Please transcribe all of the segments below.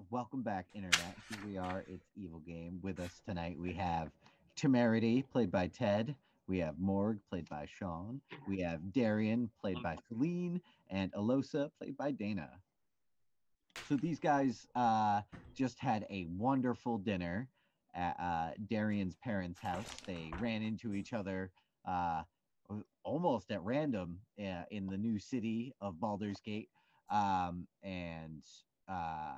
welcome back, Internet. Here we are. It's Evil Game. With us tonight, we have Temerity, played by Ted. We have Morg, played by Sean. We have Daerien, played by Celine. And Alosa, played by Dana. So these guys just had a wonderful dinner at Darien's parents' house. They ran into each other almost at random in the new city of Baldur's Gate. And uh,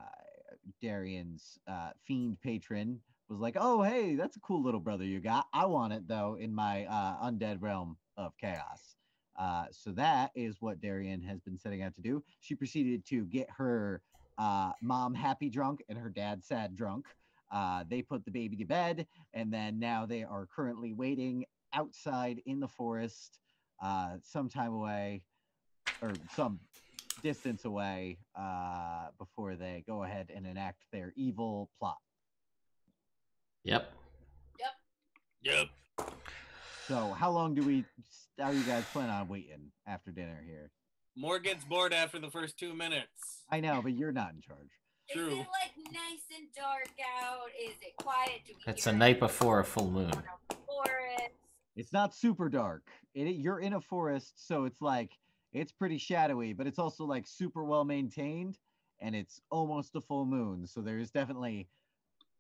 Darien's fiend patron was like, "Oh, hey, that's a cool little brother you got. I want it though in my undead realm of chaos." So that is what Darien has been setting out to do. She proceeded to get her mom happy drunk and her dad sad drunk. They put the baby to bed, and then now they are currently waiting outside in the forest, some time away, or some distance away, before they go ahead and enact their evil plot. Yep. Yep. So, how you guys plan on waiting after dinner here? More gets bored after the first 2 minutes. I know, but you're not in charge. True. Is it like nice and dark out? Is it quiet? Do we It's hear a night before a full moon. forest? It's not super dark. You're in a forest, so it's like it's pretty shadowy, but it's also like super well maintained, and it's almost a full moon. So there's definitely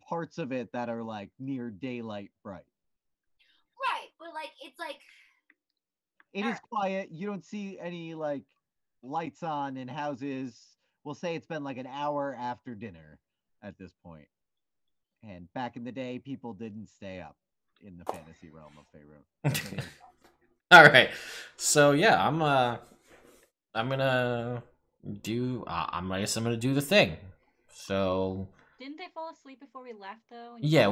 parts of it that are like near daylight bright. Right, but like it's like It is quiet. You don't see any like lights on in houses. We'll say it's been like an hour after dinner at this point. And back in the day, people didn't stay up in the fantasy realm of Faerun. All right. So yeah, I'm gonna do. I guess I'm gonna do the thing. So Didn't they fall asleep before we left though? yeah,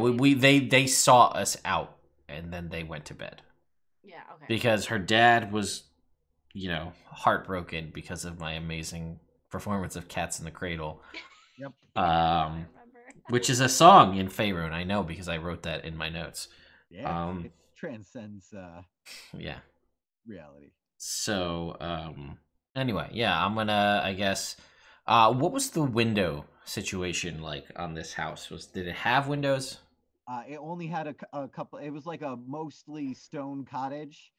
they saw us out and then they went to bed Yeah. Okay. because her dad was, heartbroken because of my amazing performance of Cats in the Cradle. Yep. I remember. Which is a song in Faerun. I know because I wrote that in my notes. Yeah, it transcends Yeah. reality. So, anyway, yeah, I'm gonna, I guess, what was the window situation like on this house? Did it have windows? It only had a couple. It was like a mostly stone cottage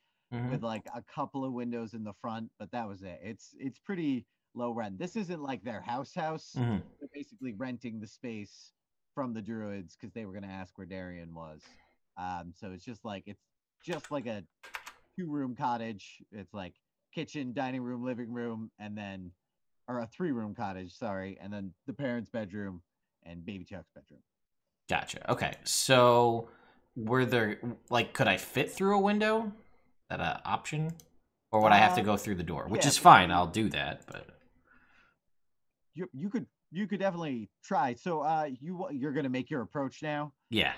with like a couple of windows in the front, but that was it. It's pretty low rent. This isn't like their house. Mhm. They're basically renting the space from the druids because they were gonna ask where Daerien was. So it's just like a 2-room cottage. It's like kitchen, dining room, living room, and then or a 3-room cottage, sorry, and then the parents' bedroom and baby Chuck's bedroom. Gotcha. Okay, so were there, like, could I fit through a window? Is that an option? Or would I have to go through the door? Which yeah, is fine, I'll do that, but... You could definitely try. So you're gonna make your approach now. Yeah.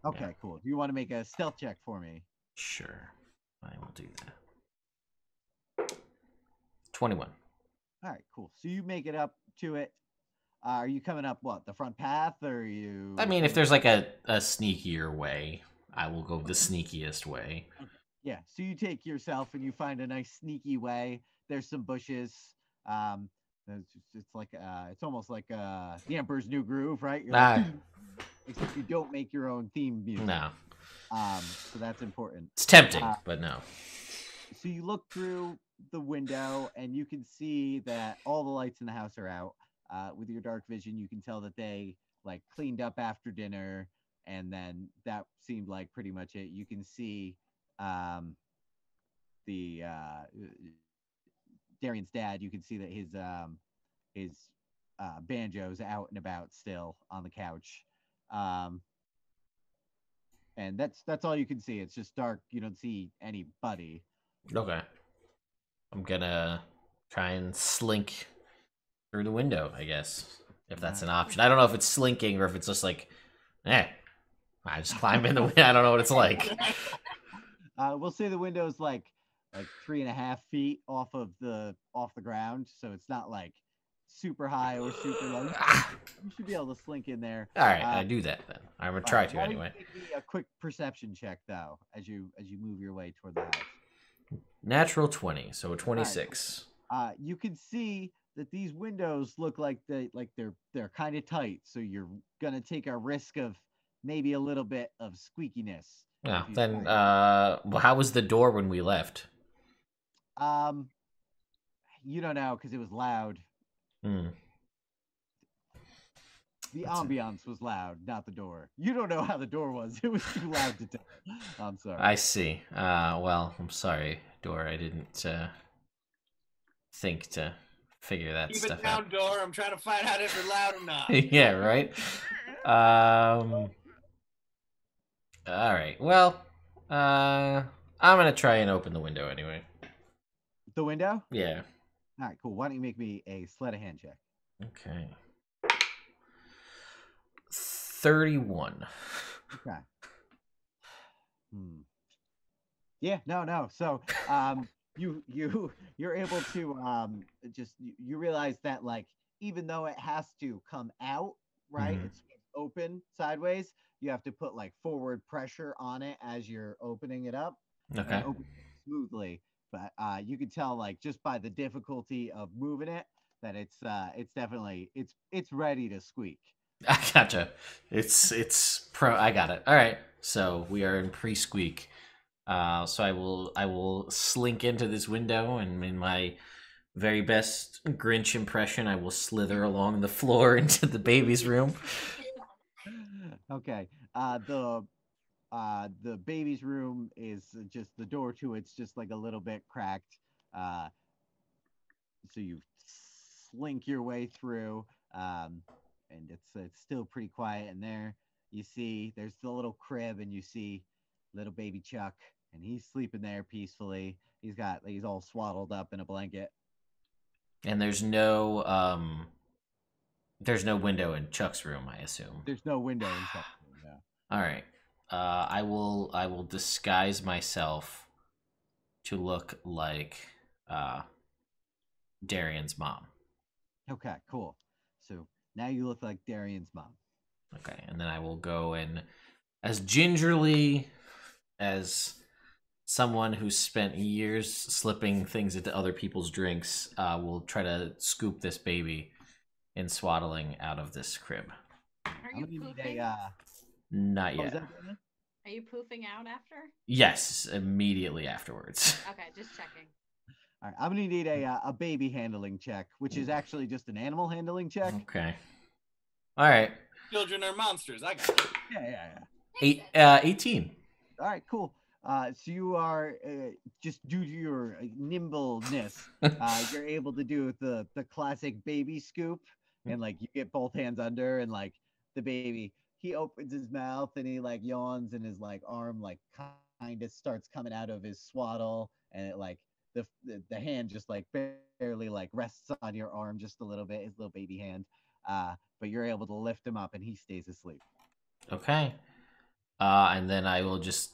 Okay, Yeah. cool. Do you want to make a stealth check for me? Sure. I will do that. 21. All right, cool. So you make it up to it. Are you coming up what, the front path, or are you? I mean, if there's like a sneakier way, I will go the sneakiest way. Yeah. So you take yourself and you find a nice sneaky way. There's some bushes. It's like it's almost like the Emperor's New Groove, right? You're like, except you don't make your own theme music. No. So that's important. It's tempting, but no. So you look through the window and you can see that all the lights in the house are out. With your dark vision, you can tell that they like cleaned up after dinner, and then that seemed like pretty much it. You can see the Darien's dad. You can see that his banjo's out and about still on the couch. And that's all you can see. It's just dark. You don't see anybody. Okay. I'm gonna try and slink through the window, I guess, if that's an option. I don't know if it's slinking or if it's just like, I just climb in the window. I don't know what it's like. We'll say the window's like 3.5 feet off the ground, so it's not like super high or super low. You should be able to slink in there. All right, I do that then. I'm gonna try to anyway. Give me a quick perception check though, as you move your way toward the house. Natural 20, so a 26. You can see that these windows look like they're kind of tight, so you're gonna take a risk of maybe a little bit of squeakiness. Yeah. if you Then, try. well, how was the door when we left? Um, you don't know because it was loud. Hmm. The That's it. ambiance was loud, not the door. You don't know how the door was. It was too loud to tell. I'm sorry. I see. Well, I'm sorry, door. I didn't think to figure that Keep stuff it down, door. I'm trying to find out if you're loud or not. out. Yeah, right. All right. Well, I'm gonna try and open the window anyway. The window? Yeah. All right, cool. Why don't you make me a sleight of hand check? Okay. 31. Okay. Yeah, no. So, you're able to just you realize that like even though it has to come out, right? Mhm. It's open sideways. You have to put like forward pressure on it as you're opening it up Okay. and open it smoothly. But you can tell like just by the difficulty of moving it that it's definitely it's ready to squeak. I gotcha. It's pro. I got it. All right. So we are in pre-squeak. So I will slink into this window, and in my very best Grinch impression, I will slither along the floor into the baby's room. Okay. The baby's room is just the door to it's just like a little bit cracked. Uh, so you slink your way through, and it's still pretty quiet in there. You see, there's the little crib, and you see little baby Chuck, and he's sleeping there peacefully. He's all swaddled up in a blanket. And there's no window in Chuck's room, I assume. There's no window in Chuck's room. No. All right. I will disguise myself to look like Darien's mom. Okay, cool. So now you look like Daerien's mom. Okay, and then I will go and as gingerly as someone who's spent years slipping things into other people's drinks will try to scoop this baby in swaddling out of this crib. Are I'm you gonna need poofing? Not what was yet. that, Dana? Are you poofing out after? Yes, immediately afterwards. Okay, just checking. All right, I'm gonna need a baby handling check, which is actually just an animal handling check. Okay. All right. Children are monsters. I got it. Yeah. 18. All right, cool. So you are just due to your nimbleness, you're able to do the classic baby scoop, and like you get both hands under, and like the baby, he opens his mouth and he like yawns, and his like arm like kind of starts coming out of his swaddle, and it like the hand just like barely like rests on your arm just a little bit, his little baby hand. But you're able to lift him up, and he stays asleep. Okay. And then I will just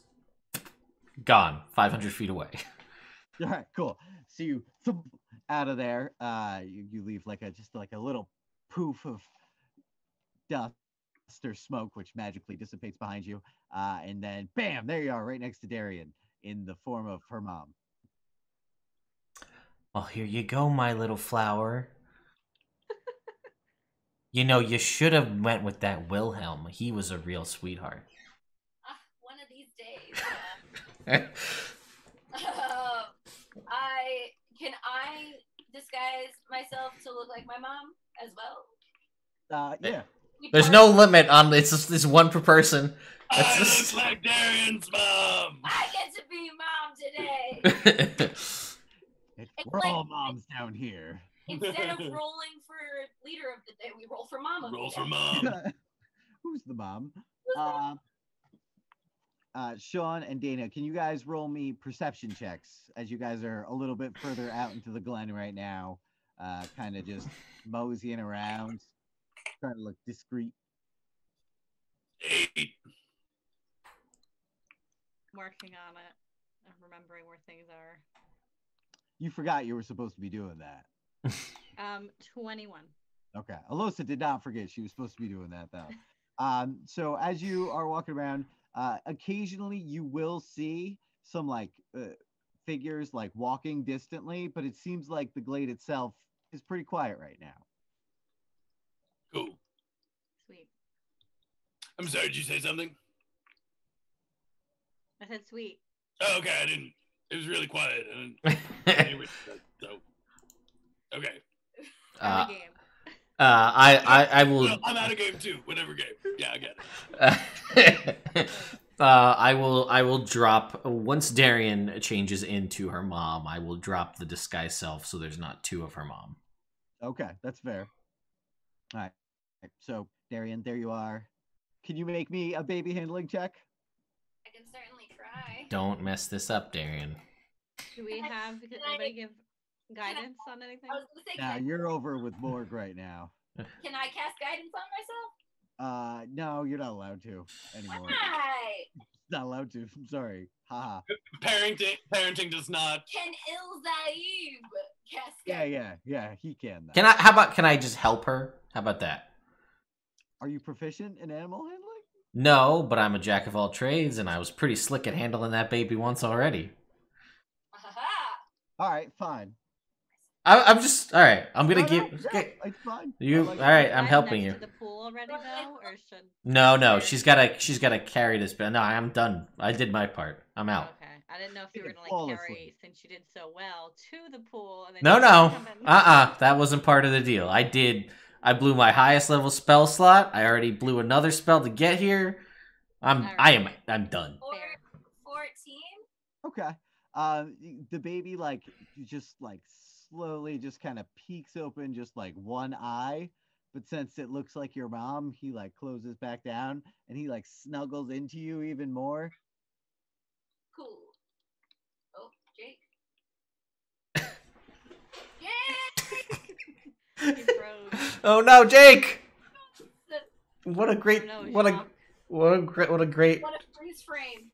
gone 500 feet away. All right, cool. So you thump out of there. You leave like a little poof of dust or smoke, which magically dissipates behind you. And then bam, there you are, right next to Daerien in the form of her mom. Well, here you go, my little flower. You know, you should have went with that Wilhelm. He was a real sweetheart. One of these days. Can I disguise myself to look like my mom as well? Yeah. There's no limit on it's just this one per person. I That's look just... like Darien's mom. I get to be mom today. We're like- all moms down here. Instead of rolling for leader of the day, we roll for mom of Roll the for day. mom. Who's the mom? Who's the Sean and Dana, can you guys roll me perception checks as you guys are a little bit further out into the glen right now, kind of just moseying around, trying to look discreet. 8. Working on it. I'm remembering where things are. You forgot you were supposed to be doing that. 21. Okay. Alosa did not forget she was supposed to be doing that though. So as you are walking around, occasionally you will see some like figures like walking distantly, but it seems like the glade itself is pretty quiet right now. Cool. Sweet. I'm sorry, did you say something? I said sweet. Oh, okay, I didn't. It was really quiet. I didn't hear what you said, so. Okay. Every game. I will. Well, I'm out of game too. Whatever game. Yeah, I get it. I will drop once Daerien changes into her mom. I will drop the disguise self so there's not two of her mom. Okay, that's fair. All right. So, Daerien, there you are. Can you make me a baby handling check? I can certainly try. Don't mess this up, Daerien. Do we have? Did anybody give guidance on anything? I was gonna say, Now you're over with Morg right now. can I cast guidance on myself? No, you're not allowed to anymore. Why? Not allowed to. I'm sorry. Haha. Parenting does not. Can Zaib cast guidance? Yeah. He can. Can I? How about? Can I just help her? How about that? Are you proficient in animal handling? No, but I'm a jack of all trades, and I was pretty slick at handling that baby once already. All right, fine. I'm just all right. I'm gonna No, give. no, yeah, it's fine. You I like all right? Am I'm I helping you. next to the pool already though, or should? No, she's gotta carry this. No, I'm done. I did my part. I'm out. Okay, I didn't know if you were gonna like Flawlessly. carry since you did so well to the pool. And then No, you come in. that wasn't part of the deal. I blew my highest level spell slot. I already blew another spell to get here. I'm done. 14? Okay. The baby just slowly just kind of peeks open just like one eye, but since it looks like your mom, he closes back down and he snuggles into you even more. Cool. Oh, Jake. Jake! He froze. Oh no, Jake! What a great, Oh, no, what a Sean. what a great. What a freeze frame.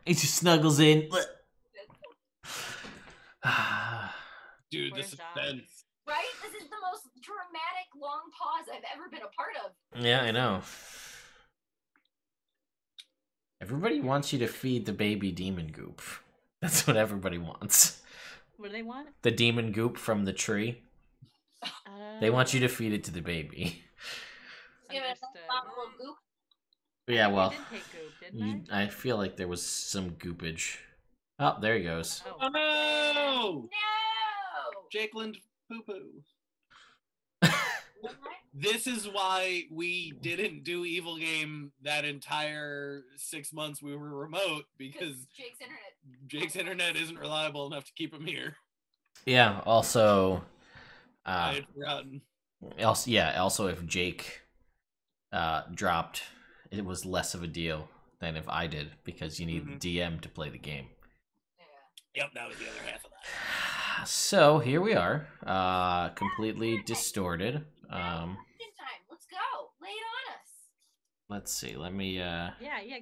He just snuggles in. Dude, Where's this is John? tense. Right? This is the most dramatic long pause I've ever been a part of. Yeah, I know. Everybody wants you to feed the baby demon goop. That's what everybody wants. What do they want? The demon goop from the tree. They want you to feed it to the baby. Give it a Understood. bottle of goop. Yeah, They well, did take goop, didn't I feel like there was some goopage. Oh, there he goes. they? Oh no! No! Jakeland poo poo. This is why we didn't do Evil Game that entire 6 months we were remote, because Jake's internet. Jake's internet isn't reliable enough to keep him here. Yeah. Also, I had forgotten. Also, if Jake dropped, it was less of a deal than if I did because you need the DM to play the game. Yeah. Yep, that was the other half of that. So here we are, completely distorted. In time. Let's go. Lay it on us. Let's see. Let me. Yeah,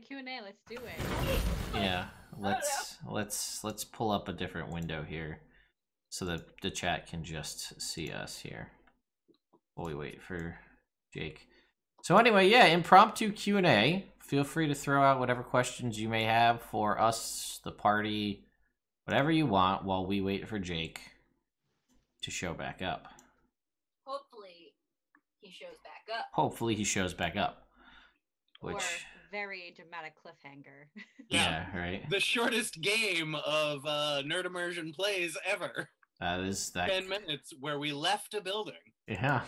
Q&A. Let's do it. Yeah. Let's pull up a different window here, so that the chat can just see us here. While we wait for Jake. So anyway, yeah, impromptu Q&A. Feel free to throw out whatever questions you may have for us, the party, whatever you want, while we wait for Jake to show back up. Hopefully, he shows back up. Hopefully he shows back up. Which, Or very dramatic cliffhanger. yeah, right. The shortest game of Nerd Immersion plays ever. That is that. 10 minutes where we left a building. Yeah,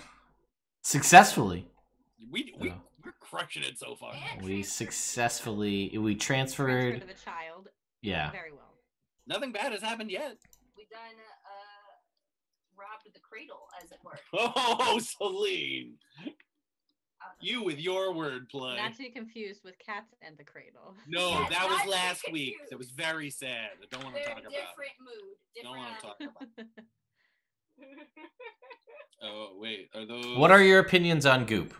successfully. We're crushing it so far. And We transfer. successfully Transfer transferred. to the child. Yeah. Very well. Nothing bad has happened yet. We done robbed the cradle, as it were. Oh, Celine. You with your wordplay. Not to be confused with Cats and the Cradle. No, Yes, that not was to be last week. confused. That was very sad. I don't want to Very talk about different it. mood. Don't Different want to talk about it. Oh, wait. Are those... What are your opinions on Goop?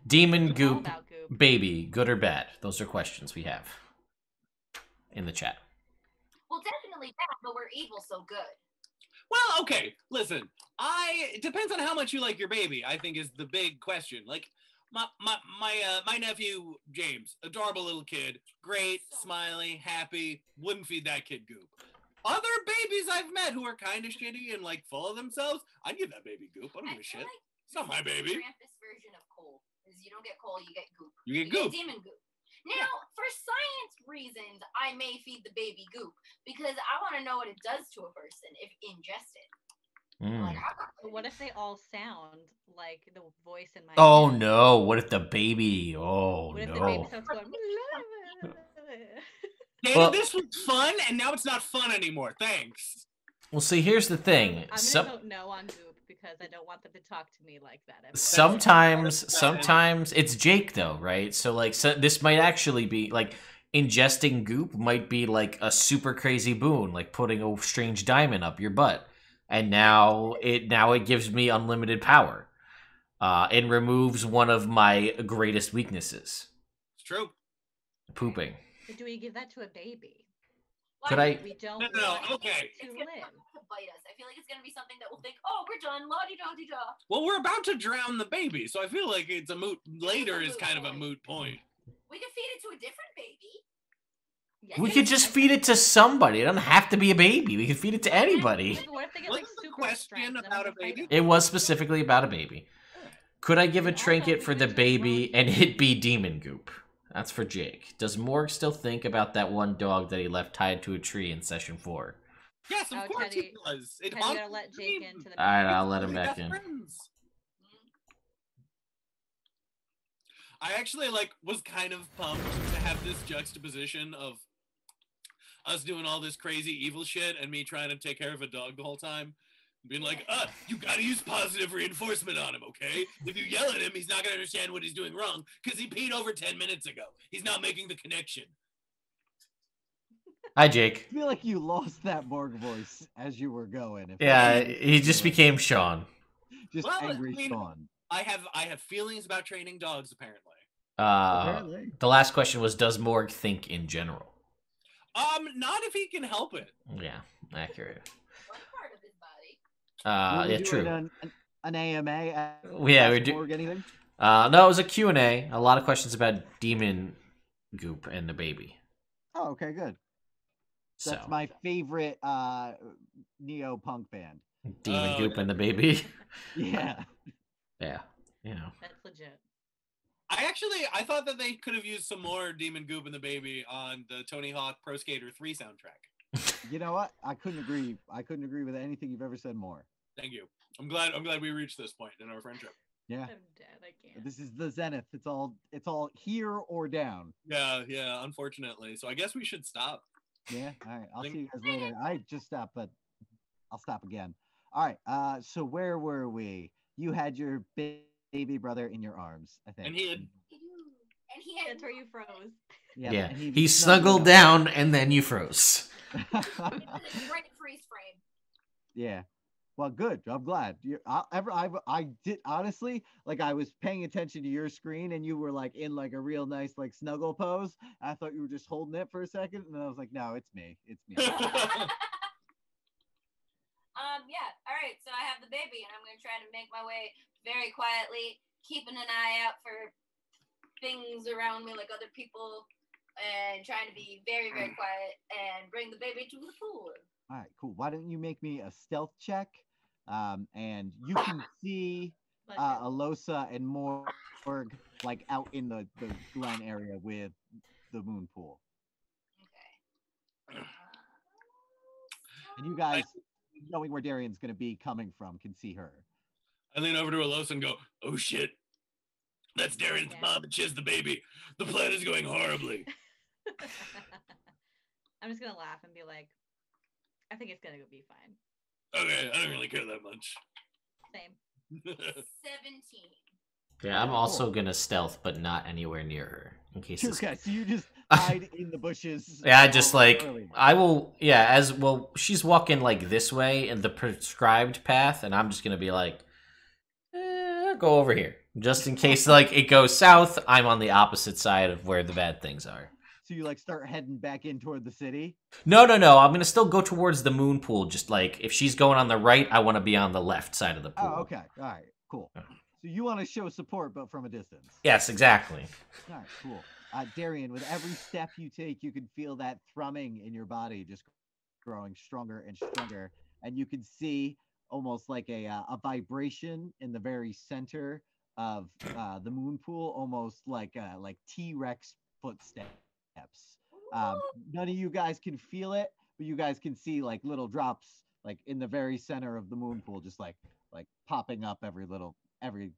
Demon All Goop, about goop. baby, good or bad? Those are questions we have in the chat. Well, definitely bad, but we're evil, so good. Well, okay. Listen, it depends on how much you like your baby, I think is the big question. Like, my nephew, James, adorable little kid, great, smiley, happy, wouldn't feed that kid goop. other babies I've met who are kind of shitty and like full of themselves, I'd give that baby goop. I don't give a shit. Like It's not my baby. Krampus version of coal is you don't get coal, you get goop. You get goop. Demon goop. Now, for science reasons, I may feed the baby goop because I want to know what it does to a person if ingested. Like, But what if they all sound like the voice in my Oh head? no! What if the baby? Oh What if the baby no! starts going? Dana, Well- this was fun, and now it's not fun anymore. Thanks. Well, see, here's the thing. I'm gonna vote no on goop because I don't want them to talk to me like that. Sometimes it's Jake though, right? So like, this might actually be like ingesting goop might be like a super crazy boon, like putting a strange diamond up your butt, and now it gives me unlimited power, and removes one of my greatest weaknesses, It's true. pooping. But do we give that to a baby? Could I? We don't No, want okay. it to It's gonna live. to bite us. I feel like it's gonna be something that we'll think, oh, we're done, la di da di da. Well, we're about to drown the baby, so I feel like it's a moot. Later is kind of a moot point. We could feed it to a different baby. Yeah. We could just feed it to somebody. It doesn't have to be a baby. We could feed it to anybody. But what if they get like Wasn't the super question strength? Then about we a can fight baby? them. It was specifically about a baby. Could I give a Also, trinket we for the could just baby run- and it be demon goop? That's for Jake. Does Morg still think about that one dog that he left tied to a tree in session 4? Yes, of Oh, course Teddy- he does. It Teddy, you gotta let Jake into the. Alright, I'll let him We're back best in. friends. I actually was kind of pumped to have this juxtaposition of us doing all this crazy evil shit and me trying to take care of a dog the whole time. Being like, you gotta use positive reinforcement on him, okay? If you yell at him, he's not gonna understand what he's doing wrong because he peed over 10 minutes ago. He's not making the connection. Hi, Jake. I feel like you lost that Morg voice as you were going. Yeah, he just became Sean. just Well, angry I mean- Sean. I have feelings about training dogs, apparently. Apparently. The last question was, does Morg think in general? Not if he can help it. Yeah, accurate. One part of his body. Were we Yeah, true. doing an AMA. Yeah, Ask we do. Morg anything? No, it was a Q&A. A lot of questions about demon goop and the baby. Oh, okay, good. So, That's my favorite neo punk band. demon Oh, goop okay. and the baby. Yeah. Yeah, you know. That's legit. I thought that they could have used some more Demon Goop and the Baby on the Tony Hawk Pro Skater 3 soundtrack. You know what? I couldn't agree. I couldn't agree with anything you've ever said more. Thank you. I'm glad we reached this point in our friendship. Yeah. I'm dead. I can't. This is the zenith. It's all here or down. Yeah, unfortunately. So I guess we should stop. Yeah. All right. I'll see you guys later. I just stopped, but I'll stop again. All right. So where were we? You had your baby brother in your arms, I think. And he had And he had That's where you froze. Yeah, and he snuggled down and then you froze. it was a great freeze frame. Yeah. Well, good. I'm glad. I did honestly, like I was paying attention to your screen and you were like in like a real nice like snuggle pose. I thought you were just holding it for a second, and I was like, no, it's me. It's me. Yeah. All right. So I have the baby, and I'm gonna try to make my way very quietly, keeping an eye out for things around me, like other people, and trying to be very, very quiet and bring the baby to the pool. All right, cool. Why don't you make me a stealth check? And you can see Let's go. Alosa and Morg like out in the Glen area with the moon pool. Okay. And you guys, knowing where Daerien's going to be coming from, can see her. I lean over to Alos and go, "Oh shit, that's Daerien's Yeah. mom and she has the baby. The plan is going horribly." I'm just gonna laugh and be like, I think it's gonna be fine. Okay, I don't really care that much. Same. 17. Yeah, I'm also gonna stealth, but not anywhere near her. In case this... Okay, so you just hide in the bushes. Yeah, just like early. I will. Yeah, as well. She's walking like this way in the prescribed path, and I'm just gonna be like, go over here, just in case like it goes south. I'm on the opposite side of where the bad things are. So you like start heading back in toward the city. No. I'm gonna still go towards the moon pool. Just like if she's going on the right, I want to be on the left side of the pool. Oh, okay. All right, cool. So you want to show support, but from a distance. Yes, exactly. All right, cool. Daerien, with every step you take, you can feel that thrumming in your body just growing stronger and stronger, and you can see almost like a vibration in the very center of the moon pool, almost like T-Rex footsteps. None of you guys can feel it, but you guys can see like little drops like in the very center of the moon pool, just like popping up every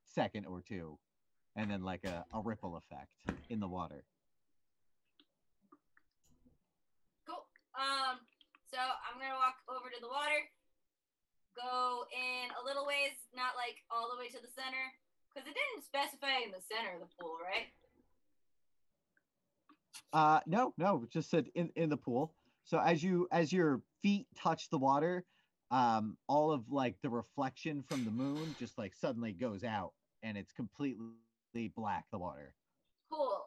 second or two, and then like a ripple effect in the water. Cool. So I'm gonna walk over to the water, go in a little ways, not like all the way to the center, because it didn't specify in the center of the pool, right? No, it just said in the pool. So as your feet touch the water, all of like the reflection from the moon just like suddenly goes out, and it's completely black, the water. Cool.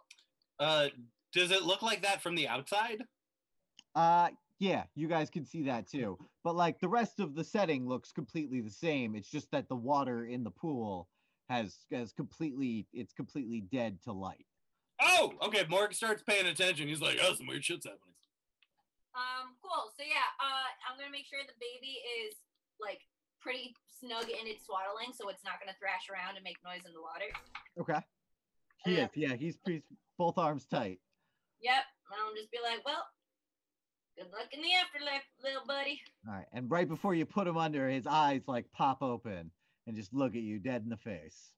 Does it look like that from the outside? Yeah, you guys can see that too. But like the rest of the setting looks completely the same. It's just that the water in the pool has completely dead to light. Oh, okay. Morgan starts paying attention. He's like, oh, some weird shit's happening. Cool. So yeah, I'm gonna make sure the baby is like pretty snug in its swaddling, so it's not gonna thrash around and make noise in the water. Okay. He is. Yeah, he's both arms tight. Yep. I'll just be like, well, good luck in the afterlife, little buddy. All right. And right before you put him under, his eyes like pop open and just look at you dead in the face.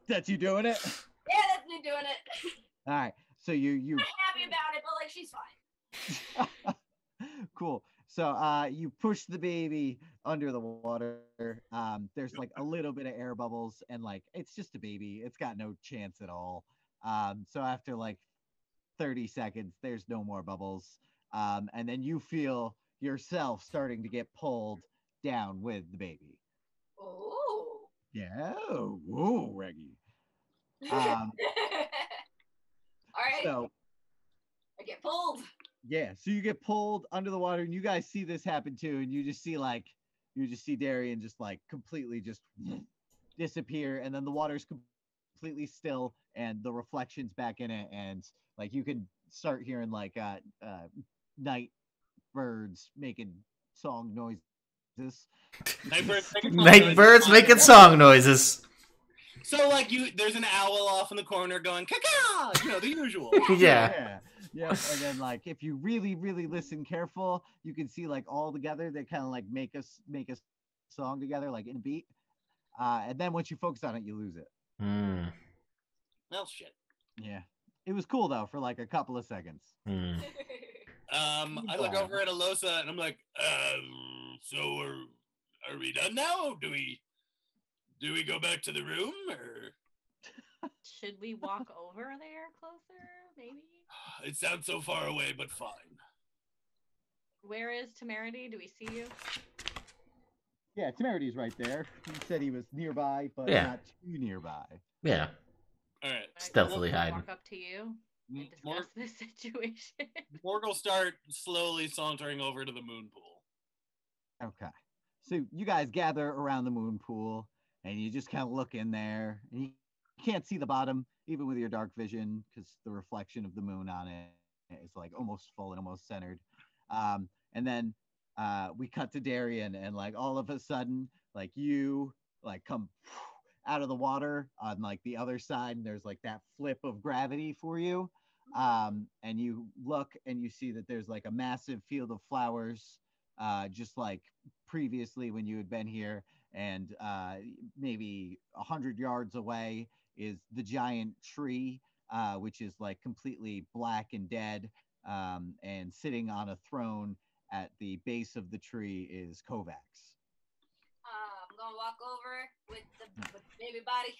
That's you doing it? Yeah, that's me doing it. All right. So you I'm not happy about it, but like she's fine. Cool. So you push the baby under the water. There's like a little bit of air bubbles, and like it's just a baby. It's got no chance at all. So after like 30 seconds, there's no more bubbles. And then you feel yourself starting to get pulled down with the baby. Oh. Yeah. Whoa, Reggie. All right. So I get pulled. yeah, so you get pulled under the water, and you guys see this happen too, and you just see Daerien just like completely just disappear, and then the water's completely still, and the reflections back in it, and like you can start hearing like night birds making song noises. Night birds making song noises. So like there's an owl off in the corner going caca, the usual. Yeah. Yeah, and then like if you really listen careful, you can see like all together they kind of like make a song together like in a beat. And then once you focus on it, you lose it. Well, shit. Yeah, it was cool though for like a couple of seconds. I look over at Alosa and I'm like, so are we done now? Do we go back to the room, or should we walk over there closer? Maybe. It sounds so far away, but fine. Where is Temerity? Do we see you? Yeah, Temerity's right there. He said he was nearby, but Yeah. not too nearby. Yeah. All right. Stealthily We'll hiding. walk up to you and discuss this situation. Morg will start slowly sauntering over to the moon pool. Okay. So you guys gather around the moon pool, and you just kind of look in there, and you can't see the bottom, even with your dark vision, because the reflection of the moon on it is like almost full and almost centered. And then we cut to Daerien, and like all of a sudden, like you like come out of the water on like the other side, and there's like that flip of gravity for you. And you look and you see that there's like a massive field of flowers, just like previously when you had been here, and maybe 100 yards away is the giant tree, which is like completely black and dead, and sitting on a throne at the base of the tree is Kovacs. I'm gonna walk over with the baby body,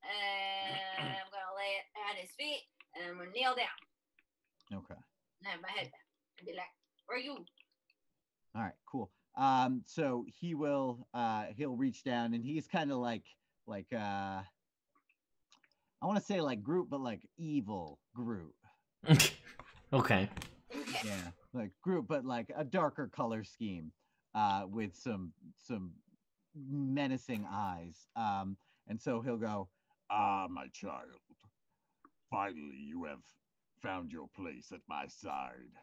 and I'm gonna lay it at his feet, and I'm gonna kneel down. Okay. And have my head down and be like, "Where are you?" All right, cool. So he'll reach down, and he's kind of like I want to say like Groot, but like evil Groot. Okay. Yeah, like Groot, but like a darker color scheme, with some menacing eyes. And so he'll go, "Ah, my child, finally you have found your place at my side.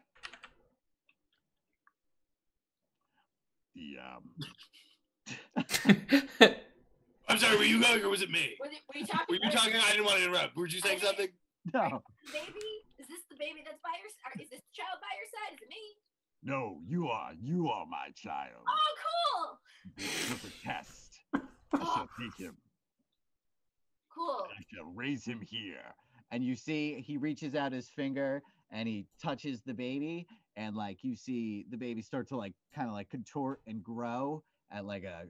The I'm sorry, were you going or was it me? Were you talking? Were you talking? I didn't want to interrupt. Were you saying something? No. Baby? Is this the baby that's by your side? Is this the child by your side? Is it me? No, you are my child. Oh, cool. This was a test. I shall take him. Cool. I shall raise him here. And you see he reaches out his finger and he touches the baby, and like you see the baby start to like kind of like contort and grow at like a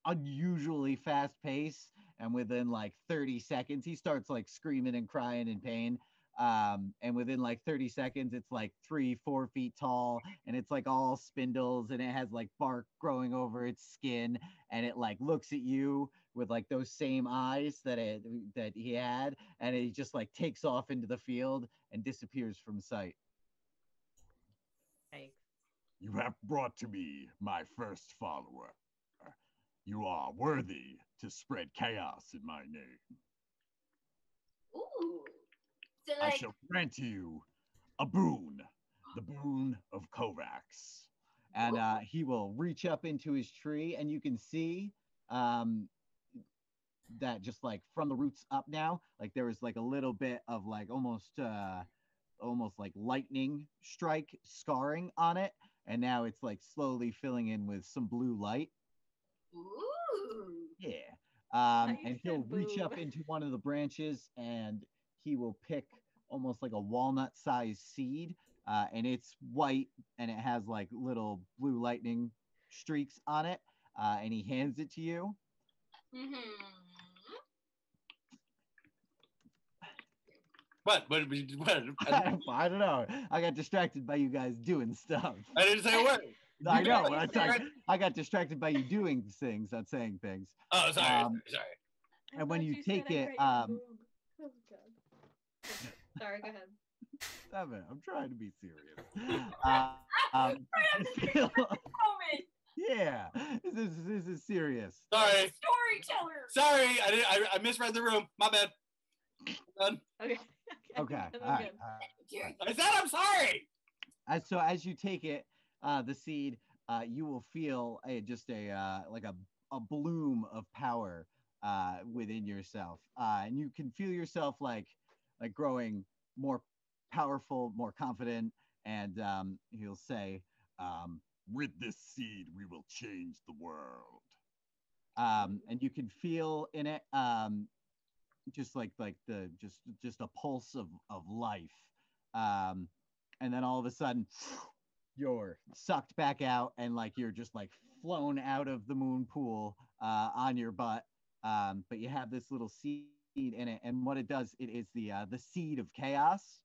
unusually fast pace, and within like 30 seconds he starts like screaming and crying in pain, and within like 30 seconds it's like 3-4 feet tall, and it's like all spindles, and it has like bark growing over its skin, and it like looks at you with like those same eyes that he had, and it just like takes off into the field and disappears from sight. Thanks. You have brought to me my first follower. You are worthy to spread chaos in my name. Ooh. So I like, shall grant you a boon, the boon of Kovacs. And he will reach up into his tree, and you can see that just like from the roots up now, like there was like a little bit of like almost like lightning strike scarring on it, and now it's like slowly filling in with some blue light. ooh. Yeah. you And he'll said reach boo. up into one of the branches, and he will pick almost like a walnut-sized seed, and it's white, and it has like little blue lightning streaks on it, and he hands it to you. Mm-hmm. What? I don't know. I got distracted by you guys doing stuff. I didn't say a word. I You know. guys- But I got distracted by you doing things, not saying things. Oh, sorry. Um, Sorry. I and when thought you said take I it, grant you boo. Oh, God. Sorry, go ahead. Stop it. I'm trying to be serious. Moment. Yeah, this is serious. Sorry. Storyteller. Sorry. I misread the room. My bad. Done. Okay. Okay. Then All I'm right. good. I said I'm sorry. So as you take it, the seed, you will feel just like a bloom of power within yourself, and you can feel yourself like growing more powerful, more confident, and he'll say, With this seed, we will change the world. and you can feel in it just like the just a pulse of life, and then all of a sudden you're sucked back out, and like you're just like flown out of the moon pool on your butt, but you have this little seed in it, and what it does, it is the seed of chaos.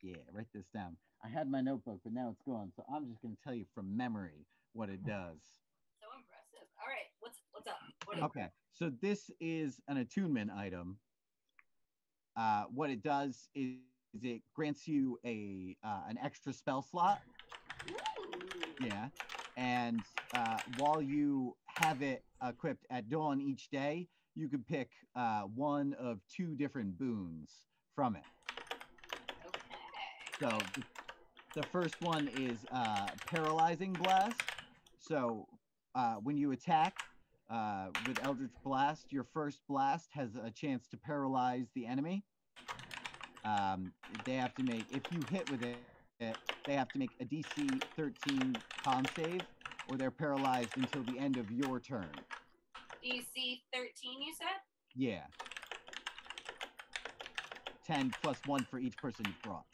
Yeah, write this down. I had my notebook, but now it's gone, so I'm just going to tell you from memory what it does. So impressive. All right, what's up? What Okay, so this is an attunement item. What it does is it grants you an extra spell slot. Ooh. Yeah, and while you have it equipped at dawn each day, you could pick one of 2 different boons from it. Okay. So the first one is paralyzing blast. So when you attack with Eldritch Blast, your first blast has a chance to paralyze the enemy. They have to make, if you hit with it, they have to make a DC 13 con save, or they're paralyzed until the end of your turn. DC 13, you said? Yeah. 10 plus 1 for each person you've brought.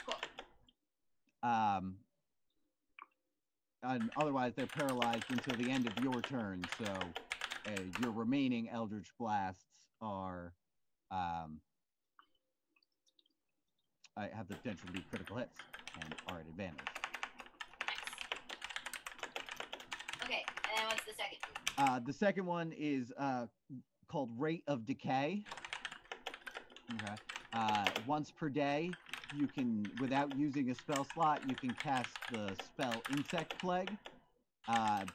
Cool. And otherwise, they're paralyzed until the end of your turn. So your remaining Eldritch Blasts are have the potential to be critical hits and are at advantage. Okay, and then what's the second? The second one is called Rate of Decay. Okay. Once per day, you can, without using a spell slot, you can cast the spell Insect Plague.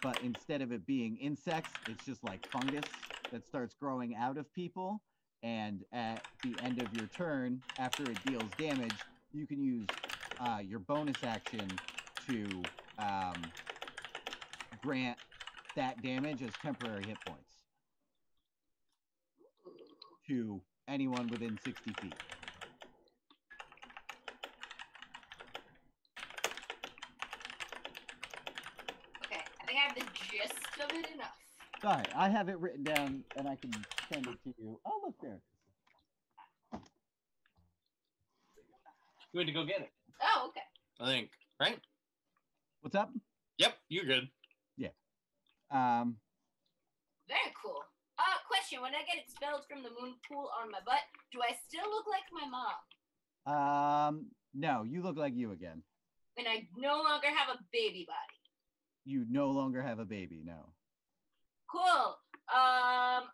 But instead of it being insects, it's just like fungus that starts growing out of people. and at the end of your turn, after it deals damage, you can use your bonus action to grant that damage as temporary hit points to anyone within 60 feet. Okay, I think I have the gist of it enough. All right, I have it written down, and I can send it to you. Oh, look there. You went to go get it. Oh, okay. I think, right? What's up? Yep, you're good. Very cool. Question: when I get expelled from the moon pool on my butt, do I still look like my mom? No, you look like you again. And I no longer have a baby body. You no longer have a baby, no. Cool. I'm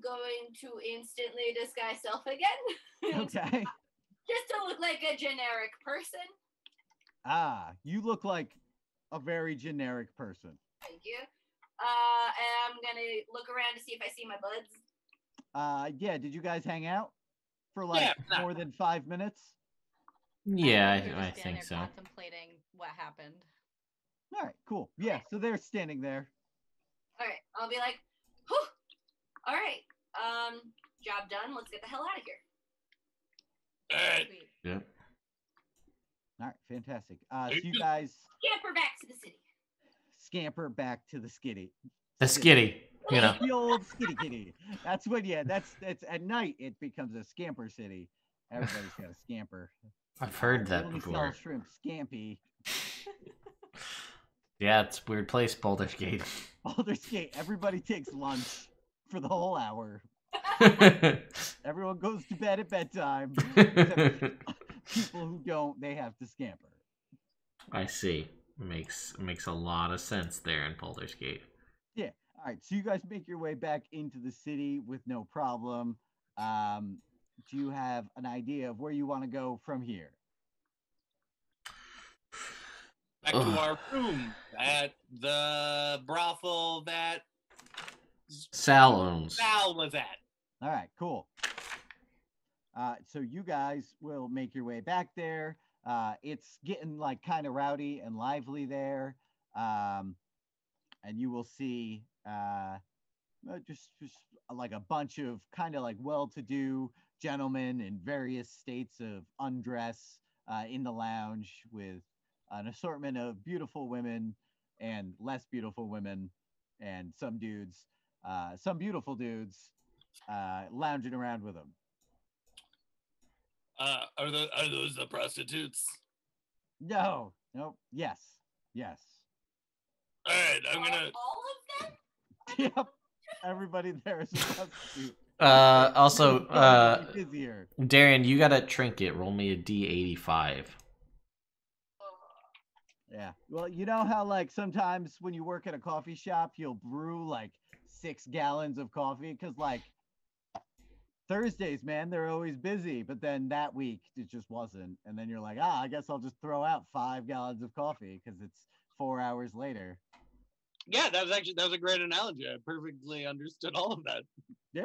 going to instantly disguise self again. Okay. Just to look like a generic person. You look like a very generic person. Thank you. And I'm gonna look around to see if I see my buds. Yeah, did you guys hang out for like more than 5 minutes? Yeah, We were I just standing think there so. contemplating what happened. All right, cool. Yeah, so they're standing there. All right, I'll be like, whew. All right, job done. Let's get the hell out of here. All right. Sweet. Yep. All right, fantastic. So you guys Scamper back to the city. scamper back to the skitty. The skitty, you know. The old skitty kitty. That's when, that's at night it becomes a scamper city. Everybody's got a scamper. I've heard that Let me sell before. shrimp scampi. Yeah, it's a weird place, Baldur's Gate. Baldur's Gate. Everybody takes lunch for the whole hour. Everyone goes to bed at bedtime. Except people who don't, they have to scamper. I see. Makes a lot of sense there in Baldur's Gate. Yeah. All right. So you guys make your way back into the city with no problem. Do you have an idea of where you want to go from here? Back to our room at the brothel that Sal owns. Sal was at. All right, cool. So you guys will make your way back there. It's getting like kind of rowdy and lively there. And you will see just like a bunch of kind of like well-to-do gentlemen in various states of undress in the lounge with an assortment of beautiful women and less beautiful women and some beautiful dudes lounging around with them. Are those the prostitutes? No, yes. All right, I'm gonna. All of them? Yep, everybody there is a prostitute. Also, Busier. Daerien, you got a trinket. Roll me a D85. Yeah. Well, you know how like sometimes when you work at a coffee shop, you'll brew like 6 gallons of coffee because like Thursdays, man, they're always busy. But then that week it just wasn't, and then you're like, I guess I'll just throw out 5 gallons of coffee because it's 4 hours later. Yeah, that was a great analogy. I perfectly understood all of that. Yeah,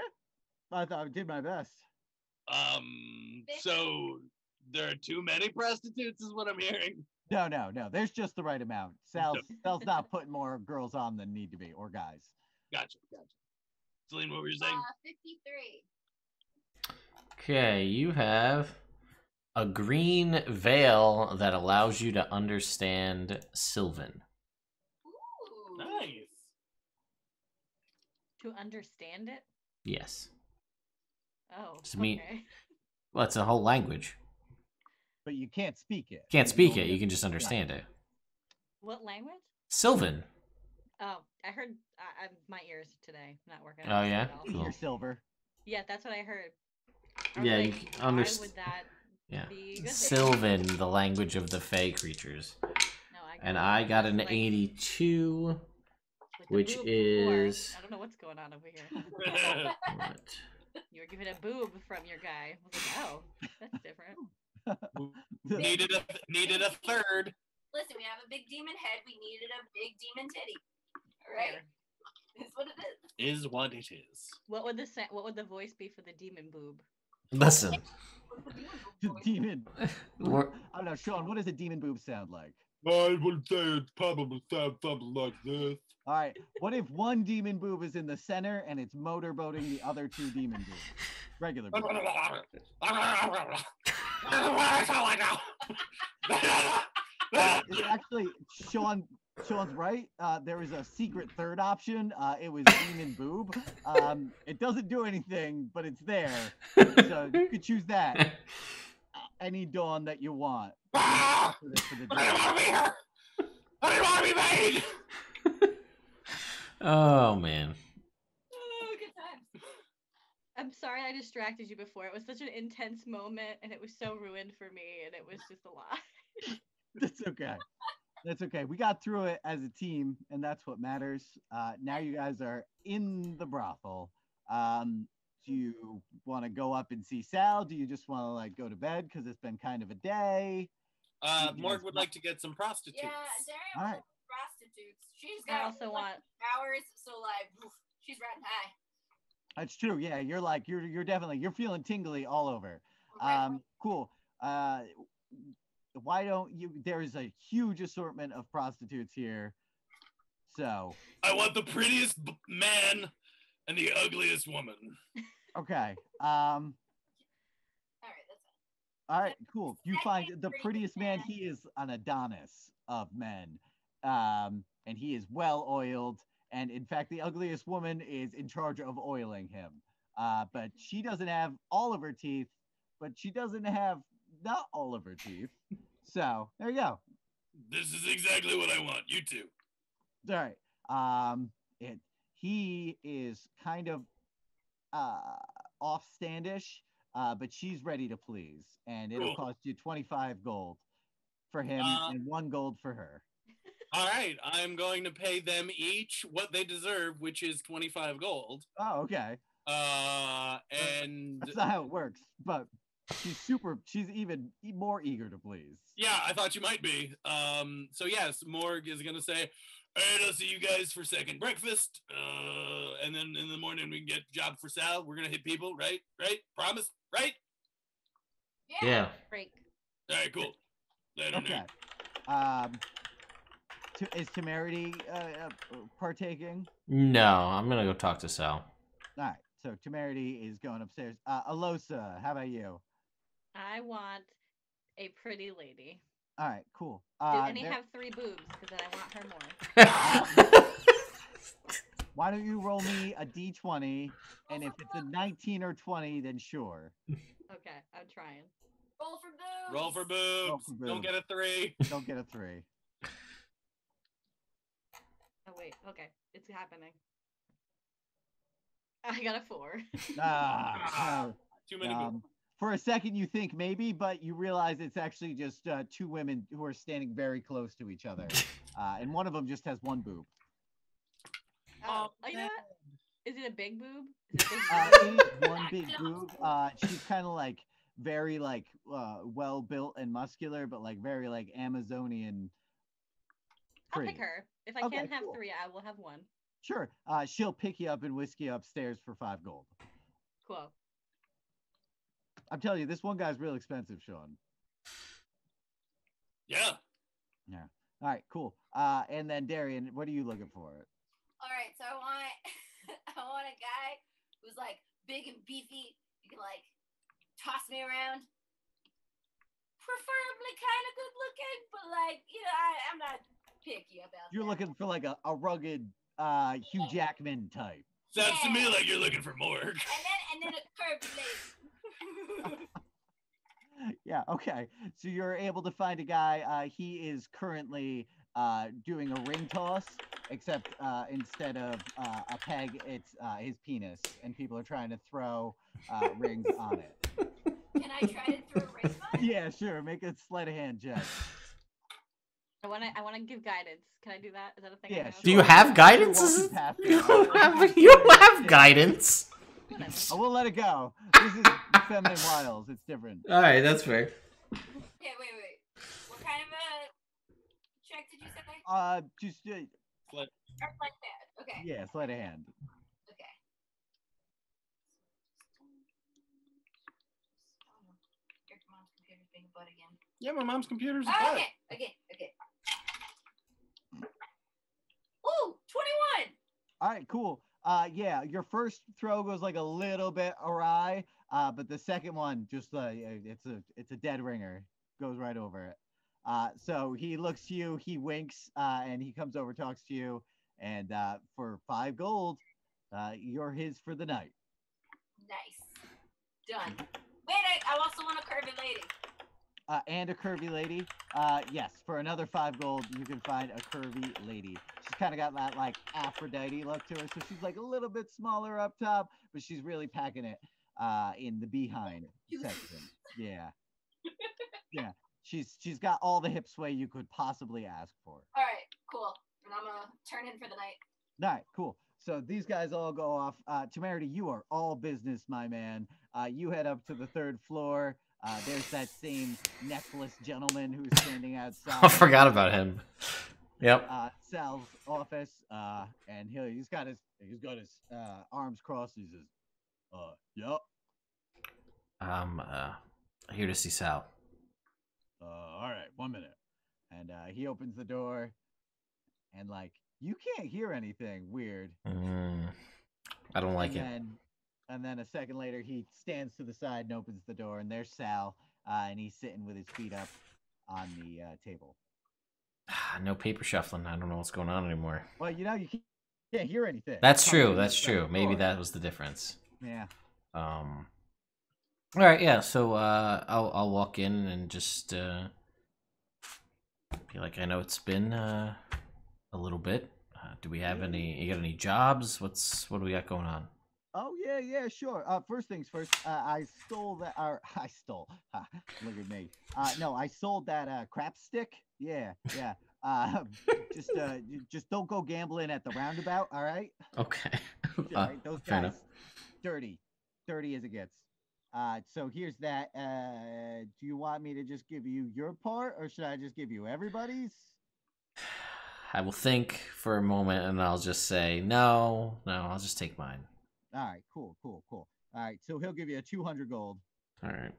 I thought I did my best. So there are too many prostitutes, is what I'm hearing. No. There's just the right amount. Sal's not putting more girls on than need to be, or guys. Gotcha. Celine, what were you saying? 53. Okay, you have a green veil that allows you to understand Sylvan. Ooh. Nice. To understand it? Yes. Oh, Just mean- okay. Well, it's a whole language. But you can't speak it. Can't speak it, you can just understand it. What language? Sylvan. Oh, I heard. My ears today not working. Oh, yeah? at all. Cool. You're silver. Yeah, that's what I heard. I was Yeah, like, you can why understand. would that Yeah. be a good thing? Sylvan, the language of the Fey creatures. No, And I got an like, 82, with the which boob is... before. I don't know what's going on over here. What? You were given a boob from your guy. I was like, oh, that's different. Needed a third. Listen, we have a big demon head. We needed a big demon titty. All right. It's what it is. Is what it is. What would the voice be for the demon boob? Listen. What's the demon The boob voice? demon. We're- I don't know, Sean. What does a demon boob sound like? I would say it probably sounds something like this. All right. What if one demon boob is in the center and it's motorboating the other two demon boobs? Regular boobs. It's actually Sean's right. There is a secret third option. It was demon boob. It doesn't do anything, but it's there. So you could choose that. Any dawn that you want. For the demon. I didn't want to be made. Oh man. Oh, good times. I'm sorry I distracted you before. It was such an intense moment, and it was so ruined for me, and it was just a lot. That's okay. That's okay. We got through it as a team, and that's what matters. Now you guys are in the brothel. Do you want to go up and see Sal? Do you just want to like go to bed because it's been kind of a day? Morg would like to get some prostitutes. Yeah, Daerien All wants right. prostitutes. She's I got also want. powers, so like oof, she's riding high. That's true. Yeah, you're like you're definitely you're feeling tingly all over. Cool. Why don't you? There is a huge assortment of prostitutes here. So I want the prettiest man and the ugliest woman. okay. All right, that's it. All right, cool. You find the Pretty prettiest man. man. He is an Adonis of men, and he is well oiled. And in fact, the ugliest woman is in charge of oiling him. But she doesn't have all of her teeth, but she doesn't have not all of her teeth. So there you go. This is exactly what I want. You two. All right. He is kind of offstandish, but she's ready to please, and it'll Cool. cost you 25 gold for him and 1 gold for her. All right, I'm going to pay them each what they deserve, which is 25 gold. Oh, okay. And That's not how it works, but she's even more eager to please. yeah, I thought you might be. So yes, Morg is gonna say, all right, I'll see you guys for second breakfast. And then in the morning we can get a job for Sal. We're gonna hit people, right? Right? Promise? Right? Yeah. Break. All right, cool. Later, Okay. nerd. Is Temerity partaking? No, I'm gonna go talk to Sal. All right. So Temerity is going upstairs. Alosa, how about you? I want a pretty lady. All right, cool. Do any there- have 3 boobs? Because then I want her more. Why don't you roll me a d20, and if it's a 19 or 20, then sure. Okay, I'm trying. Roll for boobs. Roll for boobs. Roll for Don't boobs. get a 3. Don't get a 3. Oh wait, okay, it's happening. I got a 4. No. Too many boobs. For a second, you think maybe, but you realize it's actually just 2 women who are standing very close to each other, and one of them just has 1 boob. Oh, you know what? Is it a big boob? Is it a big boob? It is 1 big boob. She's kind of like very like well built and muscular, but like very like Amazonian. I'll Pretty. pick her. If I Okay, can't have cool. 3, I will have 1. Sure. She'll pick you up and whisk you upstairs for 5 gold. Cool. I'm telling you, this one guy's real expensive, Sean. Yeah. Yeah. All right, cool. And then Daerien, what are you looking for? All right, so I want I want a guy who's like big and beefy. You can like toss me around. Preferably kind of good looking, but like I'm not picky about. You're that. looking for like a rugged Hugh Jackman type. Sounds to me like you're looking for Morg. and then a curved lady. Yeah, okay. So you're able to find a guy. He is currently doing a ring toss, except instead of a peg, it's his penis, and people are trying to throw rings on it. Can I try to throw a ring on? Yeah, sure. Make a sleight of hand check. I want to give guidance. Can I do that? Is that a thing? I Yeah, know? sure. Do you have guidance? You're walking past You it. don't have guidance. I will let it go. This is feminine wiles. It's different. All right, that's fair. Yeah, wait. What kind of a check did you say? Just Or like that. Okay. Yeah, sleight of hand. Okay. Your mom's computer's being a butt again. Yeah, my mom's computer's a Oh, butt. okay. Ooh, 21. All right, cool. Yeah, your first throw goes like a little bit awry, but the second one just it's a dead ringer, goes right over it. So he looks to you, he winks, and he comes over, talks to you, and for 5 gold, you're his for the night. Nice. Done. Wait, I also want a curvy lady. And a curvy lady. Yes, for another 5 gold, you can find a curvy lady. She's kind of got that like Aphrodite look to her, so she's like a little bit smaller up top, but she's really packing it in the behind section. Yeah, yeah. She's got all the hip sway you could possibly ask for. All right, cool. And I'm gonna turn in for the night. All right, cool. So these guys all go off. Temerity, you are all business, my man. You head up to the 3rd floor. There's that same necklace gentleman who's standing outside. I forgot about him. Yep. Sal's office, and he's got his arms crossed. He says, "Yep." Here to see Sal. All right, 1 minute. And he opens the door, and like you can't hear anything weird. I don't like it. And then a second later, he stands to the side and opens the door, and there's Sal, and he's sitting with his feet up on the table. No paper shuffling. I don't know what's going on anymore. Well, you can't hear anything. That's true. That's true. Maybe that was the difference. Yeah. All right. Yeah. So I'll walk in and just be like, I know it's been a little bit. Do we have any? You got any jobs? What do we got going on? Oh yeah, sure. First things first. I stole that. Or I stole. Look at me. No, I sold that crap stick. Yeah. Just don't go gambling at the roundabout. All right. Okay. All right. Those fair guys, enough. dirty as it gets. So here's that. Do you want me to just give you your part, or should I just give you everybody's? I will think for a moment, and I'll just say no. I'll just take mine. All right, cool. All right, so he'll give you a 200 gold. All right.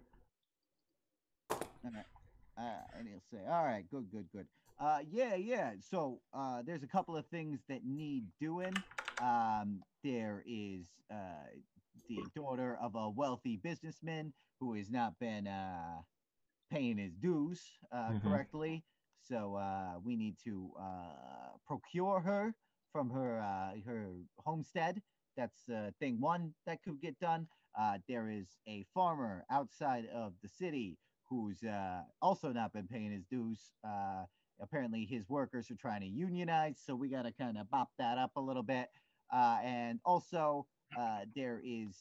And he'll say, all right, good. Yeah. So there's a couple of things that need doing. There is the daughter of a wealthy businessman who has not been paying his dues correctly. So we need to procure her from her homestead. That's thing one that could get done. There is a farmer outside of the city who's also not been paying his dues. Apparently, his workers are trying to unionize, so we got to kind of bop that up a little bit. And also, there is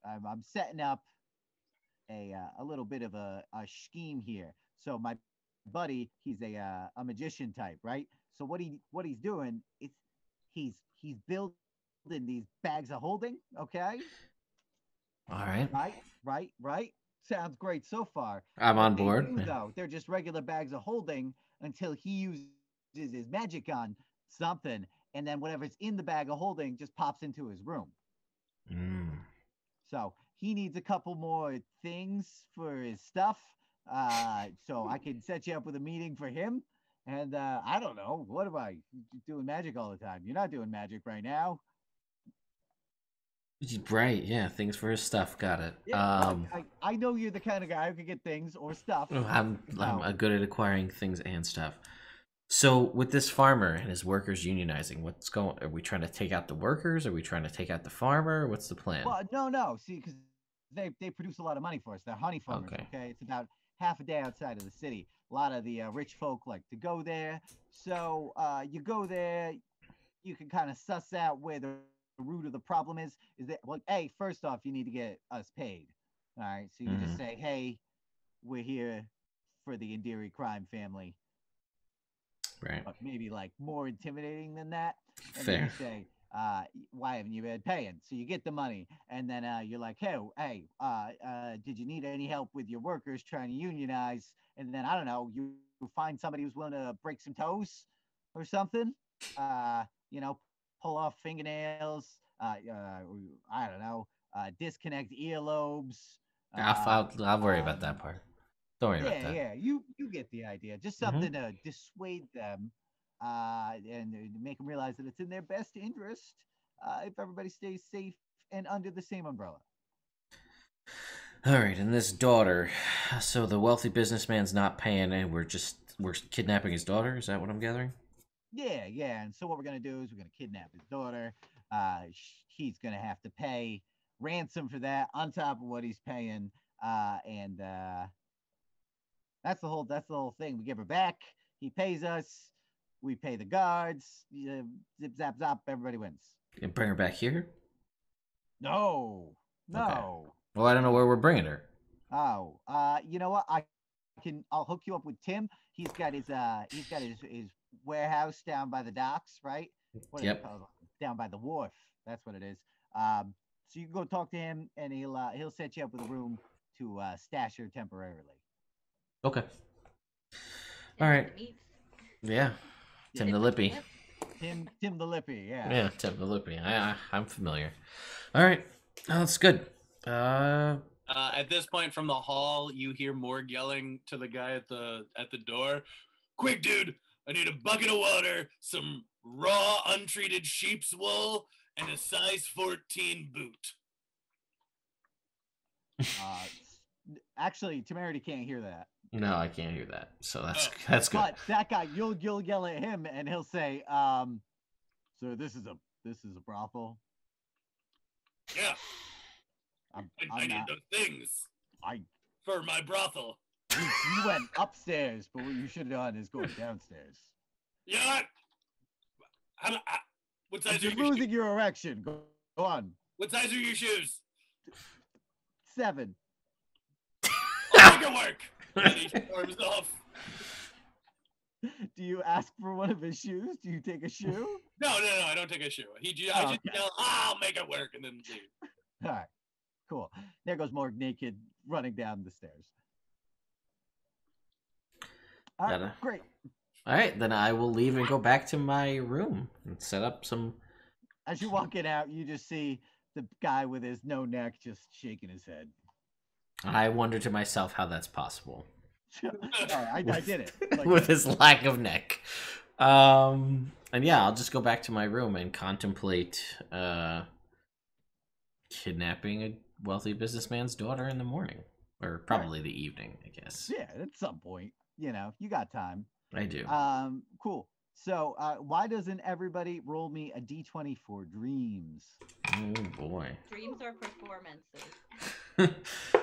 I'm setting up a little bit of a scheme here. So my buddy, he's a magician type, right? So what he's doing is he's building these bags of holding, okay? All right. Right. Sounds great so far. I'm on board. Though they're just regular bags of holding until he uses his magic on something, and then whatever's in the bag of holding just pops into his room. So he needs a couple more things for his stuff. So I can set you up with a meeting for him. And I don't know. What am I doing magic all the time? You're not doing magic right now. Right, yeah, things for his stuff. Got it. Yeah, I know you're the kind of guy who can get things or stuff. I'm good at acquiring things and stuff. So with this farmer and his workers unionizing, what's going? Are we trying to take out the workers? Are we trying to take out the farmer? What's the plan? Well, no. See, because they produce a lot of money for us. They're honey farmers. Okay, it's about half a day outside of the city. A lot of the rich folk like to go there. So you go there, you can kind of suss out where the root of the problem is that, well, hey, first off, you need to get us paid. All right, so you just say, hey, we're here for the Indiri crime family. Right. But maybe like more intimidating than that. And Fair. then you say, why haven't you been paying? So you get the money, and then you're like, hey, did you need any help with your workers trying to unionize? And then I don't know, you find somebody who's willing to break some toes or something. pull off fingernails. I don't know. Disconnect earlobes. I'll worry about that Um, part. Don't worry about yeah, that. yeah. You get the idea. Just Hmm. something to dissuade them, and to make them realize that it's in their best interest if everybody stays safe and under the same umbrella. All right, and this daughter. So the wealthy businessman's not paying, and we're kidnapping his daughter. Is that what I'm gathering? Yeah, yeah. And so what we're gonna do is we're gonna kidnap his daughter. He's gonna have to pay ransom for that on top of what he's paying. And that's the whole thing. We give her back. He pays us. We pay the guards. Zip zap zop. Everybody wins. And bring her back here. No, Okay. no, Well, I don't know where no. we're bringing her. Oh, you know what? I'll hook you up with Tim. He's got his warehouse down by the docks, right? What is it Yep. called? Down by the wharf. That's what it is. So you can go talk to him, and he'll set you up with a room to stash her temporarily. Okay. All Tim with right. the meats. Yeah. Yeah, Tim the Tim with the Lippy. lip. Tim the Lippy. Yeah. Yeah, Tim the Lippy. I'm familiar. All right. Oh, that's good. At this point, from the hall, you hear Morg yelling to the guy at the door, "Quick, dude! I need a bucket of water, some raw, untreated sheep's wool, and a size 14 boot." Uh, Actually, Temerity can't hear that. No, I can't hear that. So that's Oh. that's good. But that guy, you'll yell at him, and he'll say, "So this is a brothel. Yeah, I'm I I'm need not. those things I for my brothel. you went upstairs, but what you should have done is go downstairs. You know what? What size are You're your shoes? losing your erection. Go on. What size are your shoes? 7. I'll make it work. And he storms off. Do you ask for one of his shoes? Do you take a shoe? No, I don't take a shoe. I just Okay. yell, "I'll make it work," and then leave. All right, cool. There goes Morg naked, running down the stairs. All right, Gotta- great. All right, then I will leave and go back to my room and set up some. As you walk in out, you just see the guy with his no neck just shaking his head. I wonder to myself how that's possible I did it. Like with his lack of neck. And yeah, I'll just go back to my room and contemplate kidnapping a wealthy businessman's daughter in the morning, or probably the evening, I guess. yeah, at some point, you got time. I do. Cool. So, why doesn't everybody roll me a d20 for dreams? Oh boy. Dreams are performances.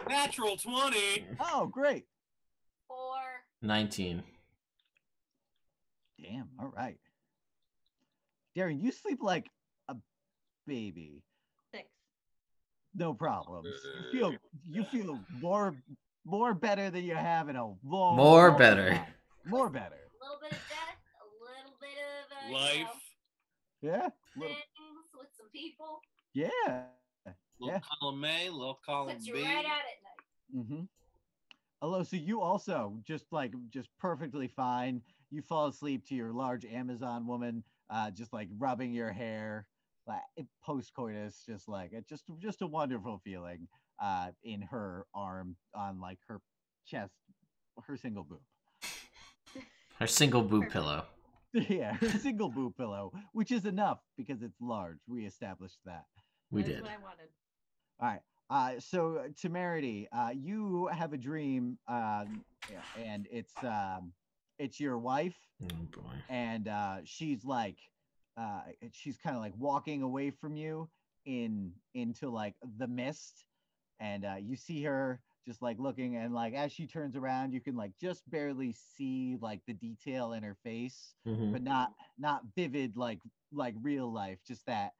Natural 20. Oh, great. 4. 19. Damn. All right. Darren, you sleep like a baby. 6. No problems. You feel more better than you have in a long More long better. time. More better. A little bit of death, a little bit of Life. Yeah. Little, things with some people. yeah. Little Yeah. column A, little column Puts you B. right out at night. Mm-hmm. Hello. So you also just perfectly fine. You fall asleep to your large Amazon woman, just like rubbing your hair, like post coitus, just a wonderful feeling, in her arm on like her chest, her single boob. Our single boob Perfect. pillow. Yeah, her single boob pillow, which is enough because it's large. We established that. We That's did. what I wanted. All right. So Temerity, you have a dream, yeah, and it's your wife, Oh boy. and she's kind of like walking away from you into like the mist, and you see her just like looking, and like as she turns around, you can like just barely see like the detail in her face, Hmm. but not vivid like real life, just that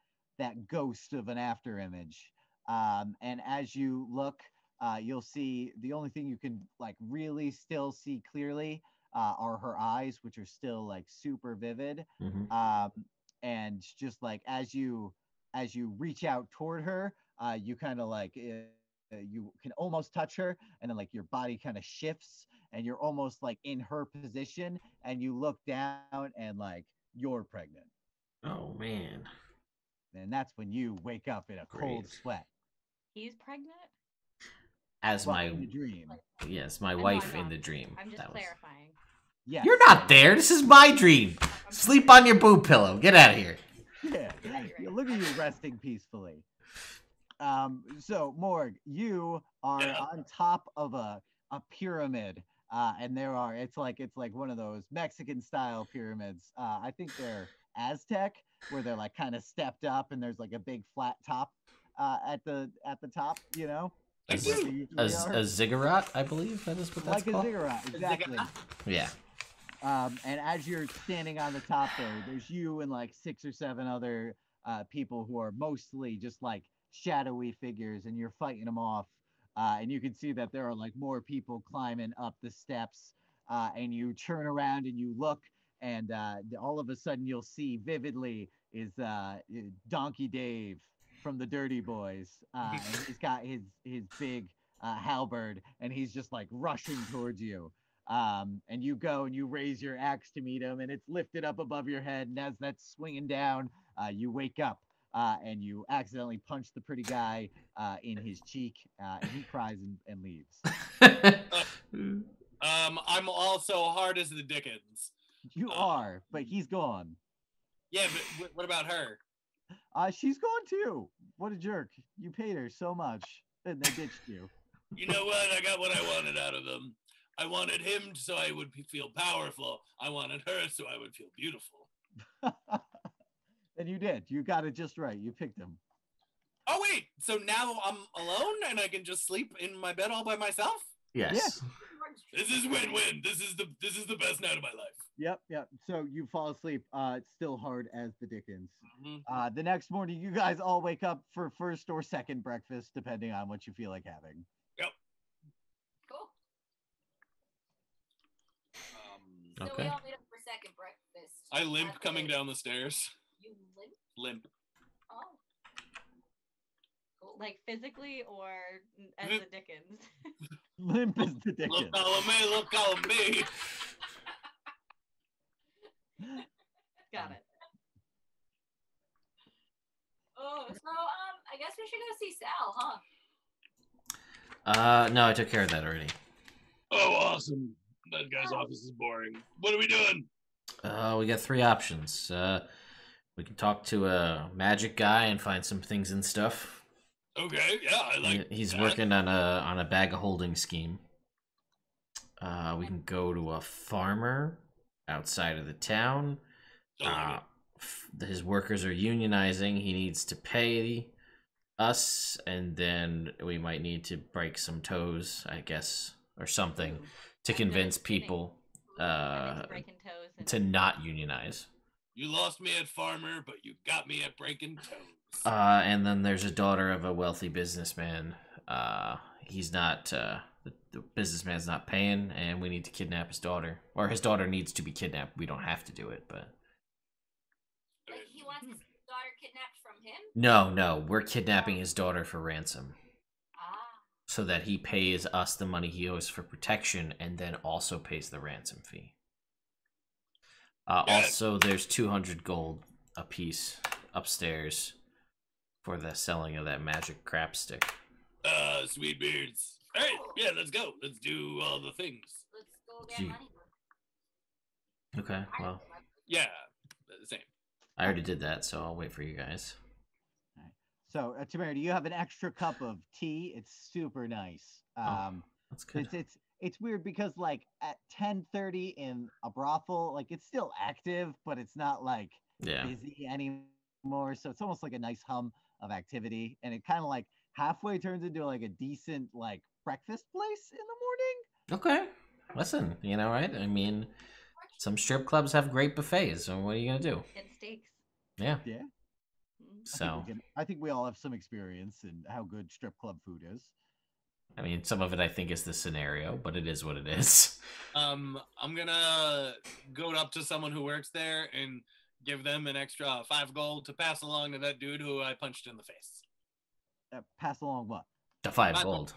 ghost of an after image. And as you look, you'll see the only thing you can like really still see clearly are her eyes, which are still like super vivid. Hmm. Um, and just like as you reach out toward her, you kind of like you can almost touch her, and then like your body kind of shifts, and you're almost like in her position, and you look down, and like you're pregnant. Oh man. And that's when you wake up in a cold Great. sweat. He's pregnant? As Well, my in the dream. yes, my No, wife I'm in not. the dream. I'm just That was- clarifying. Yes. You're not there. This is my dream. I'm Sleep sorry. on your boob pillow. Get out of here. Yeah. You're right. Yeah, look at you resting peacefully. So Morg, you are Yeah. on top of a pyramid, and it's like one of those Mexican style pyramids. I think they're Aztec, where they're like kind of stepped up, and there's like a big flat top at the top. You know, A, like where z- they a, usually z- are. a ziggurat, I believe that is what that's Like a called. ziggurat, exactly. Yeah. And as you're standing on the top there's you and like 6 or 7 other people who are mostly just like shadowy figures, and you're fighting them off. And you can see that there are like more people climbing up the steps. And you turn around and you look, and all of a sudden you'll see vividly is Donkey Dave from the Dirty Boys. And he's got his big halberd, and he's just like rushing towards you. And you go and you raise your axe to meet him, and it's lifted up above your head. And as that's swinging down, you wake up, and you accidentally punch the pretty guy in his cheek, and he cries and leaves. I'm also hard as the Dickens. You are, but he's gone. Yeah, but what about her? She's gone too. What a jerk! You paid her so much, and they ditched you. You know what? I got what I wanted out of them. I wanted him so I would feel powerful. I wanted her so I would feel beautiful. And you did. You got it just right. You picked him. Oh wait, so now I'm alone and I can just sleep in my bed all by myself? Yes. This is win-win. This is the best night of my life. Yep. So you fall asleep. It's still hard as the Dickens. Mhm. The next morning, you guys all wake up for first or second breakfast, depending on what you feel like having. Cool. So Um, we Okay. all meet up for second breakfast. I limp After coming they- down the stairs. You limp? Limp. Oh. Cool. Like physically or as the Dickens? Limp is the Dickens. Look column me, look column me. Got it. Oh, so I guess we should go see Sal, huh? No, I took care of that already. Oh, awesome. That guy's office is boring. What are we doing? We got 3 options. We can talk to a magic guy and find some things and stuff. Okay, yeah, I like He's that. working on a bag of holding scheme. We can go to a farmer outside of the town. Oh, His workers are unionizing. He needs to pay us, and then we might need to break some toes, I guess, or something, to convince people Breaking toes. And... to not unionize. you lost me at farmer, but you got me at breaking toes. And then there's a daughter of a wealthy businessman. He's not the businessman's not paying, and we need to kidnap his daughter, or his daughter needs to be kidnapped. We don't have to do it, but Like he wants his daughter kidnapped from him? no, we're kidnapping his daughter for ransom, Ah. so that he pays us the money he owes for protection, and then also pays the ransom fee. Also, there's 200 gold apiece upstairs for the selling of that magic crap stick. Sweet beards. All right, yeah, let's go. Let's do all the things. Let's go get Gee. money. Okay, well, Yeah, the same. I already did that, so I'll wait for you guys. So, Tamara, do you have an extra cup of tea? It's super nice. That's good. It's weird because like at 10:30 in a brothel, like it's still active, but it's not like Yeah. busy anymore. So it's almost like a nice hum of activity, and it kind of like halfway turns into like a decent like breakfast place in the morning. Okay. Listen, right? I mean, some strip clubs have great buffets, so what are you gonna do? Get steaks. Yeah. Yeah. Mm. So, I think we all have some experience in how good strip club food is. I mean, some of it I think is the scenario, but it is what it is. I'm gonna go up to someone who works there and give them an extra 5 gold to pass along to that dude who I punched in the face. Pass along what? The 5 5 gold.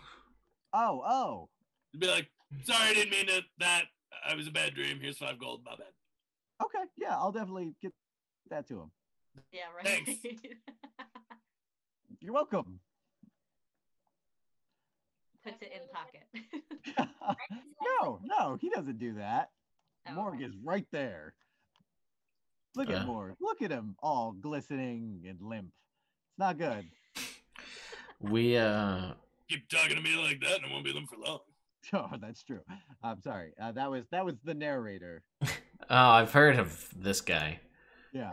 Oh. Be like, sorry, I didn't mean it. That I was a bad dream. Here's 5 gold. My bad. Okay. Yeah, I'll definitely get that to him. Yeah, right. Thanks. You're welcome. Puts it in pocket. No, he doesn't do that. Oh, Morg okay. is right there. Look at Morg. Look at him, all glistening and limp. It's not good. We Keep talking to me like that, and I won't be them for long. Oh, that's true. I'm sorry. That was the narrator. oh, I've heard of this guy. Yeah.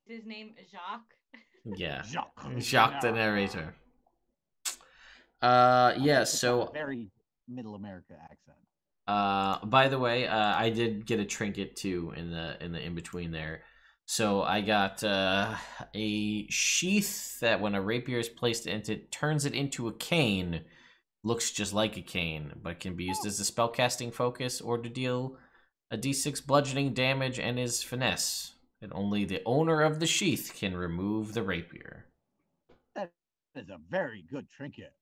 His name Jacques. Yeah. Jacques. Jacques the narrator. Yeah, so very middle America accent. by the way, I did get a trinket too in the in between there. So I got a sheath that when a rapier is placed into it, turns it into a cane. Looks just like a cane, but can be used as a spellcasting focus or to deal a d6 bludgeoning damage and is finesse. And only the owner of the sheath can remove the rapier. That is a very good trinket.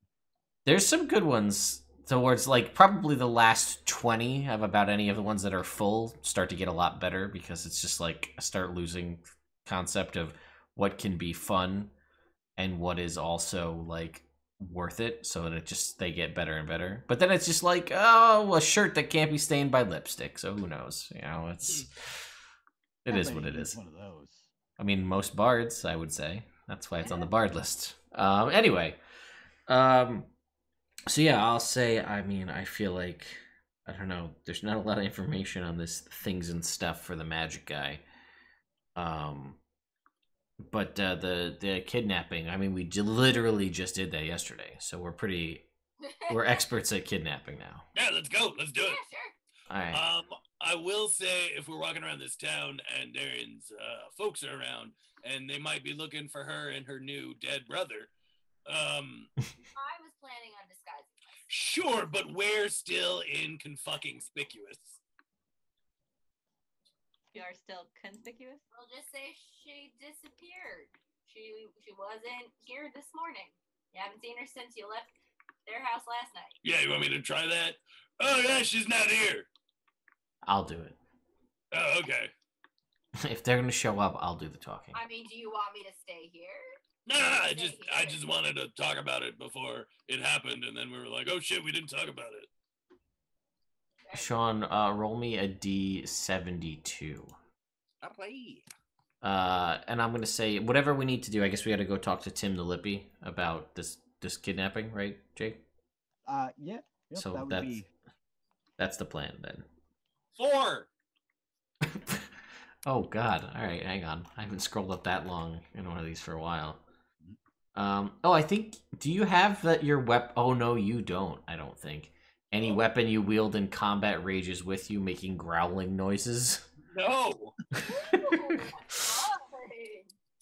There's some good ones towards like probably the last 20 of about any of the ones that are full start to get a lot better because it's just like I start losing concept of what can be fun and what is also like worth it, so that it just they get better and better. But then it's just like, oh, a shirt that can't be stained by lipstick, so who knows? You know, it is what it is. One of those. I mean, most bards, I would say. That's why it's on the bard list. Anyway, so yeah, I'll say, I mean, I feel like, I don't know, there's not a lot of information on this things and stuff for the magic guy. But the kidnapping, I mean, we literally just did that yesterday, so we're experts at kidnapping now. Yeah, let's go. Let's do it. Yeah, sure. All right. I will say, if we're walking around this town and Daerien's folks are around, and they might be looking for her and her new dead brother. I was planning on disguising myself. Sure, but we're still inconspicuous. You are still conspicuous? We'll just say she disappeared. She wasn't here this morning. You haven't seen her since you left their house last night. Yeah, you want me to try that? Oh, yeah, she's not here. I'll do it. Oh, okay. If they're gonna show up, I'll do the talking. I mean, do you want me to stay here? No, I just wanted to talk about it before it happened, and then we were like, oh shit, we didn't talk about it. Sean, roll me a D72. Alright. And I'm gonna say whatever we need to do. I guess we got to go talk to Tim the Lippy about this kidnapping, right, Jake? Yeah. Yep, So that would be. that's the plan then. 4. Oh God! All right, hang on. I haven't scrolled up that long in one of these for a while. Oh, I think. Do you have that your weapon? Oh no, you don't. I don't think. Any weapon you wield in combat rages with you, making growling noises. No.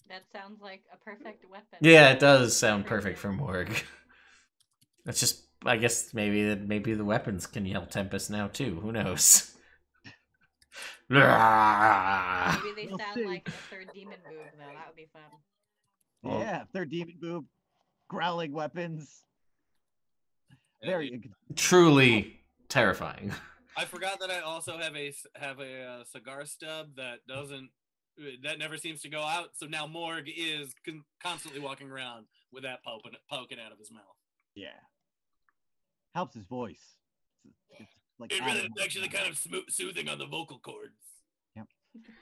That sounds like a perfect weapon. Yeah, it does sound perfect for Morg. That's just. I guess maybe the weapons can yell Tempest now too. Who knows? Maybe they We'll sound see. like a third demon move, though. That would be fun. Well- Yeah, third demon boob, growling weapons. Very. Truly terrifying. I forgot that I also have a cigar stub that never seems to go out. So now Morg is constantly walking around with that poking out of his mouth. Yeah. Helps his voice. It's like It added really more actually drama. kind of soothing on the vocal cords.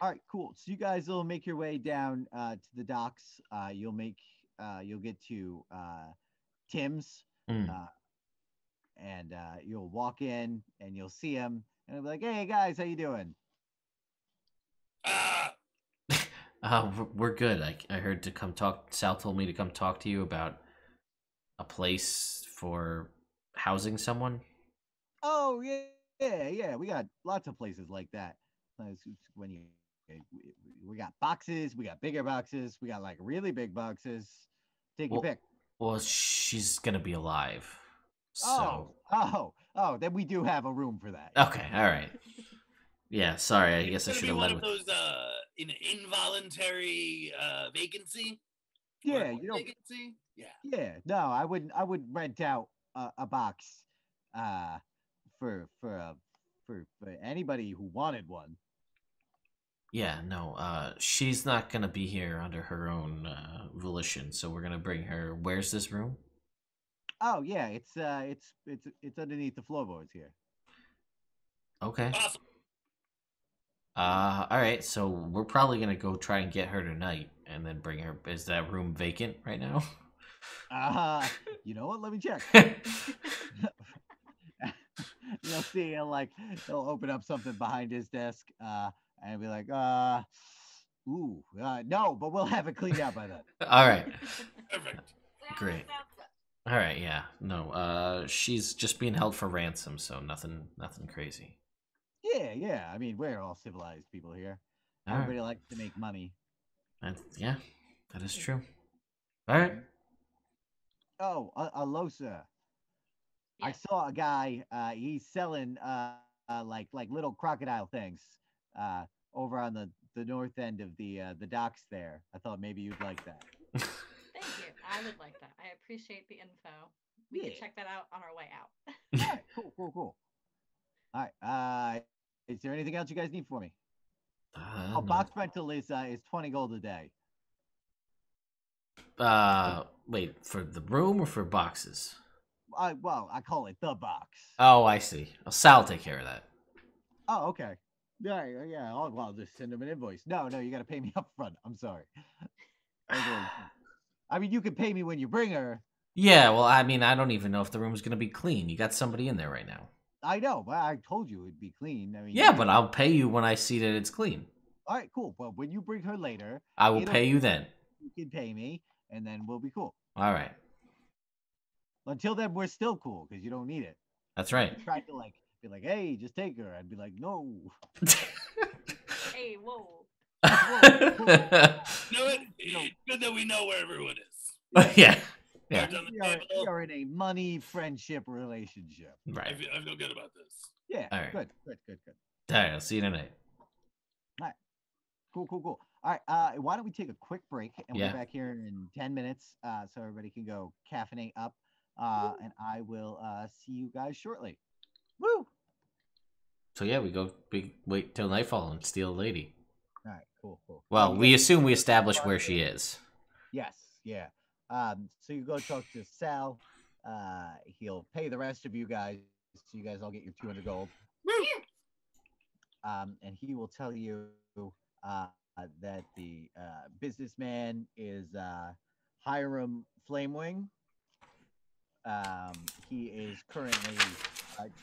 All right, cool. So you guys will make your way down to the docks. You'll get to Tim's, Mm. and you'll walk in and you'll see him, and he'll be like, "Hey guys, how you doing?" We're good. I heard to come talk. Sal told me to come talk to you about a place for housing someone. Oh yeah. We got lots of places like that. When we got boxes, we got bigger boxes, we got like really big boxes. Take your pick. Well, she's gonna be alive. So. Oh, then we do have a room for that. Okay, all right. Yeah, sorry. I guess I It's should gonna have be led one with. of those involuntary vacancy. Yeah, Or vacancy. Yeah. Yeah, no, I wouldn't rent out a box for anybody who wanted one. Yeah, no, she's not gonna be here under her own volition, so we're gonna bring her. Where's this room? Oh yeah, it's underneath the floorboards here. Okay. Awesome. All right, so we're probably gonna go try and get her tonight, and then bring her. Is that room vacant right now? You know what? Let me check. You'll see he'll open up something behind his desk, and be like, no, but we'll have it cleaned out by then. All right, Perfect. great. All right, yeah, no, she's just being held for ransom, so nothing crazy. Yeah. I mean, we're all civilized people here. All right. Everybody likes to make money. Yeah, that is true. All right. Oh, Alosa. I Yes. saw a guy. He's selling like little crocodile things over on the north end of the docks there. I thought maybe you'd like that. Thank you. I would like that. I appreciate the info. We can Yeah. check that out on our way out. All right, cool. All right. Is there anything else you guys need for me? No. Box rental is 20 gold a day. Wait, for the room or for boxes? Well, I call it the box. Oh, I see. Well, Sal will take care of that. Oh, okay. Yeah. I'll just send him an invoice. No, you got to pay me up front. I'm sorry. I mean, you can pay me when you bring her. Yeah, well, I mean, I don't even know if the room's gonna be clean. You got somebody in there right now. I know, but I told you it'd be clean. I mean, Yeah, but I'll pay you when I see that it's clean. All right, cool. Well, when you bring her later, I will pay you then. You can pay me, and then we'll be cool. All right. Until then, we're still cool because you don't need it. That's right. You tried to be like, hey, just take her. I'd be like, no. Hey, whoa. Good that we know where everyone is. Yeah. We are in a money friendship relationship. Right. I feel good about this. Yeah. All right. Good. All right. I'll see you tonight. All right. Cool. All right. Why don't we take a quick break and we'll be back here in 10 minutes so everybody can go caffeinate up. And I will see you guys shortly. Woo! So yeah, we wait till nightfall and steal a lady. All right. Cool. Well, we assume we establish where she is. Yes. Yeah. So you go talk to Sal. He'll pay the rest of you guys. So you guys all get your 200 gold. And he will tell you that the businessman is Hiram Flamewing. He is currently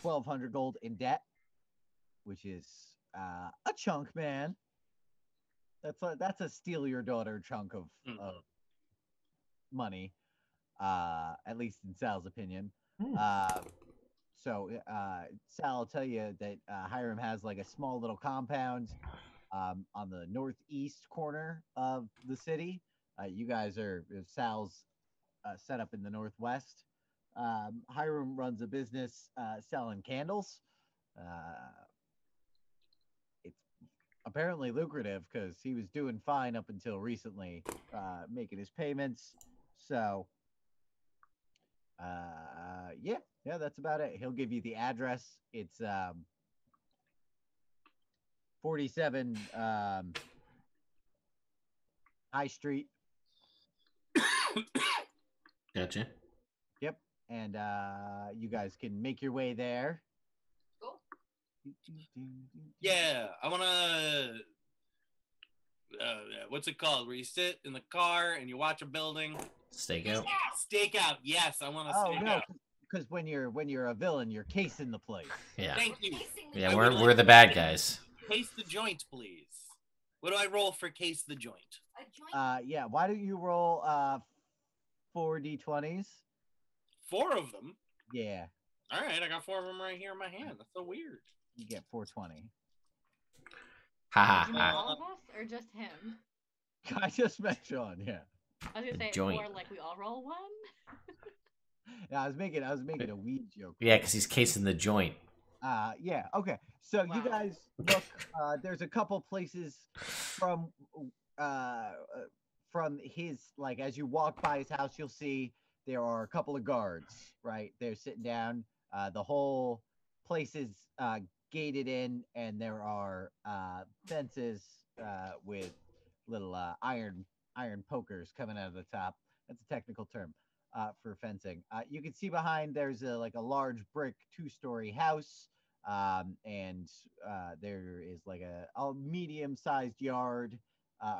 1,200 gold in debt, which is a chunk, man. That's a steal your daughter chunk of money, at least in Sal's opinion. So Sal will tell you that Hiram has like a small little compound on the northeast corner of the city. You guys Sal's set up in the northwest. Hiram runs a business selling candles. It's apparently lucrative because he was doing fine up until recently, making his payments. So, yeah, that's about it. He'll give you the address. It's 47 High Street. Gotcha. Yep. And you guys can make your way there. Cool. Yeah, I want to. What's it called? Where you sit in the car and you watch a building. Stakeout. Stakeout. Yes, I want to stake out. Because when you're a villain, you're casing the place. Yeah. Thank you. Yeah, we're the bad guys. Case the joint, please. What do I roll for case the joint? A joint. Yeah. Why don't you roll 4 d20s? 4 of them. Yeah. All right, I got 4 of them right here in my hand. That's so weird. You get 420. Ha Do you mean ha all ha. of us or just him? I just met Sean. Yeah. I was gonna say joint. or like we all roll one. Yeah. I was making a weed joke. Yeah, because he's casing the joint. Yeah. Okay. So you Wow. guys look. There's a couple places from his as you walk by his house, you'll see there are a couple of guards. Right, they're sitting down. The whole place is gated in, and there are fences with little iron pokers coming out of the top. That's a technical term for fencing. You can see behind there's like a large brick 2-story house, and there is like a medium-sized yard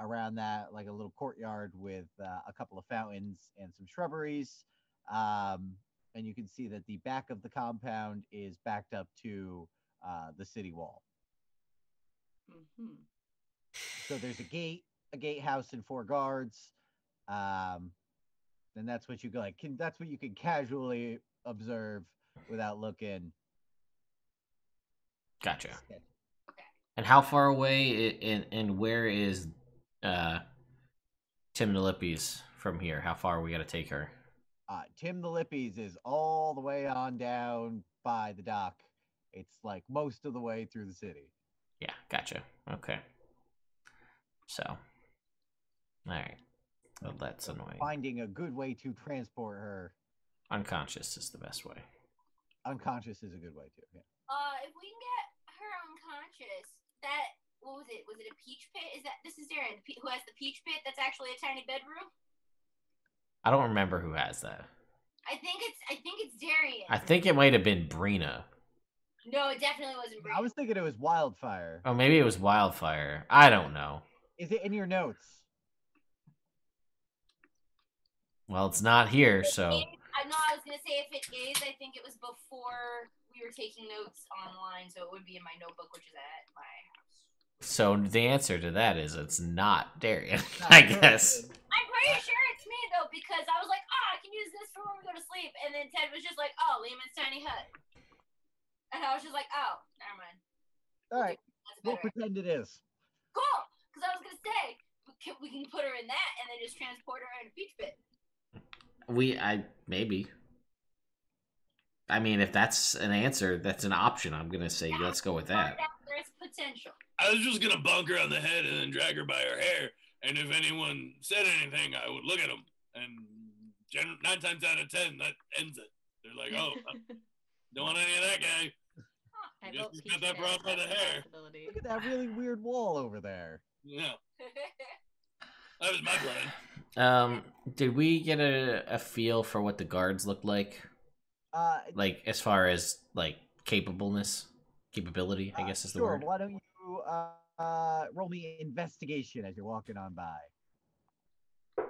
around that, like a little courtyard with a couple of fountains and some shrubberies. And you can see that the back of the compound is backed up to the city wall. Mm-hmm. So there's a gatehouse, and 4 guards. Um, and that's what you go like. That's what you can casually observe without looking. Gotcha. Okay. And how far away and where is Tim Nalippi's from here? How far we got to take her? Tim the Lippies is all the way on down by the dock. It's like most of the way through the city. Yeah, gotcha. Okay. So, all right. Well, that's annoying. Finding a good way to transport her. Unconscious is the best way. Unconscious is a good way too. Yeah. If we can get her unconscious, what was it? Was it a peach pit? This is Daerien, who has the peach pit? That's actually a tiny bedroom. I don't remember who has that. I think it's Daerien. I think it might have been Brina. No, it definitely wasn't. I was thinking it was Wildfire. Oh, maybe it was Wildfire. I don't know. Is it in your notes? Well, it's not here, so. I was gonna say if it is, I think it was before we were taking notes online, so it would be in my notebook, which is at my house. So the answer to that is it's not Daerien, I guess. I'm pretty sure it's me though, because I was like, I can use this for when we go to sleep, and then Ted was just like, Lehman's tiny hut, and I was just like, never mind. All right, we'll pretend it is. Cool, because I was gonna say we can put her in that and then just transport her in a peach pit. Maybe. I mean, if that's an answer, that's an option. I'm gonna say let's go with that. There's potential. I was just gonna bonk her on the head and then drag her by her hair, and if anyone said anything, I would look at them, and 9 times out of 10, that ends it. They're like, don't want any of that guy. I Guess vote he's peach got that pit brought by as the a hair. possibility. Look at that really weird wall over there. Yeah, that was my plan. Did we get a feel for what the guards looked like? Like as far as like capability, I guess is the word. Why don't you roll me investigation as you're walking on by? Can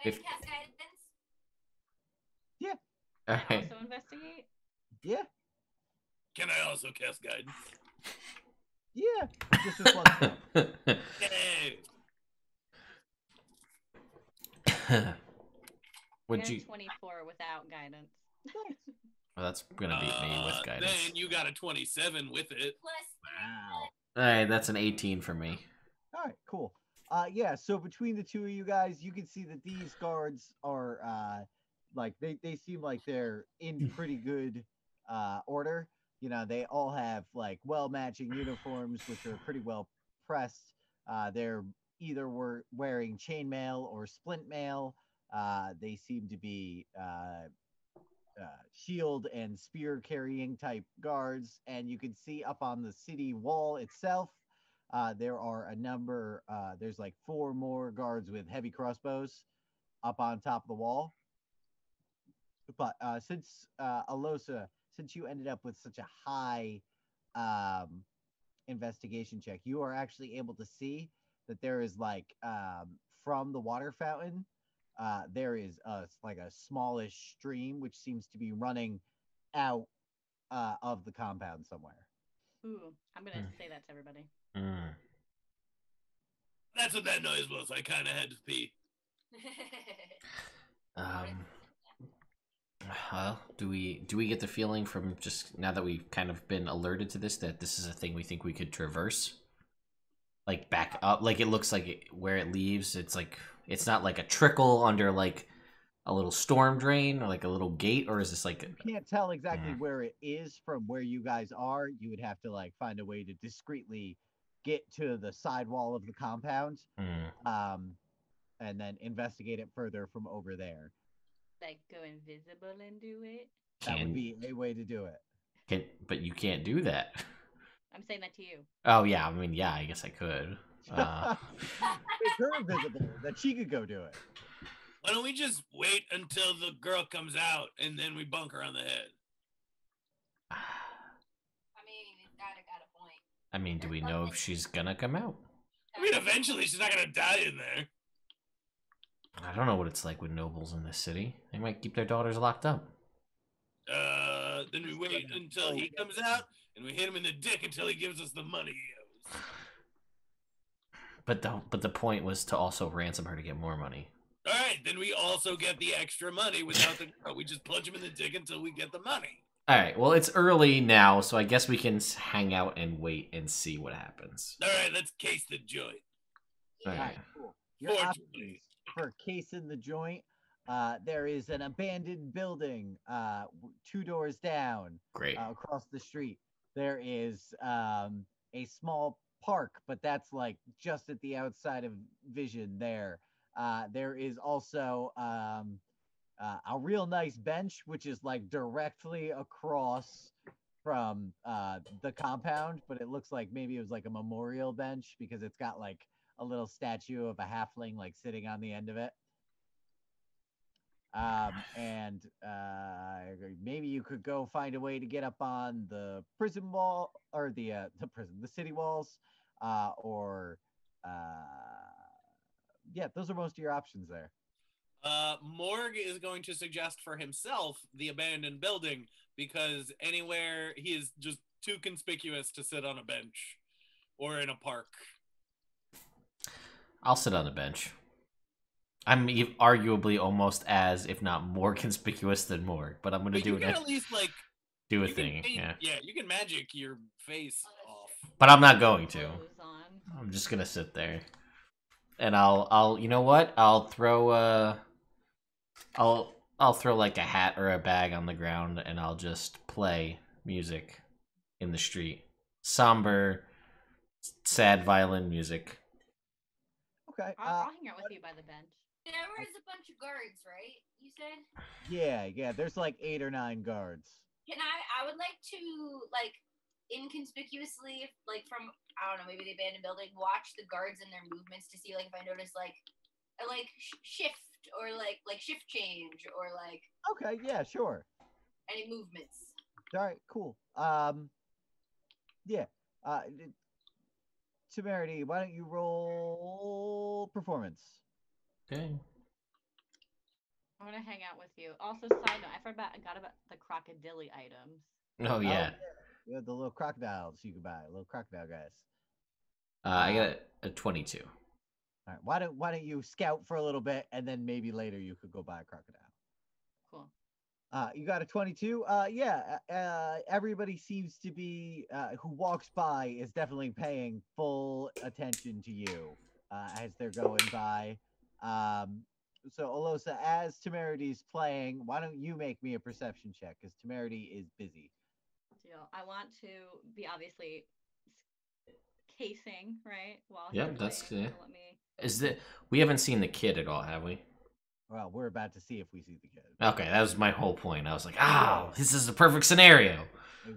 I cast guidance? Yeah. All Can I right. also investigate? Yeah. Can I also cast guidance? Yeah. Just this one. Yay! Would You're you? 24 without guidance. Well, that's gonna beat me with guidance. Then you got a 27 with it. Plus, Wow. All right, that's an 18 for me. All right, cool. Yeah, so between the two of you guys, you can see that these guards are like they seem like they're in pretty good order. You know, they all have like well-matching uniforms, which are pretty well pressed. They're either wearing chainmail or splint mail. They seem to be shield and spear carrying type guards, and you can see up on the city wall itself there are a number there's like 4 more guards with heavy crossbows up on top of the wall. But since Alosa, since you ended up with such a high investigation check, you are actually able to see that there is like from the water fountain there is like a smallish stream which seems to be running out of the compound somewhere. Ooh, I'm gonna say that to everybody. That's what that noise was. I kind of had to pee. Well, do we get the feeling from just now that we've kind of been alerted to this that this is a thing we think we could traverse? Like back up, like it looks like where it leaves, it's like it's not like a trickle under like a little storm drain or like a little gate, or is this like You can't tell exactly where it is from where you guys are. You would have to like find a way to discreetly get to the side wall of the compound, and then investigate it further from over there. Like go invisible and do it. That would be a way to do it. but you can't do that. I'm saying that to you. Oh yeah, I mean yeah, I guess I could. Make her invisible, that she could go do it. Why don't we just wait until the girl comes out and then we bunk her on the head? I mean, it's got a point. I mean, do we know if she's gonna come out? I mean, eventually she's not gonna die in there. I don't know what it's like with nobles in this city. They might keep their daughters locked up. Then we wait until he comes out and we hit him in the dick until he gives us the money he owes. But the point was to also ransom her to get more money. All right, then we also get the extra money without the girl. We just punch him in the dick until we get the money. All right. Well, it's early now, so I guess we can hang out and wait and see what happens. All right, let's case the joint. All All right. right, cool. Your options for casing the joint. There is an abandoned building 2 doors down Great. across the street. There is a small park, but that's like just at the outside of vision there. There is also a real nice bench, which is like directly across from the compound, but it looks like maybe it was like a memorial bench because it's got like a little statue of a halfling like sitting on the end of it. And maybe you could go find a way to get up on the prison wall or the city walls, or yeah, those are most of your options there. Morg is going to suggest for himself the abandoned building because anywhere he is just too conspicuous to sit on a bench or in a park. I'll sit on the bench. I'm arguably almost as, if not more, conspicuous than Morg, but I'm going to do it. At least like do a thing. Yeah, you can magic your face off. but I'm not going to. I'm just gonna sit there, and I'll. You know what? I'll throw I'll throw like a hat or a bag on the ground, and I'll just play music in the street. Somber, sad violin music. Okay. I'll hang out with you by the bench. There was a bunch of guards, right? You said? Yeah. There's like 8 or 9 guards. I would like to, like, inconspicuously, like, from, I don't know, maybe the abandoned building, watch the guards and their movements to see, like, if I notice, like, a, like, shift or, like shift change or, like... Okay, yeah, sure. Any movements. All right, cool. Yeah. Temerity, why don't you roll performance? Okay. I'm gonna hang out with you. Also, side note, I forgot about the crocodile items. Oh yeah. You have the little crocodiles you can buy, little crocodile guys. I got a 22. All right, why don't you scout for a little bit, and then maybe later you could go buy a crocodile. Cool. You got a 22. Everybody seems to be who walks by is definitely paying full attention to you as they're going by. So Olosa, as Temerity's playing, why don't you make me a perception check because Temerity is busy. Deal. I want to be obviously casing, right? While Yep, that's playing, yeah. so let me... Is that we haven't seen the kid at all, have we? Well, we're about to see if we see the kid. Okay, that was my whole point. I was like, this is the perfect scenario. So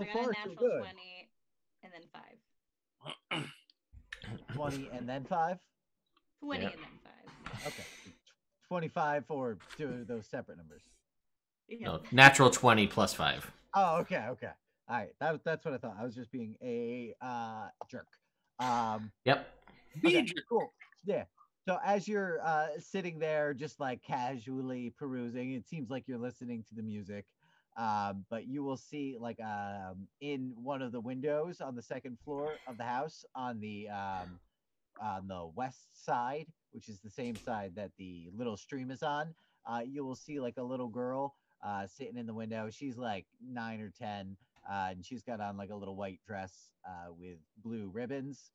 So I got far, a so natural good. 20 and then 5. 20 and then 5? 20 Yep. and then 5. Okay. 25 or 2 of those separate numbers. Yeah. No, natural 20 plus 5. Oh, okay. All right. That's what I thought. I was just being a jerk. Yep. Okay, cool. Yeah. So as you're sitting there, just like casually perusing, it seems like you're listening to the music. But you will see, like, in one of the windows on the second floor of the house, on the west side, which is the same side that the little stream is on, you will see like a little girl sitting in the window. She's like 9 or 10, and she's got on like a little white dress with blue ribbons.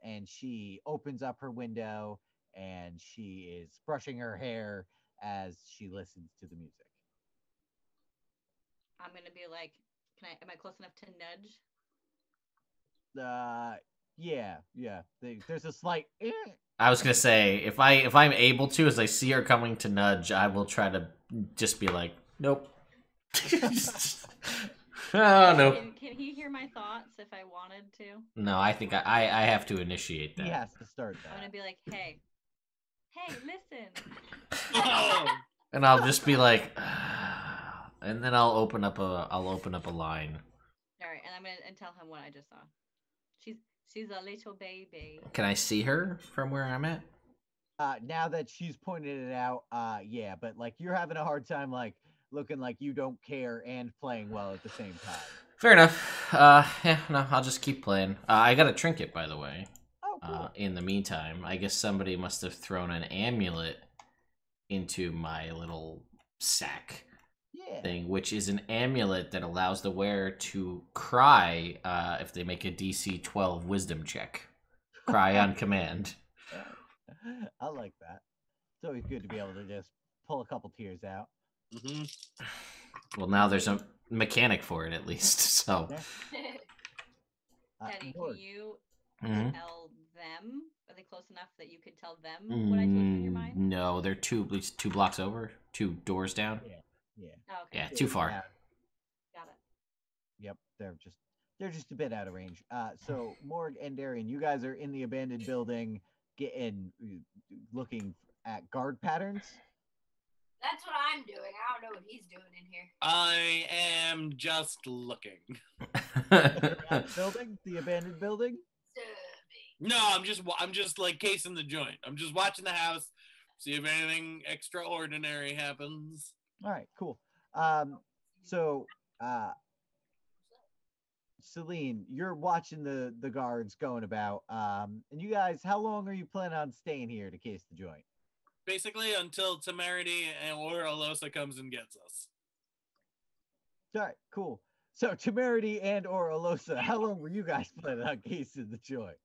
And she opens up her window and she is brushing her hair as she listens to the music. I'm gonna be like, am I close enough to nudge? Yeah. There's a slight. I was gonna say if I'm able to, as I see her coming to nudge, I will try to just be like, nope. Oh no. Can Can he hear my thoughts if I wanted to? No, I think I have to initiate He that. has to start I'm gonna that. be like, hey, listen. Oh, And I'll just be like, and then I'll open up a line. All right, and I'm gonna tell him what I just saw. She's a little baby. Can I see her from where I'm at? Now that she's pointed it out, yeah, but like you're having a hard time like looking like you don't care and playing well at the same time. Fair enough. Yeah, no, I'll just keep playing. I got a trinket, by the way. Oh, cool. In the meantime, I guess somebody must have thrown an amulet into my little sack Yeah. thing, which is an amulet that allows the wearer to cry if they make a DC 12 wisdom check. Cry on command. I like that. It's always good to be able to just pull a couple tears out. mhm. Well, now there's a mechanic for it at least. So. Yeah. Teddy, Lord, can you Mhm. tell them? Are they close enough that you could tell them what I told you in your mind? No, they're at least 2 blocks over, 2 doors down. yeah. Oh, okay. Yeah, too far. Yeah. Got it. Yep, they're just a bit out of range. So Morg and Daerien, you guys are in the abandoned building, looking at guard patterns. That's what I'm doing. I don't know what he's doing in here. I am just looking. Building, the abandoned building. No, I'm just like casing the joint. I'm just watching the house, see if anything extraordinary happens. All right, cool. So, Celine, you're watching the guards going about. And you guys, how long are you planning on staying here to case the joint? Basically, until Temerity or Alosa comes and gets us. All right, cool. So Temerity and or Alosa, how long were you guys planning on casing the joint?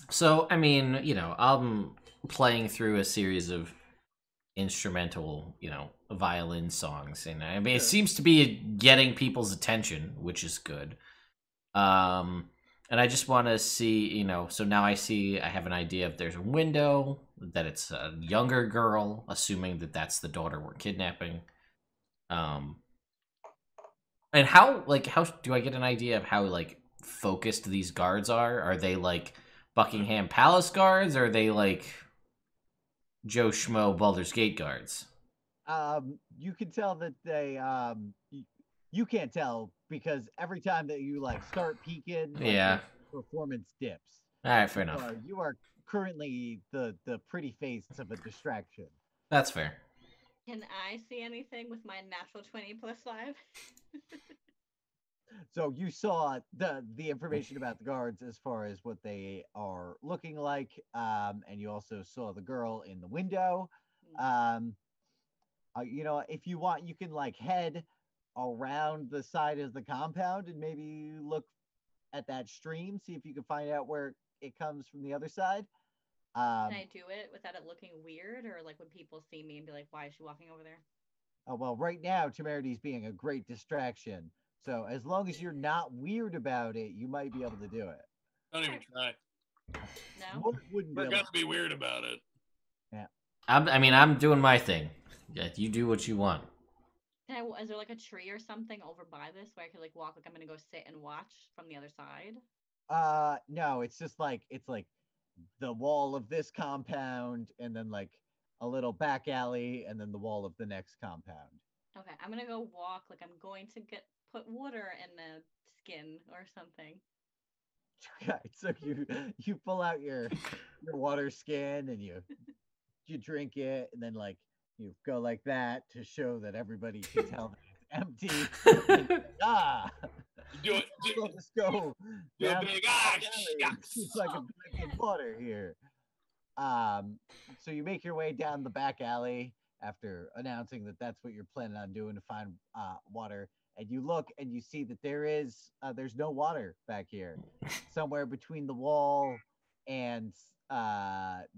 So I mean, I'm playing through a series of instrumental, violin songs, and I mean, it seems to be getting people's attention, which is good. And I just want to see, so now I have an idea if there's a window, that it's a younger girl, assuming that that's the daughter we're kidnapping. And how do I get an idea of how, focused these guards are? Are they, Buckingham Palace guards, or are they, Joe Schmo Baldur's Gate guards? You can tell that they, you can't tell because every time that you, start peeking, Yeah. performance dips. All right, fair enough. You are currently the pretty face of a distraction. That's fair. Can I see anything with my natural 20 plus 5? So you saw the information about the guards as far as what they are looking like, and you also saw the girl in the window. If you want, you can head around the side of the compound and maybe look at that stream, see if you can find out where it comes from the other side. Can I do it without it looking weird, or would people see me and be like, "Why is she walking over there?" Oh well, right now Temerity's being a great distraction. So as long as you're not weird about it, you might be able to do it. Don't even try. No. Morg wouldn't We're be gonna able be weird about it. I'm doing my thing. Yeah, you do what you want. Is there a tree or something over by this where I could walk? I'm gonna go sit and watch from the other side. No, it's just it's the wall of this compound, and then a little back alley, and then the wall of the next compound. Okay, I'm gonna go walk. I'm going to put water in the skin or something. Okay, so you pull out your water skin and you drink it, and then you go like that to show that everybody can tell that it's empty. Do it. We'll just go Do a down big the ah, alley. shucks. It's like I'm drinking water here. So you make your way down the back alley after announcing that that's what you're planning on doing to find water, and you look and you see that there's no water back here. Somewhere between the wall and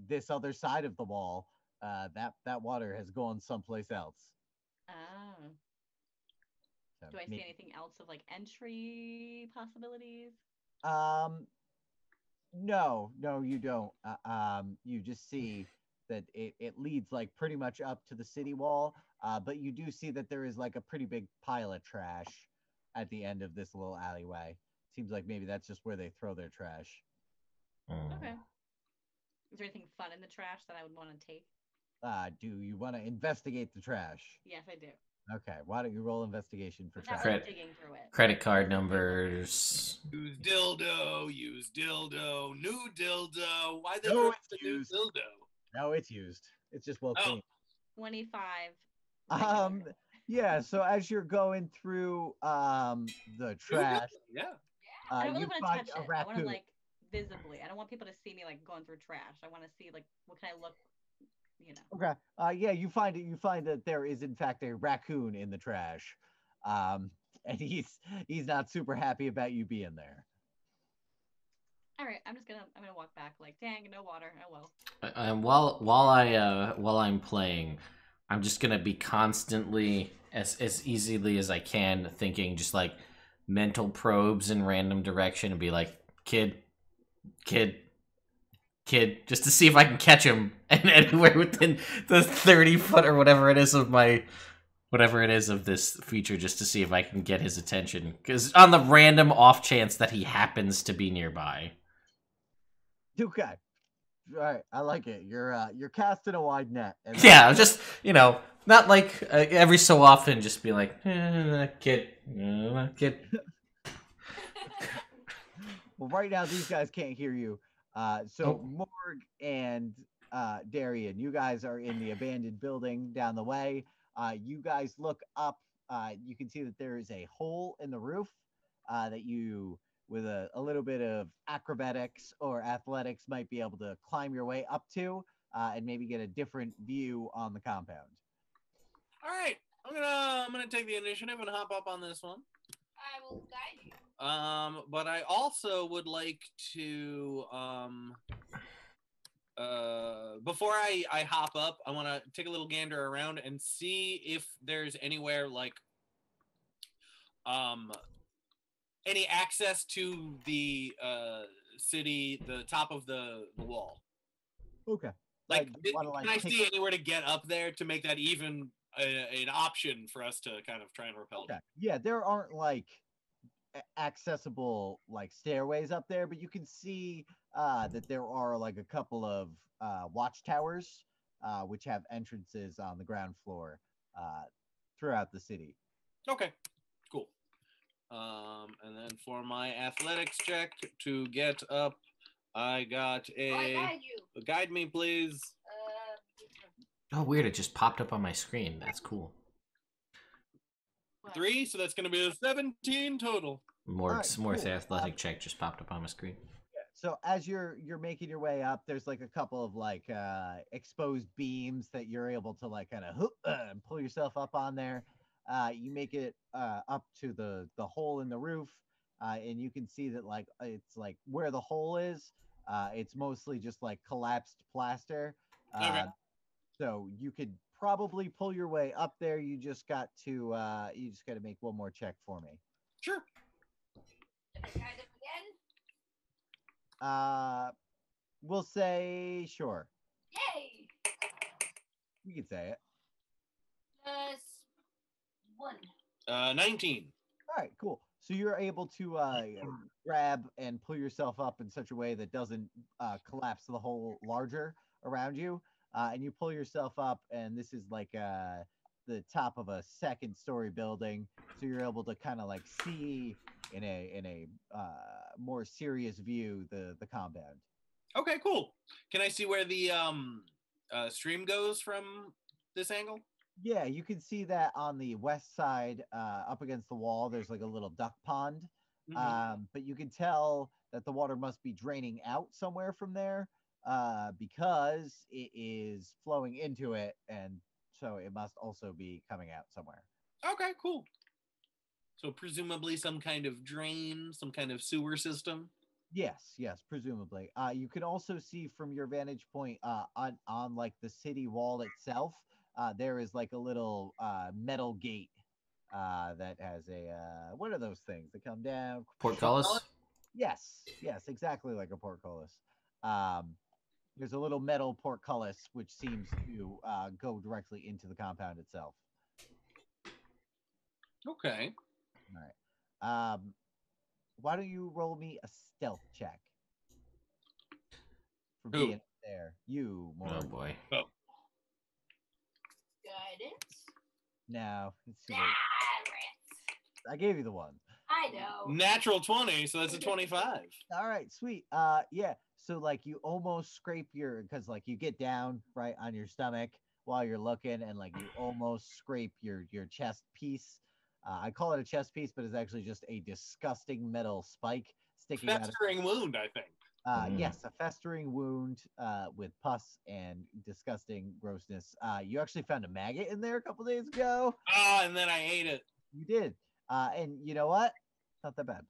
this other side of the wall, that water has gone someplace else. Oh. So Do I see anything else of entry possibilities? No, you don't. You just see that it leads pretty much up to the city wall. But you do see that there is a pretty big pile of trash at the end of this little alleyway. Seems like maybe that's just where they throw their trash. Okay. Is there anything fun in the trash that I would want to take? Do you want to investigate the trash? Yes, I do. Okay, why don't you roll investigation for Without trash? like, digging through it. Credit card numbers. Use dildo, new dildo. Why they No, drop it's the new used. dildo? No, it's used. It's just well clean. 25. Yeah, so as you're going through the trash, Yeah. I don't really you want find to touch a it. I want to raccoon. like visibly. I don't want people to see me like going through trash. I want to see like what can I look, Okay. Yeah, you find it. You find that there is in fact a raccoon in the trash, and he's not super happy about you being there. All right, I'm gonna walk back. Like, dang, no water. Oh well. And while I'm playing, I'm just gonna be constantly as easily as I can thinking just like mental probes in random direction and be like kid, just to see if I can catch him and anywhere within the 30 foot or whatever it is of this feature, just to see if I can get his attention. Because on the random off chance that he happens to be nearby. Okay. All right, I like it. You're casting a wide net. And Yeah, just not like every so often, just be like, kid. Well, right now these guys can't hear you. So Oh. Morg and Daerien, you guys are in the abandoned building down the way. You guys look up. You can see that there is a hole in the roof that you, with a little bit of acrobatics or athletics, might be able to climb your way up to and maybe get a different view on the compound. All right, I'm gonna take the initiative and hop up on this one. I will guide you. But I also would like to before I hop up, I want to take a little gander around and see if there's anywhere like any access to the city, the top of the wall. Okay. Like, wanna, can I take see anywhere to get up there to make that even an option for us to kind of try and repel them? Okay. Yeah, there aren't like accessible like stairways up there, but you can see that there are like a couple of watchtowers which have entrances on the ground floor throughout the city. Okay, cool. And then for my athletics check to get up, I got I guide you. guide me, please. Oh, weird! It just popped up on my screen. That's cool. 3, so that's going to be a 17 total. Morg's Alright, cool. athletic check just popped up on my screen. So as you're making your way up, there's like a couple of like exposed beams that you're able to like kind of and pull yourself up on there. You make it up to the hole in the roof, and you can see that like it's like where the hole is. It's mostly just like collapsed plaster. Okay. So you could probably pull your way up there. You just got to make one more check for me. Sure. Guide them again. We'll say sure. Yay! You can say it. +1. 19. All right, cool. So you're able to grab and pull yourself up in such a way that doesn't collapse the hole larger around you. And you pull yourself up, and this is like the top of a second-story building. So you're able to kind of like see in a more serious view the compound. Okay, cool. Can I see where the stream goes from this angle? Yeah, you can see that on the west side, up against the wall, there's like a little duck pond. But you can tell that the water must be draining out somewhere from there, because it is flowing into it, and so it must also be coming out somewhere. Okay, cool. So presumably some kind of drain, some kind of sewer system. Yes, presumably. You can also see from your vantage point on like the city wall itself, there is like a little metal gate that has a what are those things that come down? Portcullis? Yes, exactly like a portcullis. There's a little metal portcullis which seems to go directly into the compound itself. Okay. All Why don't you roll me a stealth check for Who? being there? You, Oh Morg. boy. Guidance. No, it's too Ah, late. rats. I gave you the one. I know. Natural 20, so that's a 25. All right, sweet. Yeah. So like you almost scrape your because like you get down right on your stomach while you're looking, and like you almost scrape your chest piece. I call it a chest piece, but it's actually just a disgusting metal spike sticking out. Festering wound, I think. Yes, a festering wound with pus and disgusting grossness. You actually found a maggot in there a couple days ago. Ah, and then I ate it. You did. And you know what? Not that bad.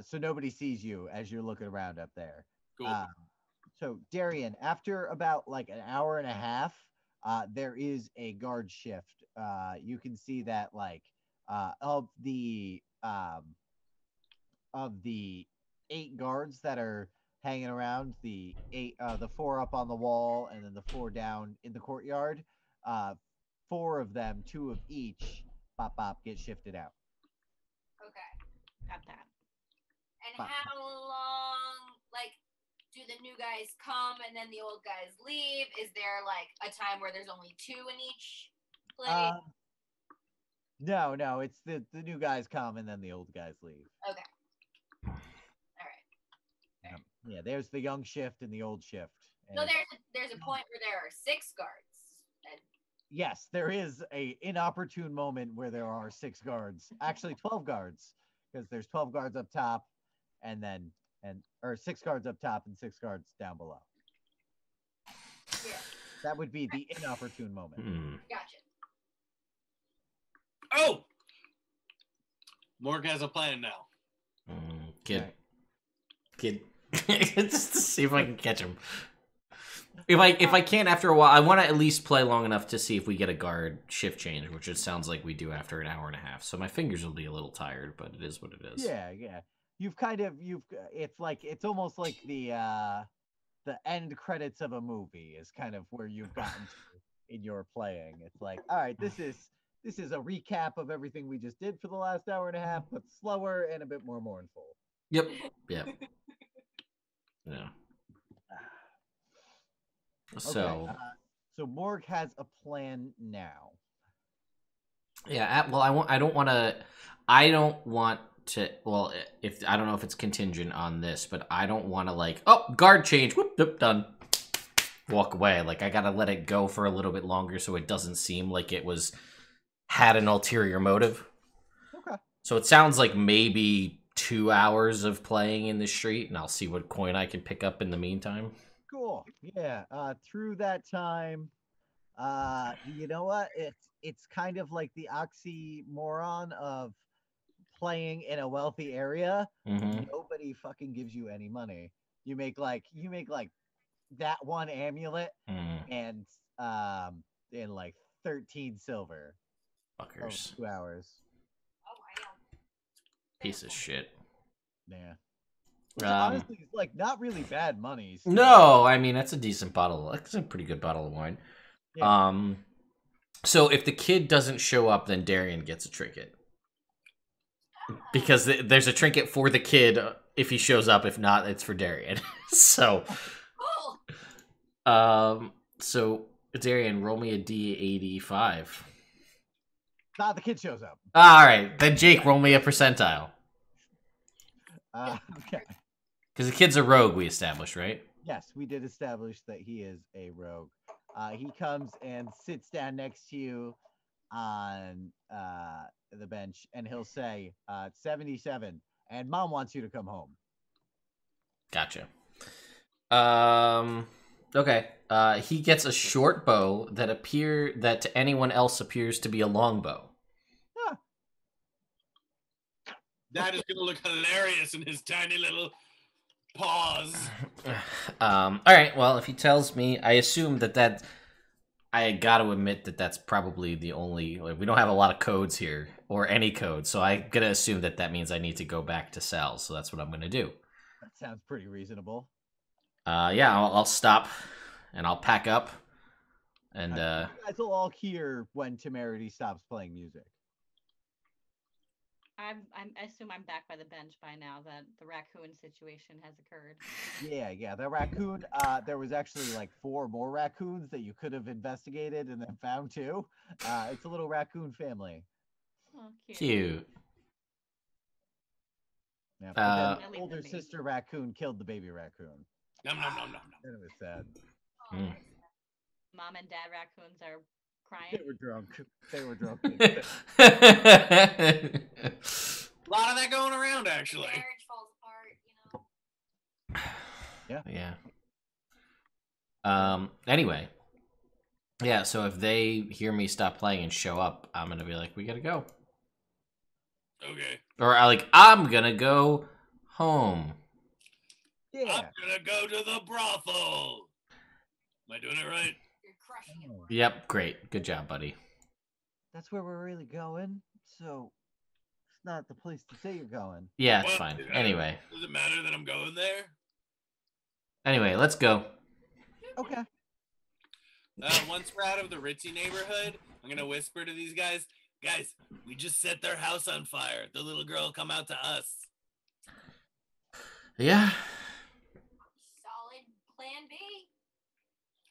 So nobody sees you as you're looking around up there. Cool. So Daerien, after about like an hour and a half, there is a guard shift. You can see that like of the 8 guards that are hanging around, the 4 up on the wall and then the 4 down in the courtyard, 4 of them, 2 of each, get shifted out. Okay. Got that. And Fine. how long, like, do the new guys come and then the old guys leave? Is there like a time where there's only 2 in each place? No, it's the new guys come and then the old guys leave. Okay. All right. Yeah, there's the young shift and the old shift. And So there's a point where there are 6 guards. And yes, there is a inopportune moment where there are 6 guards. Actually, 12 guards, because there's 12 guards up top, or 6 guards up top and 6 guards down below. yeah, That would be the inopportune moment. gotcha. Oh! Morg has a plan now. Kid. Just to see if I can catch him. If I can't after a while, I want to at least play long enough to see if we get a guard shift change, which it sounds like we do after an hour and a half. So my fingers will be a little tired, but it is what it is. Yeah. It's almost like the end credits of a movie is kind of where you've gotten to in your playing. It's like, all right, this is a recap of everything we just did for the last hour and a half, but slower and a bit more mournful. Yep. Yeah. So, Okay, so Morg has a plan now. yeah. Well, I don't want to. Well, if I don't know if it's contingent on this, but I don't want to like, oh, guard change. Whoop, done. Walk away. Like I gotta let it go for a little bit longer so it doesn't seem like it had an ulterior motive. Okay. So it sounds like maybe 2 hours of playing in the street, and I'll see what coin I can pick up in the meantime. Cool. Yeah. Through that time, you know what? It's kind of like the oxymoron of playing in a wealthy area. Mm-hmm. Nobody fucking gives you any money. You make like that one amulet and in like 13 silver. Fuckers. 2 hours. Oh, wow. Piece of shit. Yeah. Which honestly is like not really bad money. So. No, I mean that's a decent bottle. That's a pretty good bottle of wine. Yeah. So if the kid doesn't show up, then Daerien gets a trinket. Because there's a trinket for the kid if he shows up. If not, it's for Daerien. So, so Daerien, roll me a D85. The kid shows up. All right, then Jake, roll me a percentile. Okay. Because the kid's a rogue, we established, right? Yes, we did establish that he is a rogue. He comes and sits down next to you on the bench, and he'll say, 77, and Mom wants you to come home. Gotcha. Okay. He gets a short bow that to anyone else appears to be a long bow. Huh. That is going to look hilarious in his tiny little paws. All right. Well, if he tells me, I assume that I got to admit that that's probably the only. Like, we don't have a lot of codes here or any code, so I'm gonna assume that means I need to go back to Sal. So that's what I'm gonna do. That sounds pretty reasonable. Yeah, I'll stop and I'll pack up. And you guys will all hear when Temerity stops playing music. I assume I'm back by the bench by now that the raccoon situation has occurred. Yeah. The raccoon. There was actually like 4 more raccoons that you could have investigated and then found too. It's a little raccoon family. Oh, cute. Cute. Yeah, but then Uh, the At least older with me. sister raccoon killed the baby raccoon. Nom nom nom nom nom. And it was sad. Hmm. Mom and dad raccoons are They crying. were drunk. They were drunk. A lot of that going around, actually. Marriage falls apart, you know. Yeah. Anyway. Yeah, so if they hear me stop playing and show up, I'm gonna be like, we gotta go. Okay. Or I'm gonna go home. Yeah. I'm gonna go to the brothel. Am I doing it right? You're crushing it. Oh, Yep, great. Good job, buddy. that's where we're really going. So it's not the place to say you're going. Yeah, it's Well, fine. does it matter that I'm going there? Anyway, let's go. Okay. Once we're out of the ritzy neighborhood, I'm gonna whisper to these guys, we just set their house on fire. The little girl come out to us. Yeah. Solid plan B.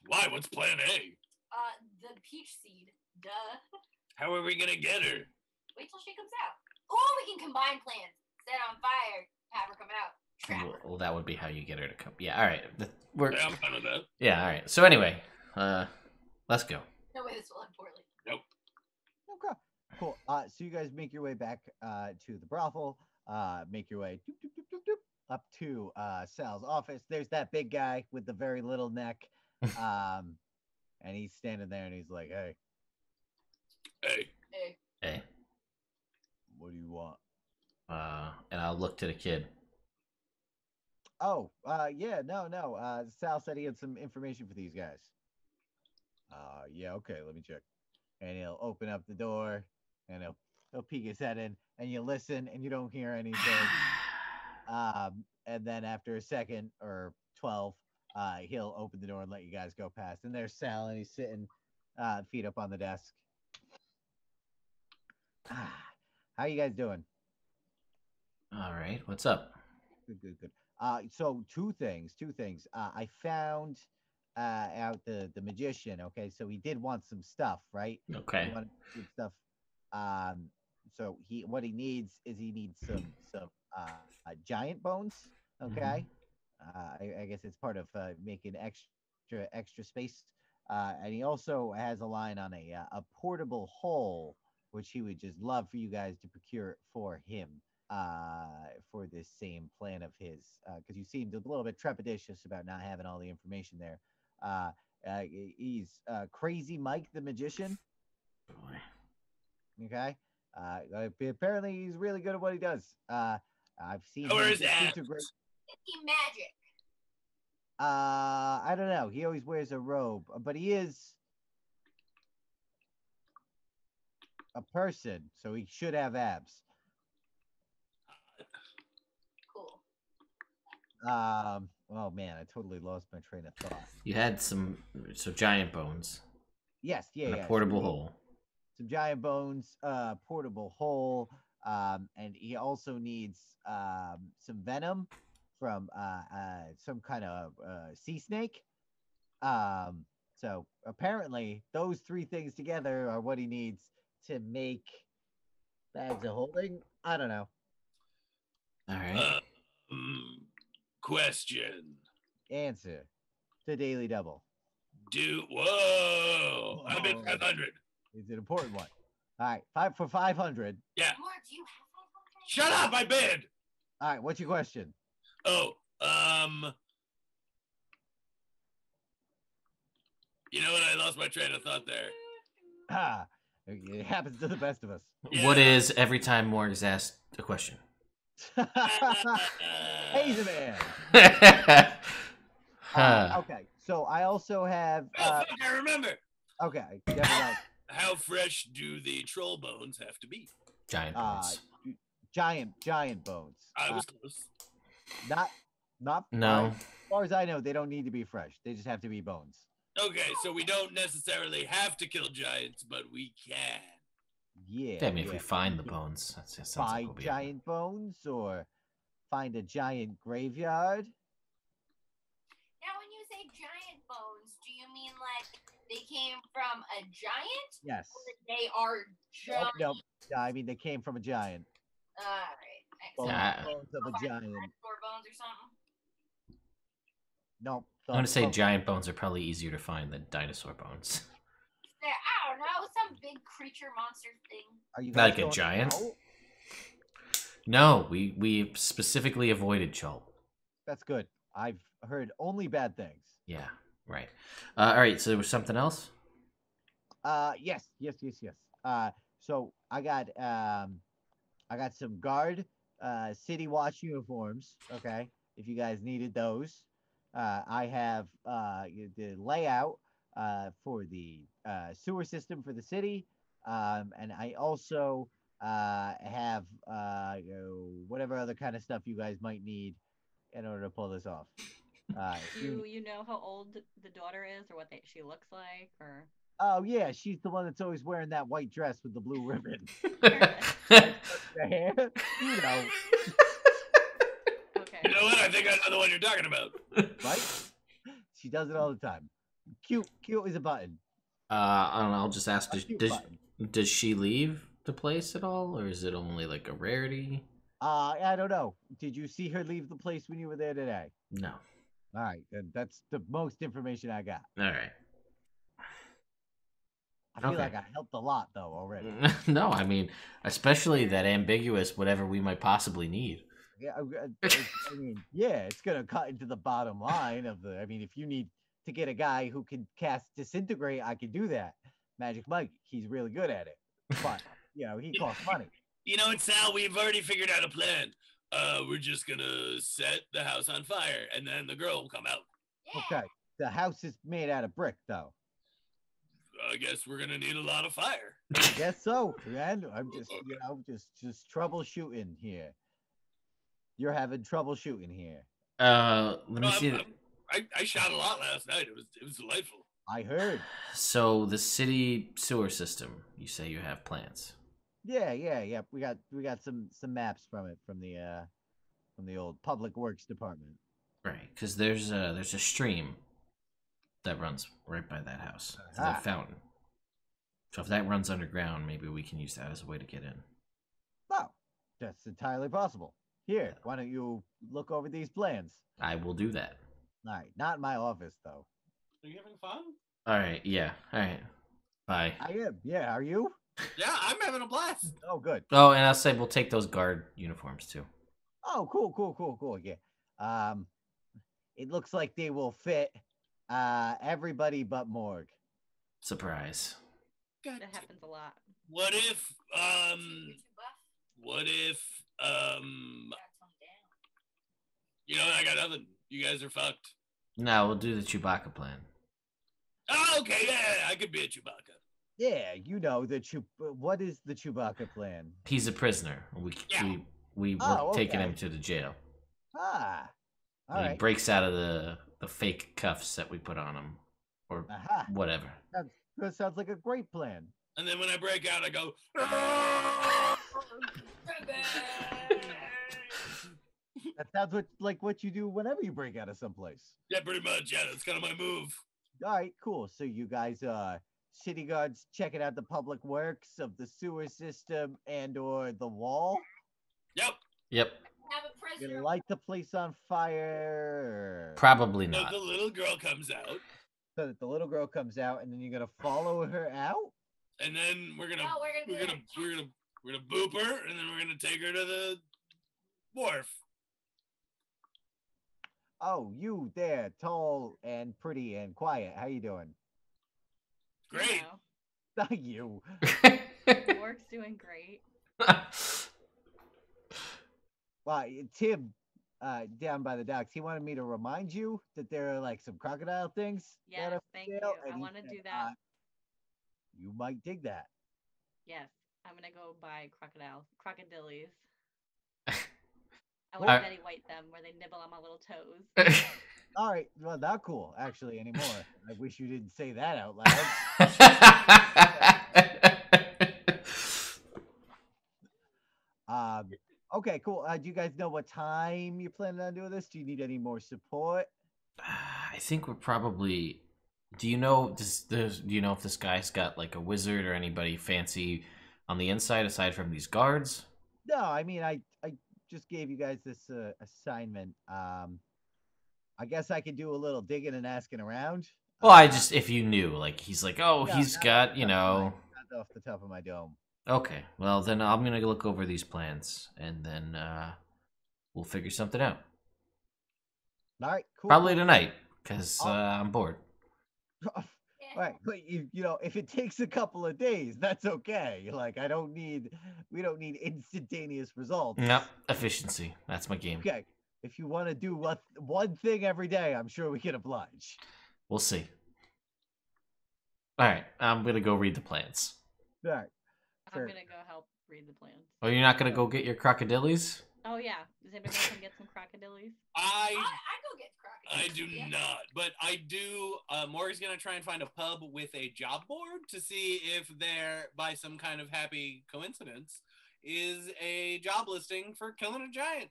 Why? What's plan A? The peach seed. Duh. How are we gonna get her? Wait till she comes out. Or we can combine plans. Set on fire. Have her come out. Trap her. Well, that would be how you get her to come. Yeah, all right. We're Yeah, I'm fine with that. yeah, all right. So anyway, let's go. No way this will end poorly. Okay. Cool. So you guys make your way back to the brothel. Make your way doop, doop, doop, doop, doop, up to Sal's office. There's that big guy with the very little neck. And he's standing there and he's like, "Hey, Hey, Hey. Hey. what do you want?" And I'll look to the kid. Oh, yeah, no. Sal said he had some information for these guys. Yeah, okay, let me check. And he'll open up the door and he'll peek his head in and you listen and you don't hear anything. And then after a second or 12, he'll open the door and let you guys go past. And there's Sal and he's sitting feet up on the desk. How you guys doing? All right, what's up? Good. So two things. I found out the magician. Okay, so he did want some stuff, right? Okay. He wanted some stuff. So what he needs is some giant bones. Okay. I guess it's part of making extra space. And he also has a line on a portable hole, which he would just love for you guys to procure for him for this same plan of his, because you seemed a little bit trepidatious about not having all the information there. He's Crazy Mike the Magician. Boy. Okay. Apparently he's really good at what he does. I've seen Where him is that? integrate. Is he magic? I don't know. He always wears a robe, but he is a person, so he should have abs. Cool. Oh man, I totally lost my train of thought. You had some giant bones Yes, yeah, and yeah. a portable so hole. some giant bones, portable hole, and he also needs some venom from some kind of sea snake. So apparently those 3 things together are what he needs to make bags of holding. I don't know. All right. Question. Answer the daily double. Whoa! I bet Whoa. 500. It's an important one. All right, 500. Yeah. Mark, do you have 500? Shut up! I bid. All right, what's your question? Oh, you know what? I lost my train of thought there. It happens to the best of us. What is every time Morg's asked a question? Hey, the man. Okay, so I also have. Oh, fuck, I remember. Okay, never mind. How fresh do the troll bones have to be? Giant bones. Giant bones. I was close. Not. No. As far as I know, they don't need to be fresh. They just have to be bones. Okay, so we don't necessarily have to kill giants, but we can. Yeah. I mean, if we yeah. find the bones, that sounds like Find we'll be able to- giant bones or find a giant graveyard. Now, when you say giant bones, do you mean like they came from a giant? Yes. Or they are Nope, giant? nope. I mean, they came from a giant. Alright. Bones, Yeah. bones of a giant. Dinosaur bones or something? Nope. I'm gonna say from- giant bones are probably easier to find than dinosaur bones. I don't know, some big creature monster thing. Are you Like guys a going giant? out? No, we specifically avoided Chult. That's good. I've heard only bad things. Yeah, right. All right, so there was something else? Yes. So I got some guard city watch uniforms, okay? If you guys needed those. I have the layout for the sewer system for the city. And I also have whatever other kind of stuff you guys might need in order to pull this off. You know how old the daughter is, or what she looks like, or Oh yeah, she's the one that's always wearing that white dress with the blue ribbon. Perfect. The hair, you know, Okay. You know what? I think I know the one you're talking about. right? She does it all the time. Cute is a button. I don't know. I'll just ask. A cute Does button. does she leave the place at all, or is it only like a rarity? I don't know. Did you see her leave the place when you were there today? No. All right, then that's the most information I got. All right. I feel Okay. like I helped a lot though already. No, I mean, especially that ambiguous whatever we might possibly need. Yeah, I mean, yeah, it's gonna cut into the bottom line of the. I mean, if you need to get a guy who can cast disintegrate, I can do that. Magic Mike, he's really good at it, but he costs money. You know what, Sal? We've already figured out a plan. We're just gonna set the house on fire, and then the girl will come out. Yeah. Okay, the house is made out of brick, though. I guess we're gonna need a lot of fire. I guess so, man. I'm just, just troubleshooting here. You're having troubleshooting here. Let me No, see. I shot a lot last night. It was delightful. I heard. So the city sewer system. You say you have plans. Yeah. We got some maps from it from the old Public Works Department. Right, because there's a stream that runs right by that house. It's Aha. that fountain. So if that runs underground, maybe we can use that as a way to get in. Oh, that's entirely possible. Here, why don't you look over these plans? I will do that. All right, not in my office though. Are you having fun? All right. Yeah. All right. Bye. I am. Yeah, are you? Yeah, I'm having a blast. Oh, good. Oh, and I'll say we'll take those guard uniforms too. Oh, cool. Yeah. It looks like they will fit everybody but Morg. Surprise. God, That happens a lot. what if You're too buff. what if Gotta tone down. you know, I got nothing. You guys are fucked. No, we'll do the Chewbacca plan. Oh, okay, yeah, I could be a Chewbacca. Yeah, what is the Chewbacca plan? He's a prisoner. Yeah. We Oh, were taking okay. him to the jail. Ah, all And he right. breaks out of the fake cuffs that we put on him, or Aha. whatever. That sounds like a great plan. And then when I break out, I go. That sounds like what you do whenever you break out of someplace. Yeah, pretty much. Yeah, that's kind of my move. All right, cool. So you guys, city guards checking out the public works of the sewer system and/or the wall. Yep. Yep. Have a You prisoner. light the place on fire. Probably So not. the little girl comes out, So that the little girl comes out, and then you're gonna follow her out. and then we're gonna No, we're gonna we're do gonna we're gonna boop her, and then we're gonna take her to the wharf. Oh, you there, tall and pretty and quiet. How you doing? Great. You. Work's doing great. Well, Tim, down by the docks, he wanted me to remind you that there are like some crocodile things. that Yes, are for thank you. sale, I and he want to said, do that. You might dig that. Yes, I'm gonna go buy crocodilies. I Well- want Betty White them where they nibble on my little toes. All right, well, not cool actually anymore. I wish you didn't say that out loud. Um, okay, cool. Do you guys know what time you're planning on doing this? Do you need any more support? I think we're probably. Do you know do you know if this guy's got like a wizard or anybody fancy on the inside aside from these guards? No, I mean, I just gave you guys this assignment. I guess I could do a little digging and asking around. Well, I just if you knew, like he's like, oh, No, he's not got not off the top of my dome. Okay, well then I'm gonna look over these plans and then we'll figure something out. All right, cool. Probably cool. tonight because I'm bored. All right, but you know, if it takes a couple of days, that's okay. Like we don't need instantaneous results. No, efficiency. That's my game. Okay, if you want to do one thing every day, I'm sure we can oblige. We'll see. All right, I'm gonna go read the plans. All right. I'm gonna go help read the plans. Oh, you're not gonna go get your crocodilies? Oh yeah, does anybody want to get some crocodiles? I go get crocodiles. I do not, but I do. Morgan's gonna try and find a pub with a job board to see if there, by some kind of happy coincidence, is a job listing for killing a giant.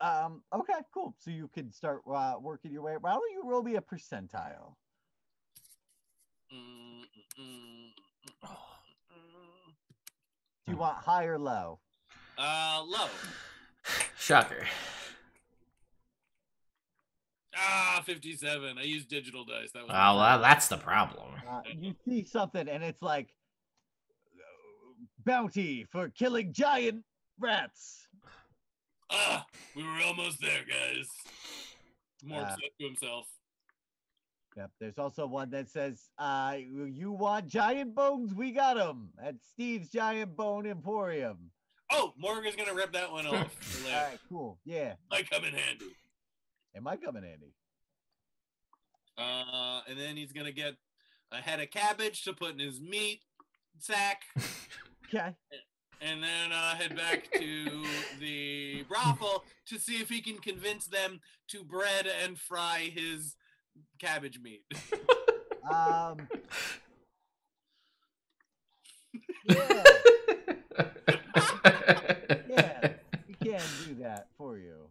Okay, cool. So you can start working your way. Why don't you roll me a percentile? Do you want high or low? Low. Shocker. 57. I used digital dice. That was. Well, that's the problem. You see something, and it's like bounty for killing giant rats. We were almost there, guys. More upset to himself. Yep. There's also one that says, "You want giant bones? We got them at Steve's Giant Bone Emporium." Oh, Morgan's gonna rip that one off for later. All right, cool. Yeah. Might come in handy. It might come in handy. And then he's gonna get a head of cabbage to put in his meat sack. Okay. And then head back to the brothel to see if he can convince them to bread and fry his cabbage meat. Yeah. Yeah, we can do that for you.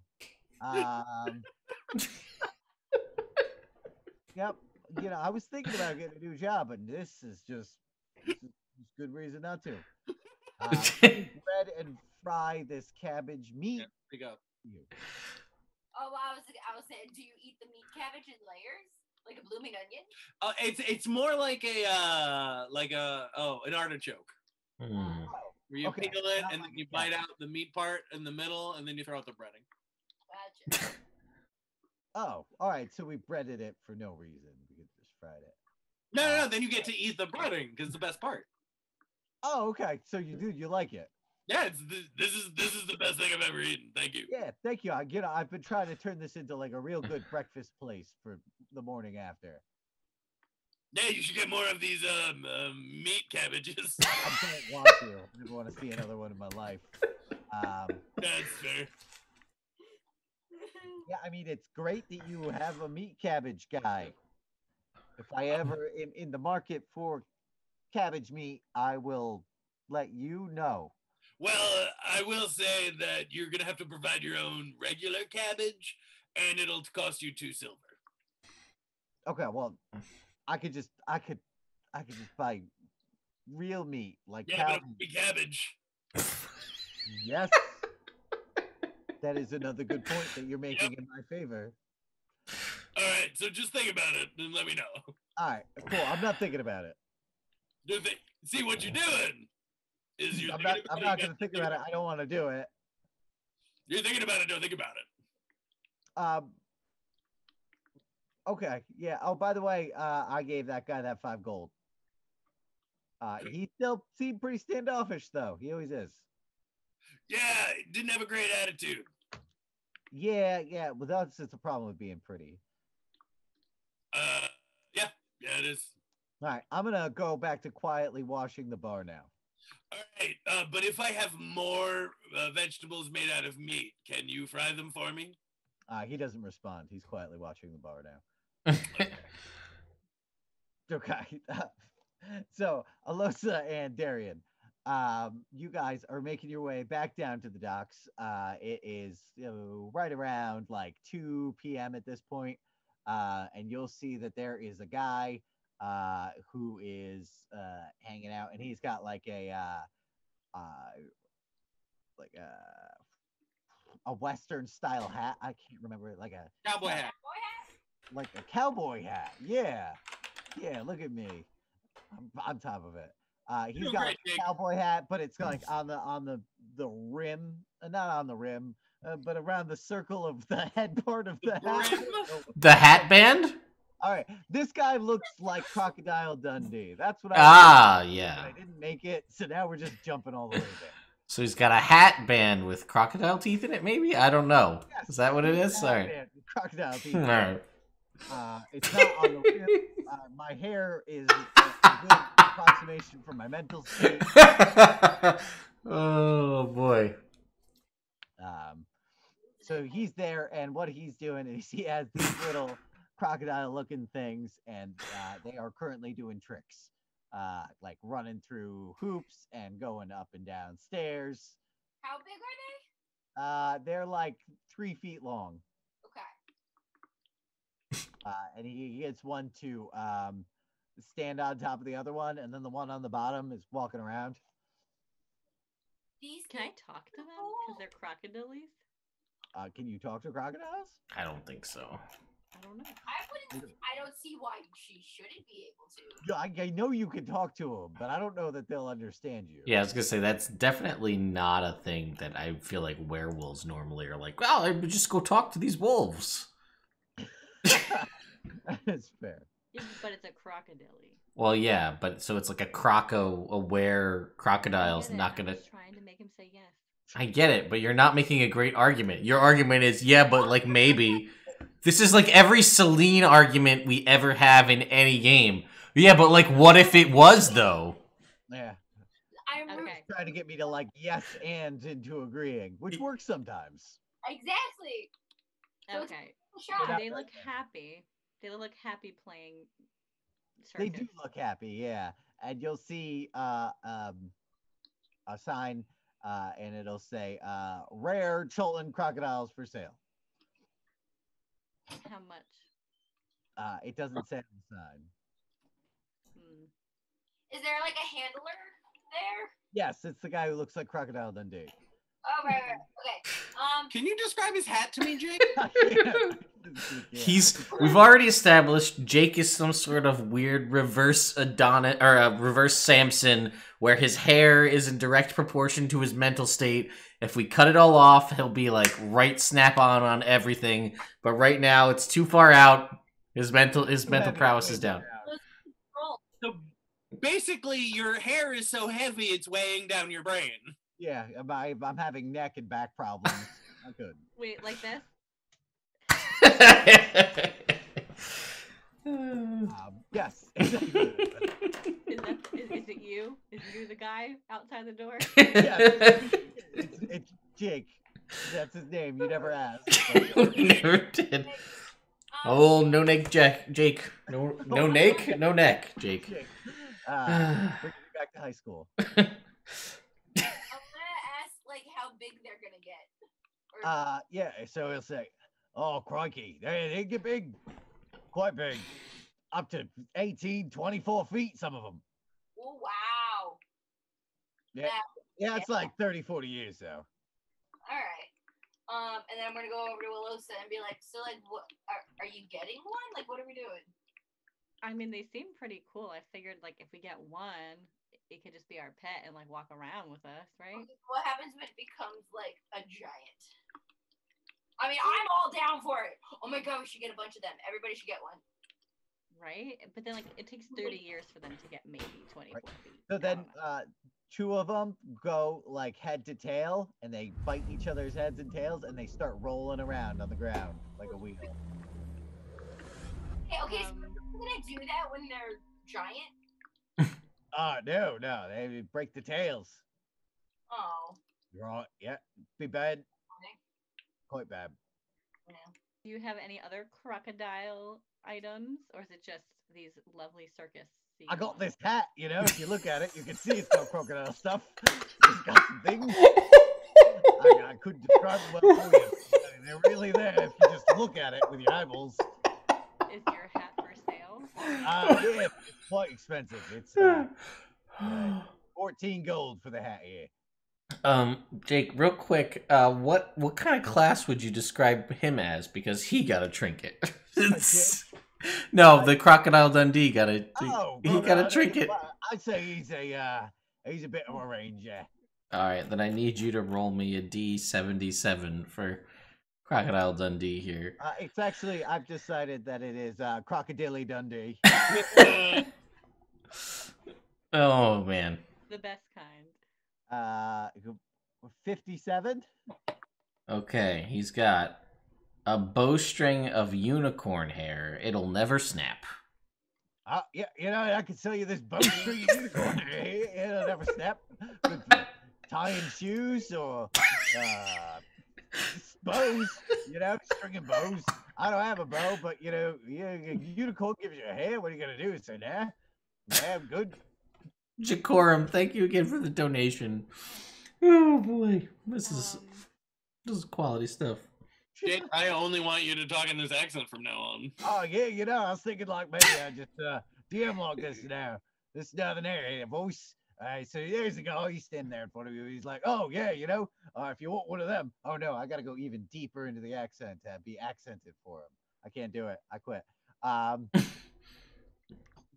Yep. You know, I was thinking about getting a new job, but this is just good reason not to. Bread and fry this cabbage meat. Yeah, pick up. Oh, well, I was saying, do you eat the meat cabbage in layers, like a blooming onion? It's more like an artichoke. Where you peel it and then you bite out the meat part in the middle and then you throw out the breading. Gotcha. Oh, all right. So we breaded it for no reason. We could just fried it. No. Then you get to eat the breading because it's the best part. Oh, okay. So you like it? Yeah, this is the best thing I've ever eaten. Thank you. Yeah, thank you. I've been trying to turn this into like a real good breakfast place for the morning after. Yeah, you should get more of these meat cabbages. I don't want to. I never want to see another one in my life. That's fair. Yeah, I mean, it's great that you have a meat cabbage guy. If I ever am in the market for cabbage meat, I will let you know. Well, I will say that you're gonna have to provide your own regular cabbage, and it'll cost you 2 silver. Okay, well, I could just buy real meat like Yeah, cow. but it'll be cabbage. Yes. That is another good point that you're making in my favor. All right, so just think about it and let me know. All right, cool. I'm not thinking about it. See what you're doing is I'm not going to think about it. I don't want to do it. You're thinking about it. Don't think about it. Okay. Yeah. Oh, by the way, I gave that guy that 5 gold. He still seemed pretty standoffish, though. He always is. Yeah, didn't have a great attitude. Yeah. Well, that's just a problem with being pretty. Yeah, it is. All right. I'm gonna go back to quietly washing the bar now. All right, but if I have more vegetables made out of meat, can you fry them for me? He doesn't respond. He's quietly watching the bar now. Okay. So, Alosa and Daerien, you guys are making your way back down to the docks. It is right around like 2 p.m. at this point, and you'll see that there is a guy who is hanging out, and he's got like a Western style hat. I can't remember it, Cowboy hat. like a cowboy hat. Yeah, yeah. Look at me, I'm on top of it. He's Doing got great, like a Jake. cowboy hat, but it's like on the rim, not on the rim, but around the circle of the head part of the hat. Rim? The hat band? All right, this guy looks like Crocodile Dundee. That's what I. Ah, but yeah. I didn't make it, so now we're just jumping all the way there. So he's got a hat band with crocodile teeth in it, maybe? I don't know. Yes, Is that what it is? All right. Man, crocodile teeth. All right. It's not on the rim. My hair is a good approximation for my mental state. Oh, boy. So he's there, and what he's doing is he has these little crocodile-looking things, and they are currently doing tricks, like running through hoops and going up and down stairs. How big are they? They're like 3 feet long, Okay. and he gets one to stand on top of the other one, and then the one on the bottom is walking around. These Can I things talk to them? cool. Because they're crocodiles? Can you talk to crocodiles? I don't think so. I don't know. I don't see why she shouldn't be able to. Yeah, I know you can talk to them, but I don't know that they'll understand you. Yeah, I was going to say, that's definitely not a thing that I feel like werewolves normally are like, well, I would just go talk to these wolves. That's fair. Yeah, but it's a crocodile. Well, yeah, but so it's like a croco-aware crocodile's not going I'm to... just trying to make him say yes. I get it, but you're not making a great argument. Your argument is, yeah, but like maybe. This is like every Celine argument we ever have in any game. Yeah, but like what if it was though? Yeah. I'm Okay. Trying to get me to like yes and into agreeing, which works sometimes. exactly. So it's Okay. a shot. But They look happy. They look happy playing They circus. do look happy, yeah. And you'll see a sign and it'll say rare Cholton crocodiles for sale. How much? It doesn't say on the sign. Is there like a handler there? Yes, it's the guy who looks like Crocodile Dundee. Oh right. Okay. Can you describe his hat to me, Jake? Yeah. We've already established Jake is some sort of weird reverse Adonis or a reverse Samson where his hair is in direct proportion to his mental state. If we cut it all off, he'll be like right snap on everything. But right now it's too far out. His mental prowess is down. Roll. So basically, your hair is so heavy it's weighing down your brain. Yeah, I'm having neck and back problems. I could. Wait, like this? Yes. Exactly. Is it you? Is you the guy outside the door? It's Jake. That's his name. You never asked. Never did. Oh, no neck, Jake. No neck, no neck, Jake. Jake. Bring me back to high school. I'm gonna ask like how big they're gonna get. Or, Yeah. So he'll say, "Oh, crikey, they get big, quite big, up to 18, 24 feet. Some of them." oh wow. Yeah. Yeah, it's like 30, 40 years though. All right. And then I'm gonna go over to Alosa and be like, so like, what are you getting one? Like, what are we doing? I mean, they seem pretty cool. I figured like if we get one, it could just be our pet and like walk around with us, right? What happens when it becomes like a giant? I mean, I'm all down for it. Oh my god, we should get a bunch of them. Everybody should get one. Right? But then like it takes 30 years for them to get maybe 24 feet. So I then, don't know. two of them go like head to tail, and they bite each other's heads and tails, and they start rolling around on the ground like a wheel. Okay, so we're gonna do that when they're giant. No, they break the tails. Oh. You're all, yeah, be bad. Quite bad. Yeah. Do you have any other crocodile items, or is it just these lovely circus see. I got one. this hat, you know, if you look at it, you can see it's got crocodile stuff. It's got some things. I couldn't describe them well for you. They're really there if you just look at it with your eyeballs. Is your hat for sale? Yeah, but it's quite expensive. It's 14 gold for the hat here. Jake, real quick, what kind of class would you describe him as? Because he got a trinket. No, the Crocodile Dundee got a he got a trinket. I'd say he's a bit of a ranger. All right, then I need you to roll me a D77 for Crocodile Dundee here. It's actually, I've decided that it is Crocodile Dundee. Oh man. The best kind. 57. Okay, he's got a bowstring of unicorn hair. It'll never snap. Yeah, you know, I can sell you this bowstring of unicorn hair. It'll never snap. Good for tying shoes or bows. You know, stringing bows. I don't have a bow, but you know, a unicorn gives you a hair. What are you gonna do? Say, nah, I'm good. Jacorum, thank you again for the donation. Oh boy, this is quality stuff. Jake, I only want you to talk in this accent from now on. Oh yeah, you know, I was thinking like maybe I just DM like this now. This is now the narrator voice. So there's a guy, he's standing there in front of you. He's like, oh yeah, you know, if you want one of them. Oh no, I gotta go even deeper into the accent, be accented for him. I can't do it. I quit.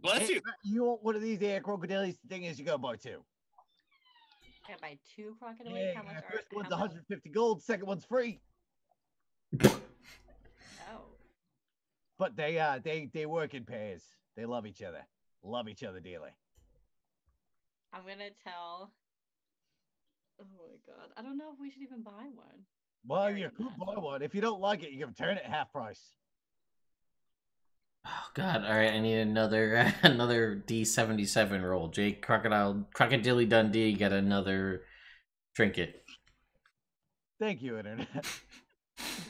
Bless you. You want one of these air crocodiles? The thing is, you gotta buy two. I gotta buy 2 crocodiles. Yeah, How much are first one's how much- 150 gold. Second one's free. Oh. But they work in pairs. They love each other. Love each other dearly. I'm gonna tell. Oh my god! I don't know if we should even buy one. Well, Very you could bad. buy one. If you don't like it, you can turn it half price. Oh god, alright, I need another D77 roll. Jake, Crocodile Dundee got another trinket. Thank you, Internet.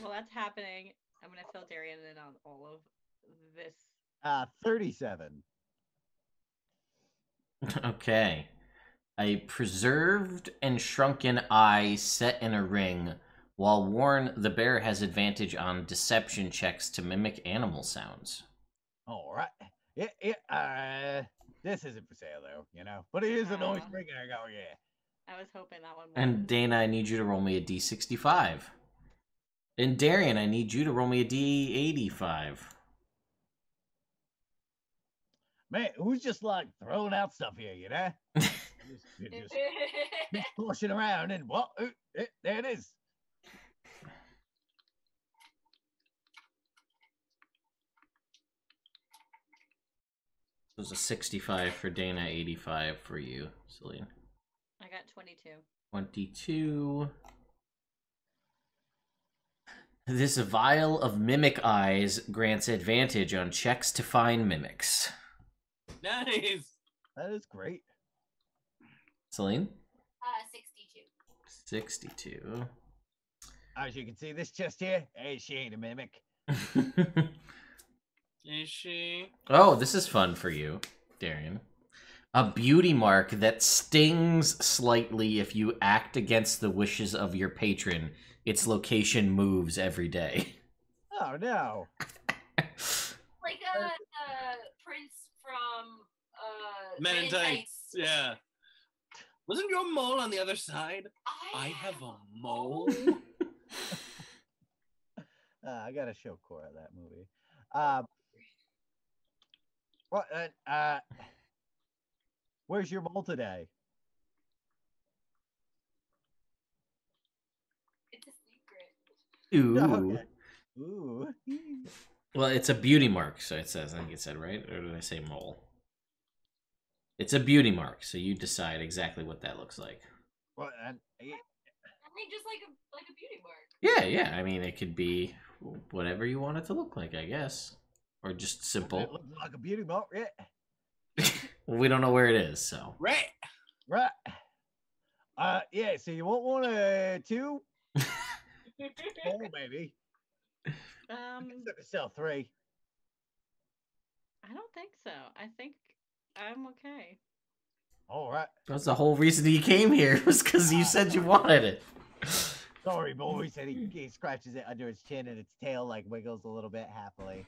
Well, that's happening. I'm gonna fill Daerien in on all of this. 37. Okay. A preserved and shrunken eye set in a ring. While worn, the bear has advantage on deception checks to mimic animal sounds. All right. Yeah. This isn't for sale though, you know. But it is a nice ring. I go, yeah. I was hoping that one. And Dana, I need you to roll me a D65. And Daerien, I need you to roll me a D85. Man, who's just like throwing out stuff here, you know? just pushing around and what? There it is. It was a 65 for Dana, 85 for you, Celine. I got 22. 22. This vial of mimic eyes grants advantage on checks to find mimics. Nice. That is great. Celine? 62. 62. As you can see, this chest here, hey, she ain't a mimic. Is she? Oh, this is fun for you, Daerien. A beauty mark that stings slightly if you act against the wishes of your patron. Its location moves every day. Oh no. Like Prince from Men in Tights. Yeah. Wasn't your mole on the other side? I have a mole. I gotta show Cora that movie. Where's your mole today? It's a secret. Ooh. Okay. Ooh. Well, it's a beauty mark, so it says. I think it said, right? Or did I say mole? It's a beauty mark, so you decide exactly what that looks like. Well, I mean, just like a beauty mark. Yeah. I mean, it could be whatever you want it to look like, I guess. Or just it simple. looks like a beauty mark, yeah. Well, we don't know where it is, so. Right. Right. Yeah, so you want one two? Four, maybe. I can sell 3. I don't think so. I think I'm okay. All right. That's the whole reason you came here, was because you said you wanted it. Sorry, boys. And he scratches it under his chin, and its tail like wiggles a little bit happily.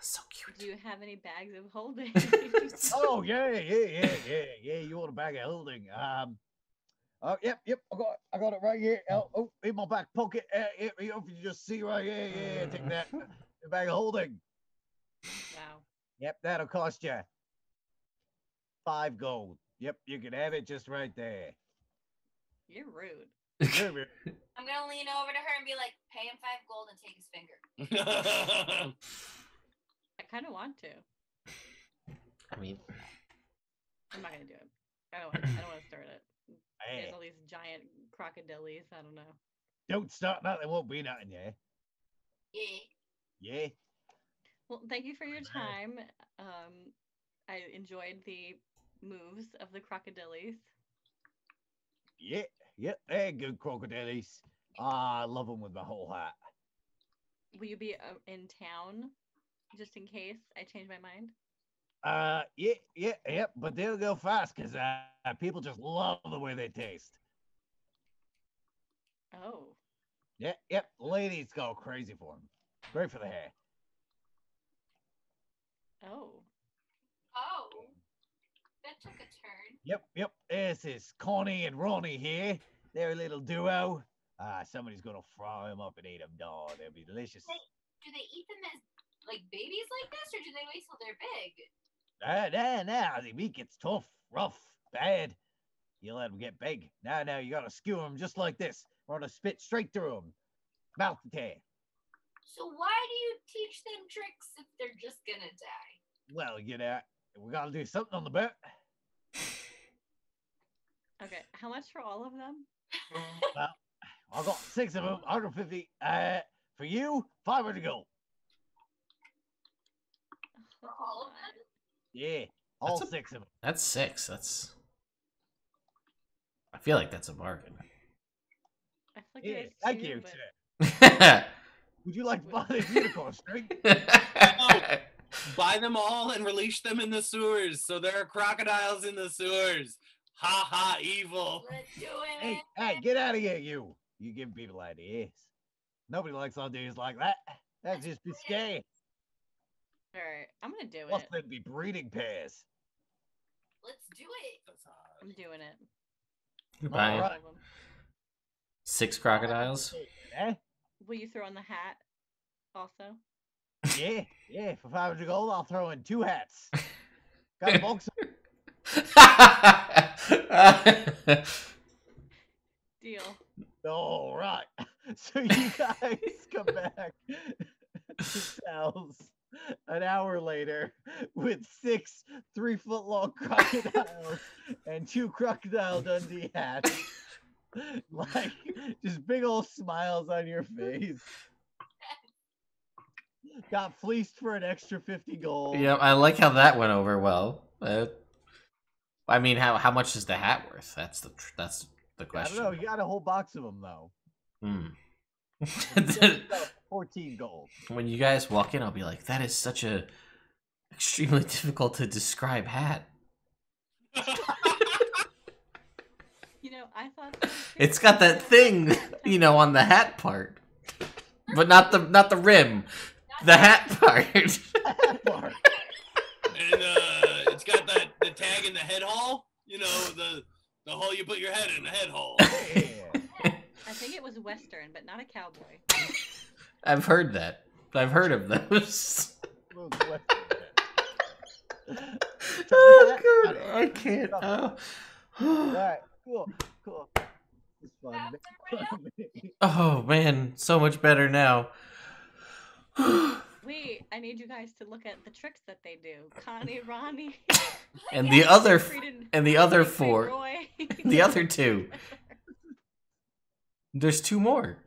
So cute. Do you have any bags of holding? Oh yeah. You want a bag of holding? Oh yep. I got it right here. Oh, in my back pocket. If you just see right here, yeah. Take that. The bag of holding. Wow. Yep, that'll cost you 5 gold. Yep, you can have it just right there. You're rude. I'm gonna lean over to her and be like, pay him 5 gold and take his finger. I kind of want to. I mean, I'm not gonna do it. I don't want to start it. Hey, There's all these giant crocodiles. I don't know. don't start that. There won't be nothing, yeah. Yeah. Yeah. Well, thank you for your time. I enjoyed the moves of the crocodiles. Yeah, they're good crocodiles. I love them with my whole heart. Will you be in town just in case I change my mind? Yeah, but they'll go fast because people just love the way they taste. Oh. Yep, ladies go crazy for them. Great for the hair. Oh. Oh. That took a turn. Yep, this is Connie and Ronnie here. They're a little duo. Somebody's gonna fry them up and eat them, dog. They'll be delicious. Do they eat them as like babies like this, or do they wait till they're big? Nah, the meat gets tough, rough, bad. You let them get big. Now, you gotta skewer them just like this. Or to spit straight through them. Mouth to tail. So why do you teach them tricks if they're just gonna die? Well, we gotta do something on the bet. Okay. How much for all of them? Well, I got 6 of them, 150. For you, 500 gold. For all of them? Yeah, all 6 of them. that's 6. I feel like that's a bargain. I feel like Yeah, there's thank two, you, but... sir. Would you like to buy the unicorn string? Buy them all and release them in the sewers. So there are crocodiles in the sewers. Ha ha, evil. Let's do it. Hey, get out of here, you. You give people ideas. Nobody likes ideas like that. That'd just be scary. All right. I'm going to do Plus, it. there'd be breeding pairs. Let's do it. I'm doing it. You're All buying right. of them. 6 crocodiles. Eh? Will you throw in the hat also? Yeah. For 500 gold, I'll throw in 2 hats. Got a box. Deal. All right. So you guys come back to Sal's an hour later with 6 3-foot-long crocodiles and 2 Crocodile Dundee hats. Like, just big old smiles on your face. Got fleeced for an extra 50 gold. Yeah, I like how that went over well. I mean, how much is the hat worth? That's the I question. don't know. You got a whole box of them, though. 14 gold. When you guys walk in, I'll be like, that is such a extremely difficult to describe hat. You know, I thought... It's got that thing, on the hat part. But not the rim. The hat part. And it's got the tag in the head hole. The hole you put your head in, the head hole. Yeah. I think it was Western, but not a cowboy. I've heard that. I've heard of those. Oh, God. I can't. Oh. All right. Cool. It's fun. Oh, man. So much better now. Wait, I need you guys to look at the tricks that they do. Connie, Ronnie, And the other Siegfried and the other Siegfried 4. Roy. The other 2. There's 2 more.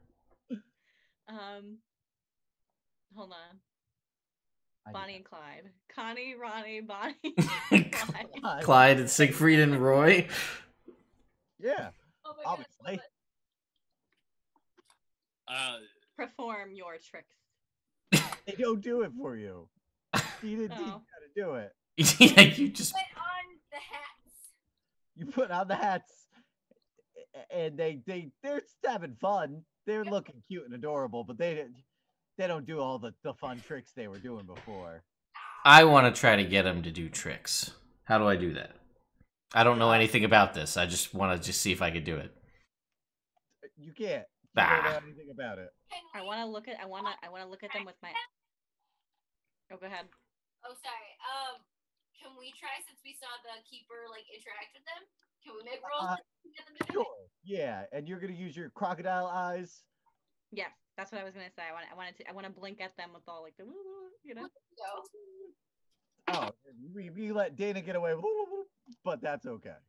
Hold on. Bonnie and Clyde. Connie, Ronnie, Bonnie, Clyde. Clyde and Siegfried and Roy. Yeah. Oh my god. Obviously. Perform your tricks. They don't do it for you. You didn't Oh. gotta do it. Yeah, you just. But the hats. You put on the hats, and they're just having fun. They're looking cute and adorable, but they don't do all the fun tricks they were doing before. I want to try to get him to do tricks. How do I do that? I don't know anything about this. I just want to see if I could do it. You can't. You don't know anything about it. I want to look at. I want to look at them with my. Oh, go ahead. Oh, sorry. Can we try, since we saw the keeper like interact with them? Can we make rolls to get them to do it? Sure. Yeah, and you're gonna use your crocodile eyes. Yeah, that's what I was gonna say. I want to blink at them with all like the, you know. Go. Oh, we let Dana get away with, but that's okay.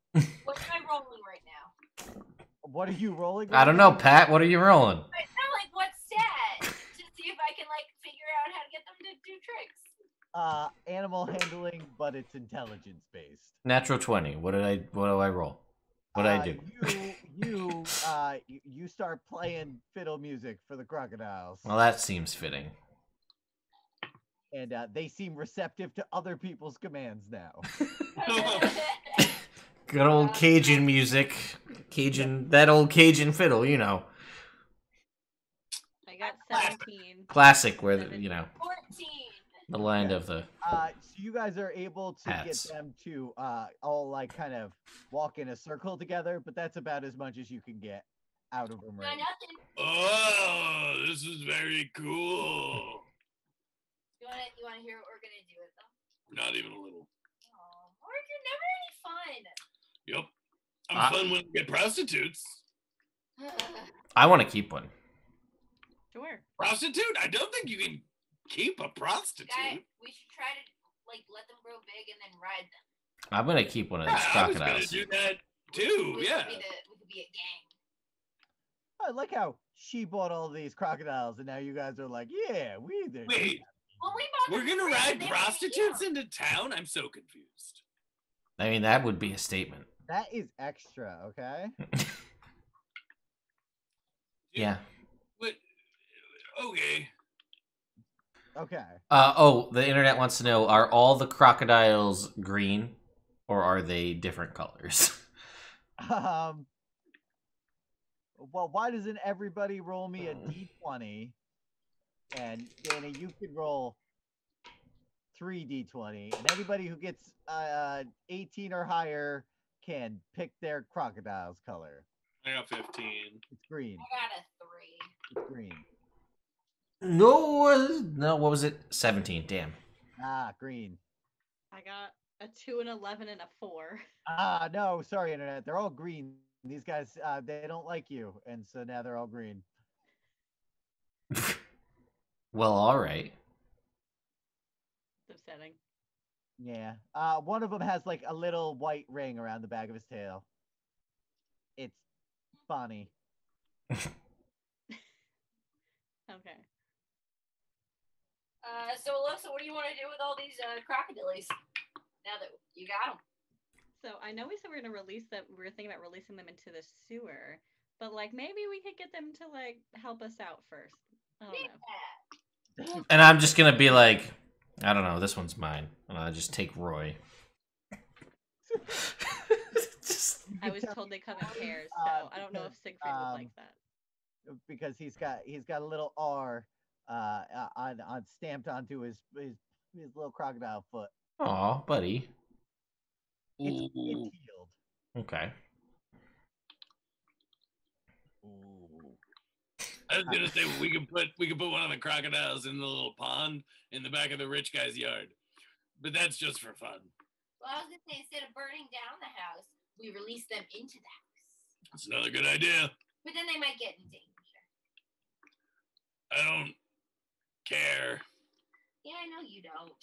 What am I rolling right now? What are you rolling? I don't know, Pat. What are you rolling? I know, like, what stat? To see if I can, like, figure out how to get them to do tricks. Animal handling, but it's intelligence based. Natural 20. What do I roll? What did I do? You start playing fiddle music for the crocodiles. Well, that seems fitting. And they seem receptive to other people's commands now. Good old Cajun music. That old Cajun fiddle, you know. I got 17. Classic, where, 14. the land of the... So you guys are able to hats. get them to all, like, kind of walk in a circle together, but that's about as much as you can get out of them No, right now. nothing. Oh, this is very cool. You wanna hear what we're gonna do with them? Not even a little. Oh, Mark, you're never any fun. Yep. I'm fun when I get prostitutes. I want to keep one. Sure. Prostitute? I don't think you can keep a prostitute. Guy, we should try to, like, let them grow big and then ride them. I'm going to keep one of these I was crocodiles. gonna do that too. We Yeah. could be a gang. I like how she bought all these crocodiles, and now you guys are like, yeah, we did. Wait, Well, we bought we're them gonna free, ride and they were prostitutes cute. into town? I'm so confused. I mean, that would be a statement. That is extra, okay? Yeah. What? Okay. Okay. The internet wants to know, are all the crocodiles green, or are they different colors? Well, why doesn't everybody roll me a d20? And Dana, you can roll 3 d20, and anybody who gets 18 or higher can pick their crocodile's color. I got 15. It's green. I got a 3. It's green. No, what was it? 17, damn. Green. I got a 2, an 11, and a 4. No, sorry, internet. They're all green. These guys, they don't like you, and so now they're all green. Well, alright. It's upsetting. Yeah. One of them has like a little white ring around the back of his tail. It's funny. Okay. So Alexa, what do you want to do with all these crocodiles now that you got them? So I know we said we were gonna release them. We were thinking about releasing them into the sewer, but like maybe we could get them to like help us out first. I don't know. And I'm just gonna be like, I don't know, this one's mine. And I'll just take Roy. I was told they come in pairs, so I don't know if Siegfried would like that. Because he's got a little R on stamped onto his little crocodile foot. Aw, buddy. It's healed. Okay. I was gonna say we could put one of the crocodiles in the little pond in the back of the rich guy's yard, but that's just for fun. Well, I was gonna say, instead of burning down the house, we release them into the house. That's another good idea. But then they might get in danger. I don't care. Yeah, I know you don't.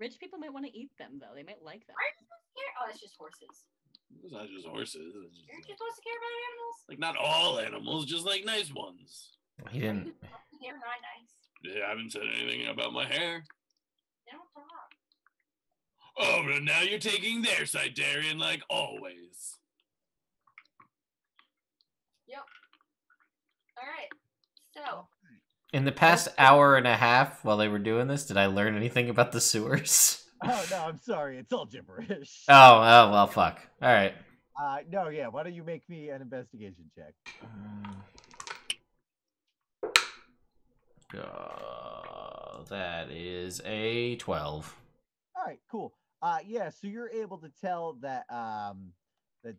Rich people might want to eat them though. They might like them. Aren't you supposed to care? Oh, it's just horses. It's not just horses. It's just, Aren't you supposed to care about animals? like not all animals, just like nice ones. He didn't. They're not nice. Yeah, I haven't said anything about my hair. They don't talk. Oh, but now you're taking their side, Daerien, like always. Yep. All right. So. In the past hour and a half while they were doing this, did I learn anything about the sewers? Oh no, I'm sorry. It's all gibberish. Oh, well, fuck. All right. No, yeah. Why don't you make me an investigation check? That is a 12. All right, cool. Yeah. So you're able to tell that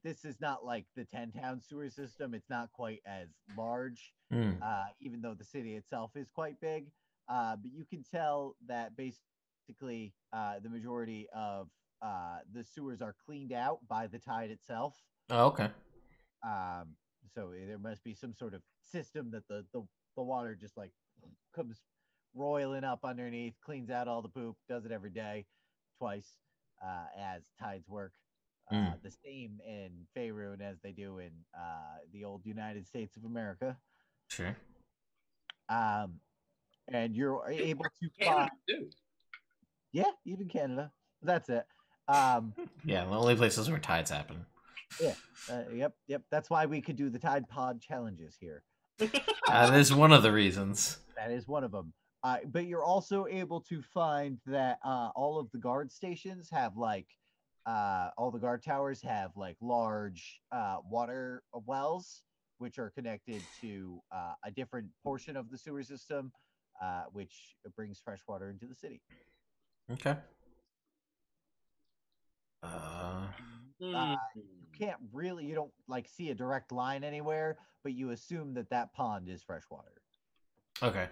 this is not like the 10-town sewer system. It's not quite as large, Hmm. even though the city itself is quite big. But you can tell that basically the majority of the sewers are cleaned out by the tide itself. Oh, okay. Um, so there must be some sort of system that the water just like comes roiling up underneath, cleans out all the poop, does it every day, twice, as tides work. Hmm. The same in Faerun as they do in the old United States of America. Sure. And you're able to Canada find, too. yeah, even Canada. That's it. Um, Yeah, the only places where tides happen. yeah, yep. That's why we could do the Tide Pod challenges here. That is one of the reasons. That is one of them. But you're also able to find that all of the guard stations have like all the guard towers have like large water wells, which are connected to a different portion of the sewer system, which brings fresh water into the city. Okay. Hmm. You can't really, you don't like see a direct line anywhere, but you assume that that pond is fresh water. Okay.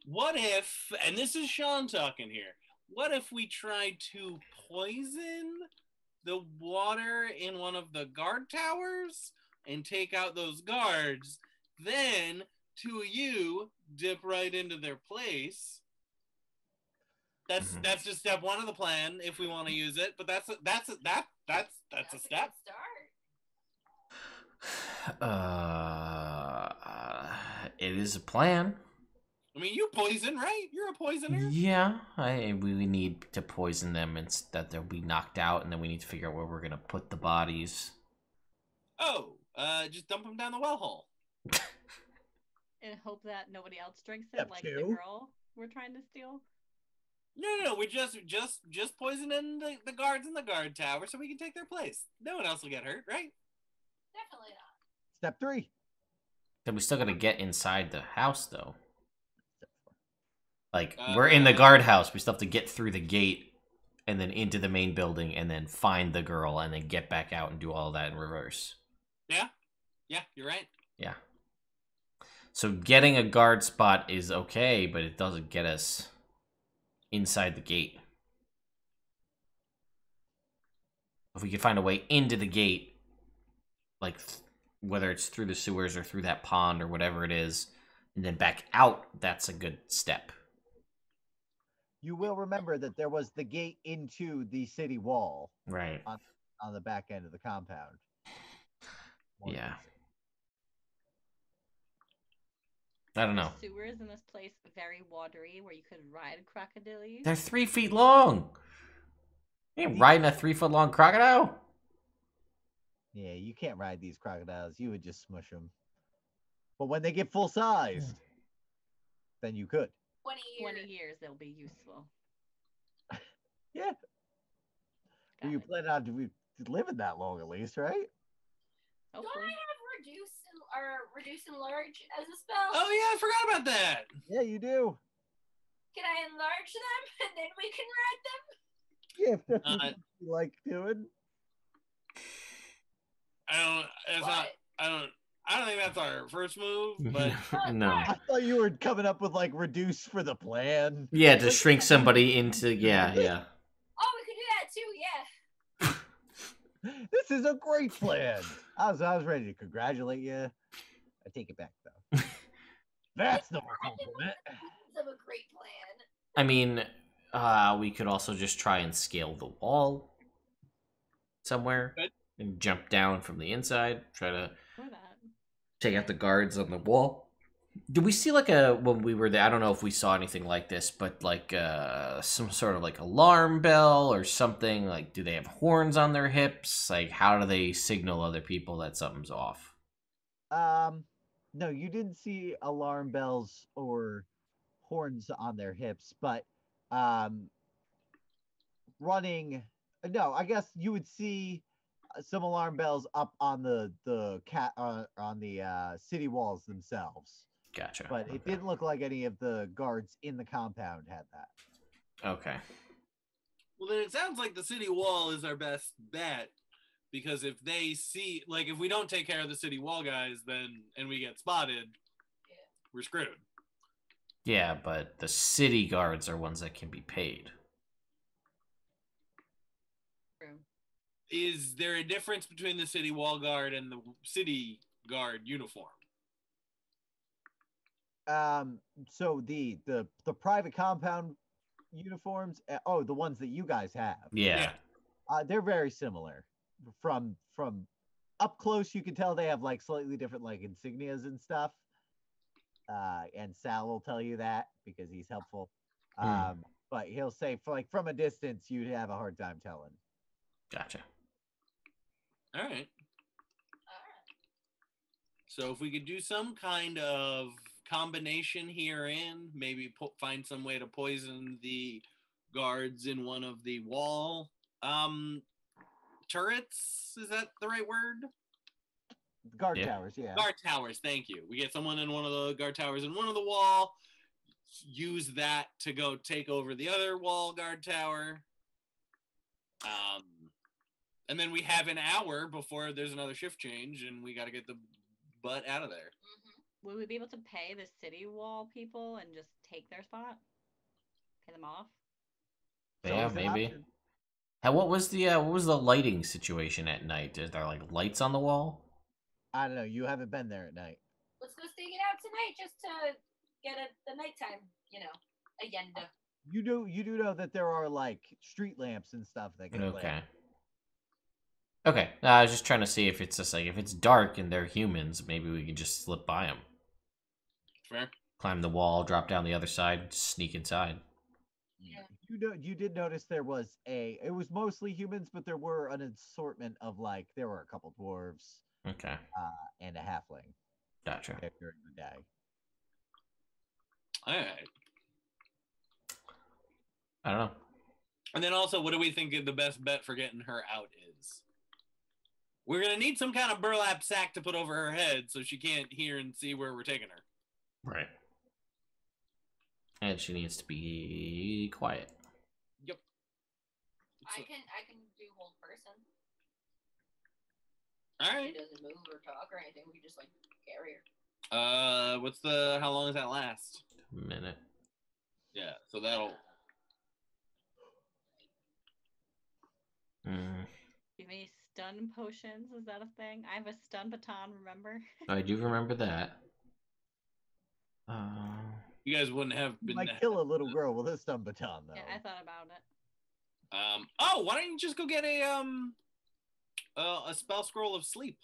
What if, and this is Sean talking here, what if we tried to poison the water in one of the guard towers and take out those guards? Then two of you dip right into their place. That's just step one of the plan if we want to use it, but that's a step. Good start. It is a plan. I mean, you poison, right? You're a poisoner. Yeah, we need to poison them and that they'll be knocked out, and then we need to figure out where we're gonna put the bodies. Oh, just dump them down the well hole. And hope that nobody else drinks it, Step like two. the girl we're trying to steal. No, we just poisoning the guards in the guard tower so we can take their place. No one else will get hurt, right? Definitely not. Step 3. Then we still gotta get inside the house, though. Like, Uh, we're in the guardhouse. We still have to get through the gate and then into the main building and then find the girl and then get back out and do all that in reverse. Yeah, you're right. Yeah. So getting a guard spot is okay, but it doesn't get us inside the gate. If we could find a way into the gate, like whether it's through the sewers or through that pond or whatever it is, and then back out, that's a good step. You will remember that there was the gate into the city wall Right. on the back end of the compound. Yeah. I don't know. The sewers in this place very watery, where you could ride crocodiles. They're 3 feet long. You ain't riding a 3-foot long crocodile. Yeah, you can't ride these crocodiles. You would just smush them. But when they get full sized, then you could. 20 years. 20 years, they'll be useful. Yeah. Got You it. plan on living that long at least, right? Don't Hopefully. I have reduce and large as a spell? Oh yeah, I forgot about that. Yeah, you do. Can I enlarge them and then we can ride them? Yeah, if that's what you like doing. I don't think that's our first move, but No. I thought you were coming up with like reduce for the plan. Yeah, to shrink somebody into... Yeah. Oh, we could do that too, yeah. This is a great plan. I was ready to congratulate you. I take it back though. That's not a compliment. It's of a great plan. I mean, we could also just try and scale the wall somewhere Good. and jump down from the inside. Try to For that. take out the guards on the wall. Did we see when we were there? I don't know if we saw anything like this, but like some sort of like alarm bell or something. Like, do they have horns on their hips? Like, how do they signal other people that something's off? No, you didn't see alarm bells or horns on their hips, but running. No, I guess you would see some alarm bells up on the cat on the city walls themselves, Gotcha. but it didn't look like any of the guards in the compound had that. Okay. Well, then it sounds like the city wall is our best bet, because if they see, like, if we don't take care of the city wall guys, then and we get spotted, we're screwed. Yeah, but the city guards are ones that can be paid. True. Is there a difference between the city wall guard and the city guard uniform? So the private compound uniforms, the ones that you guys have, Yeah. they're very similar. From up close, you can tell they have like slightly different like insignias and stuff. And Sal will tell you that because he's helpful. But he'll say from a distance, you'd have a hard time telling. Gotcha. All right. So if we could do some kind of combination herein, maybe find some way to poison the guards in one of the wall turrets. Is that the right word? Guard towers, yeah. Guard towers, thank you. We get someone in one of the guard towers in one of the wall, use that to go take over the other wall guard tower. And then we have an hour before there's another shift change, and we got to get the butt out of there. Mm-hmm. Would we be able to pay the city wall people and just take their spot? Pay them off? Yeah, maybe. What was the lighting situation at night? Is there like lights on the wall? I don't know. You haven't been there at night. Let's go stake it out tonight just to get the nighttime, agenda. You do know that there are like street lamps and stuff that get lit. Okay. I was just trying to see if it's just like if it's dark and they're humans, maybe we can just slip by them. Fair. Climb the wall, drop down the other side, sneak inside. Yeah. You did notice there was it was mostly humans, but there were an assortment of there were a couple dwarves. Okay. And a halfling. Gotcha. During the day. All right. I don't know. And then also, what do we think the best bet for getting her out is? We're going to need some kind of burlap sack to put over her head so she can't hear and see where we're taking her. Right. And she needs to be quiet. Yep. I can do hold person. All right. She doesn't move or talk or anything. We just carry her. How long does that last? A minute. Yeah, so that'll. Give me stun potions. Is that a thing? I have a stun baton, remember? I do remember that. You guys wouldn't have been. You might kill a little girl with a stun baton, though. Yeah, I thought about it. Why don't you just go get a spell scroll of sleep?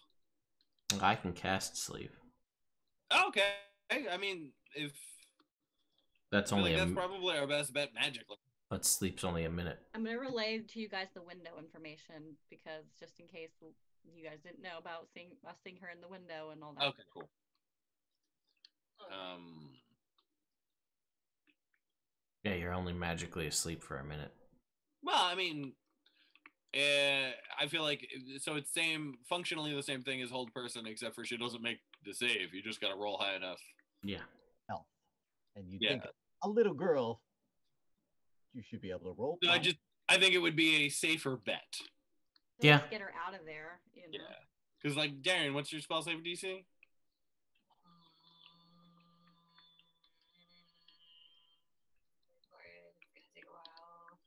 I can cast sleep. Okay. I mean, if that's probably our best bet magically. But sleep's only a minute. I'm gonna relay to you guys the window information because just in case you guys didn't know about seeing her in the window and all that. Okay, cool. Yeah, you're only magically asleep for a minute. Well, I mean, I feel like it's functionally the same thing as hold person, except for she doesn't make the save. You just gotta roll high enough. Yeah. Health. And you think a little girl, you should be able to roll. So I think it would be a safer bet. So Yeah. Let's get her out of there. Yeah. Because Daerien, what's your spell save DC? It's gonna take a while.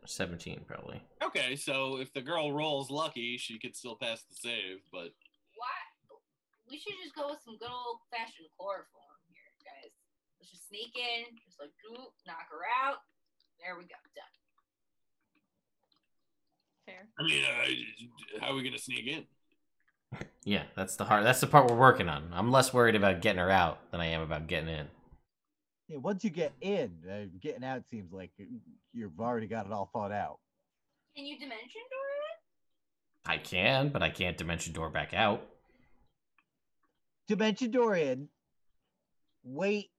17 probably. Okay, so if the girl rolls lucky, she could still pass the save, but What? We should just go with some good old fashioned chloroform here, guys. Let's just sneak in, just knock her out. There we go. Done. Fair. I mean, how are we gonna sneak in? Yeah, that's the part we're working on. I'm less worried about getting her out than I am about getting in. Yeah, once you get in, getting out seems like you've already got it all thought out. Can you dimension door it? I can, but I can't dimension door back out. Dimension door in. Wait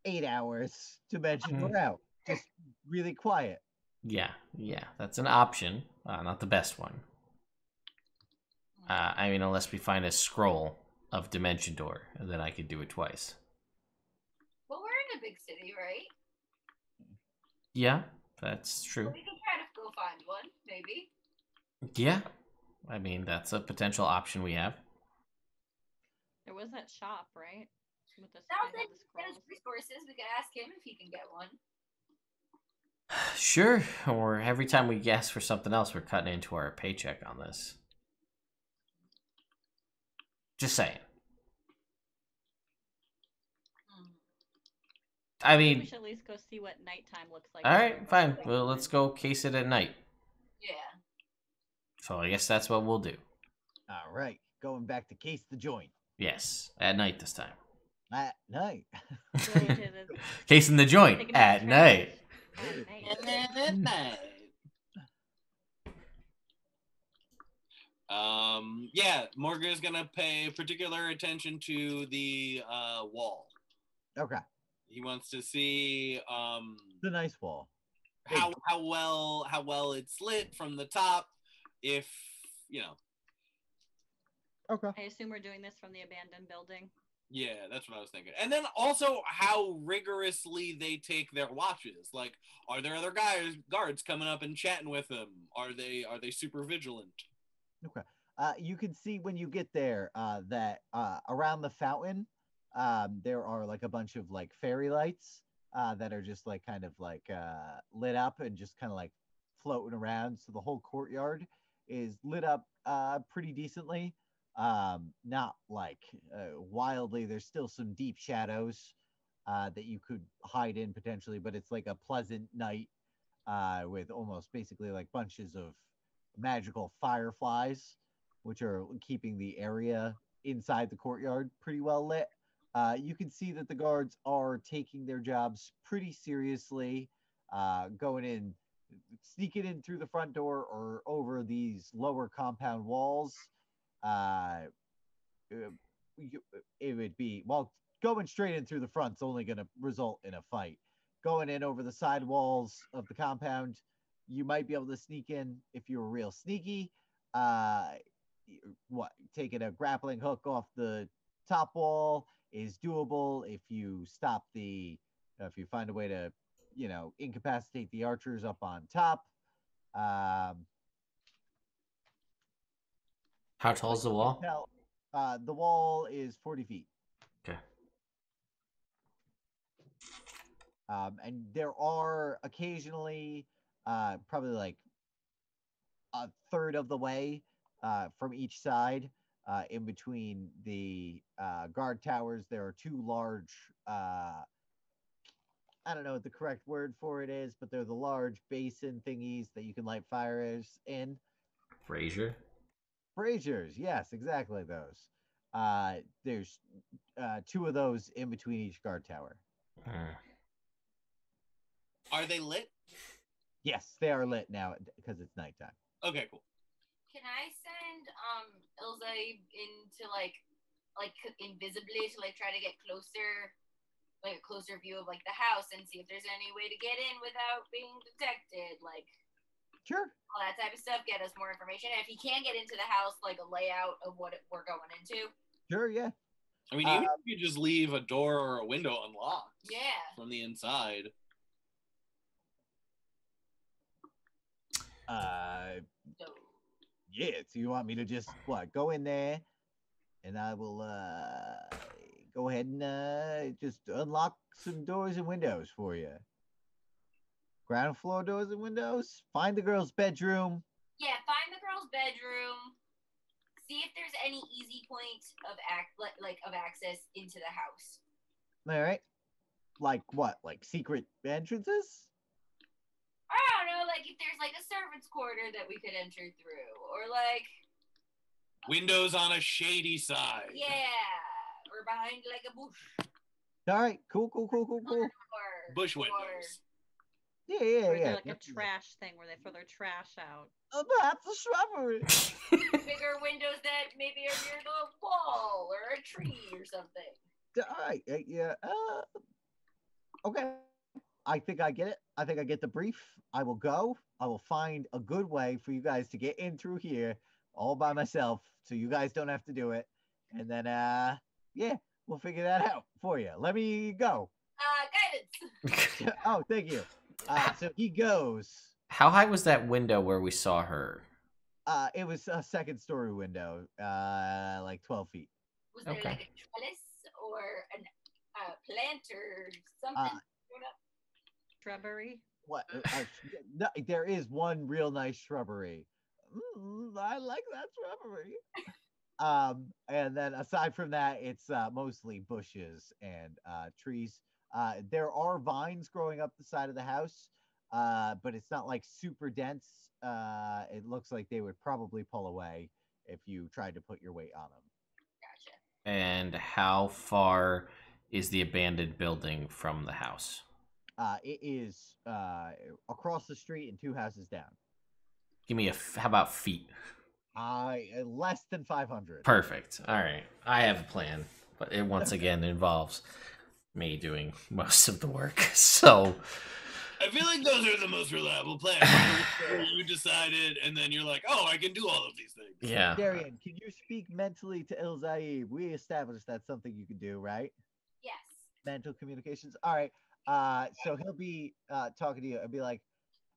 8 hours. Dimension door out. Just really quiet. Yeah, that's an option. Not the best one. I mean, unless we find a scroll of Dimension Door, and then I could do it twice. Well, we're in a big city, right? Yeah, that's true. Well, we can try to go find one, maybe. Yeah, I mean, that's a potential option we have. There was that shop, right? With the, Sounds they like had the there's scrolls. resources. We could ask him if he can get one. Sure, or every time we ask for something else, we're cutting into our paycheck on this. Just saying. I We mean, should at least go see what nighttime looks like. all right, before fine. we go Well, let's go case it at night. Yeah. So I guess that's what we'll do. All right, going back to case the joint. Yes, at night this time. At night. Go to the Casing the joint Taking out at trash. night. at night. And then at night. Yeah, Morgan is gonna pay particular attention to the wall. Okay, He wants to see the nice wall. how well it's lit from the top. If you know, Okay. I assume we're doing this from the abandoned building. yeah, that's what I was thinking. And then also how rigorously they take their watches. Like, are there other guards coming up and chatting with them? Are they super vigilant? Okay. You can see when you get there that around the fountain, there are like a bunch of like fairy lights that are just like kind of like lit up and just kind of like floating around. So the whole courtyard is lit up pretty decently. Not like wildly. There's still some deep shadows that you could hide in potentially, but it's like a pleasant night with almost basically like bunches of magical fireflies, which are keeping the area inside the courtyard pretty well lit. You can see that the guards are taking their jobs pretty seriously, going in, sneaking in through the front door or over these lower compound walls. Uh, it would be, well, going straight in through the front's only going to result in a fight. Going in over the side walls of the compound, you might be able to sneak in if you were real sneaky. Taking a grappling hook off the top wall is doable if you stop if you find a way to, incapacitate the archers up on top. How tall is the wall? The wall is 40 feet. Okay. And there are occasionally, probably like a third of the way from each side, in between the guard towers, there are two large, I don't know what the correct word for it is, but they're the large basin thingies that you can light fires in. Braziers, yes, exactly those. There's two of those in between each guard tower. Are they lit? Yes, they are lit now because it's nighttime. Okay, cool. Can I send Ilza into like invisibly to like try to get closer, like a closer view of like the house and see if there's any way to get in without being detected, like Sure. all that type of stuff, get us more information. And if he can't get into the house, like a layout of what we're going into. Sure, yeah. I mean, even if you just leave a door or a window unlocked. Yeah. From the inside. Yeah, so you want me to just go in there and I will go ahead and just unlock some doors and windows for you. Ground floor doors and windows. Find the girl's bedroom. Yeah, find the girl's bedroom. See if there's any easy point of access into the house. All right. Like what? Like secret entrances? I don't know, like if there's like a servant's quarter that we could enter through, or like windows on a shady side. Yeah, or behind like a bush. All right, cool. Bush windows. Yeah. Like a trash thing where they throw their trash out. Oh, that's a shrubbery. Bigger windows that maybe are near the wall or a tree or something. All right, yeah. Okay. I think I get it. I think I get the brief. I will go. I will find a good way for you guys to get in through here all by myself, so you guys don't have to do it. And then, yeah, we'll figure that out for you. Let me go. Guidance. Oh, thank you. So he goes. How high was that window where we saw her? It was a second story window, like 12 feet. Was there Okay. like a trellis or an plant or something? Shrubbery. What? No, there is one real nice shrubbery. I like that shrubbery. And then aside from that, it's mostly bushes and trees. There are vines growing up the side of the house, but it's not like super dense. It looks like they would probably pull away if you tried to put your weight on them. Gotcha. And how far is the abandoned building from the house? It is across the street and 2 houses down. Give me how about feet? Less than 500. Perfect. All right. I have a plan, but it once again involves me doing most of the work. So I feel like those are the most reliable plans. Where you decided, and then you're like, "Oh, I can do all of these things." yeah. Daerien, can you speak mentally to Il Zaib? We established that's something you can do, right? Yes. Mental communications. All right. So he'll be talking to you and be like,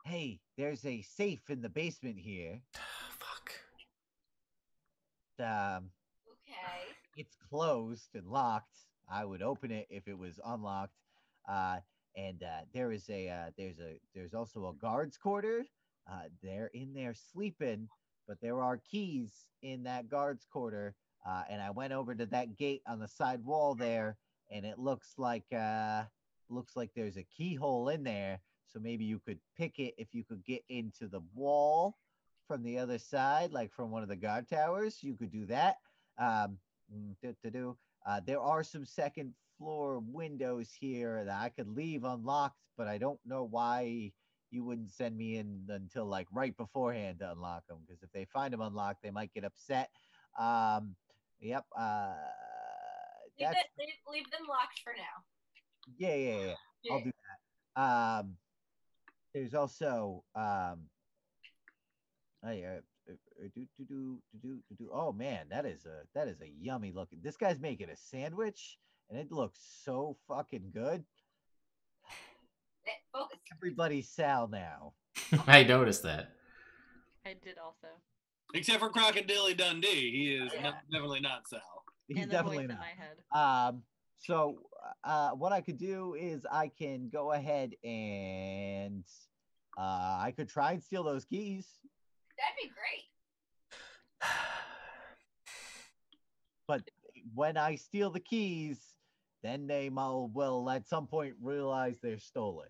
"Hey, there's a safe in the basement here. Fuck. Okay. It's closed and locked. I would open it if it was unlocked. And there's also a guard's quarter. They're in there sleeping, but there are keys in that guard's quarter. And I went over to that gate on the side wall there, and it looks like there's a keyhole in there. So maybe you could pick it if you could get into the wall from the other side, like from one of the guard towers. You could do that. There are some second floor windows here that I could leave unlocked, but I don't know why you wouldn't send me in until like right beforehand to unlock them, because if they find them unlocked, they might get upset. Yep. Leave them locked for now. Yeah. I'll do that. There's also oh man, that is a yummy looking. This guy's making a sandwich, and it looks so fucking good. Focus. Everybody's Sal now. I noticed that. I did also. Except for Crocodile Dundee, he is definitely not Sal. He's And the definitely voice not. in my head. So what I could do is I can go ahead and I could try and steal those keys. That'd be great. But when I steal the keys, then they will at some point realize they're stolen.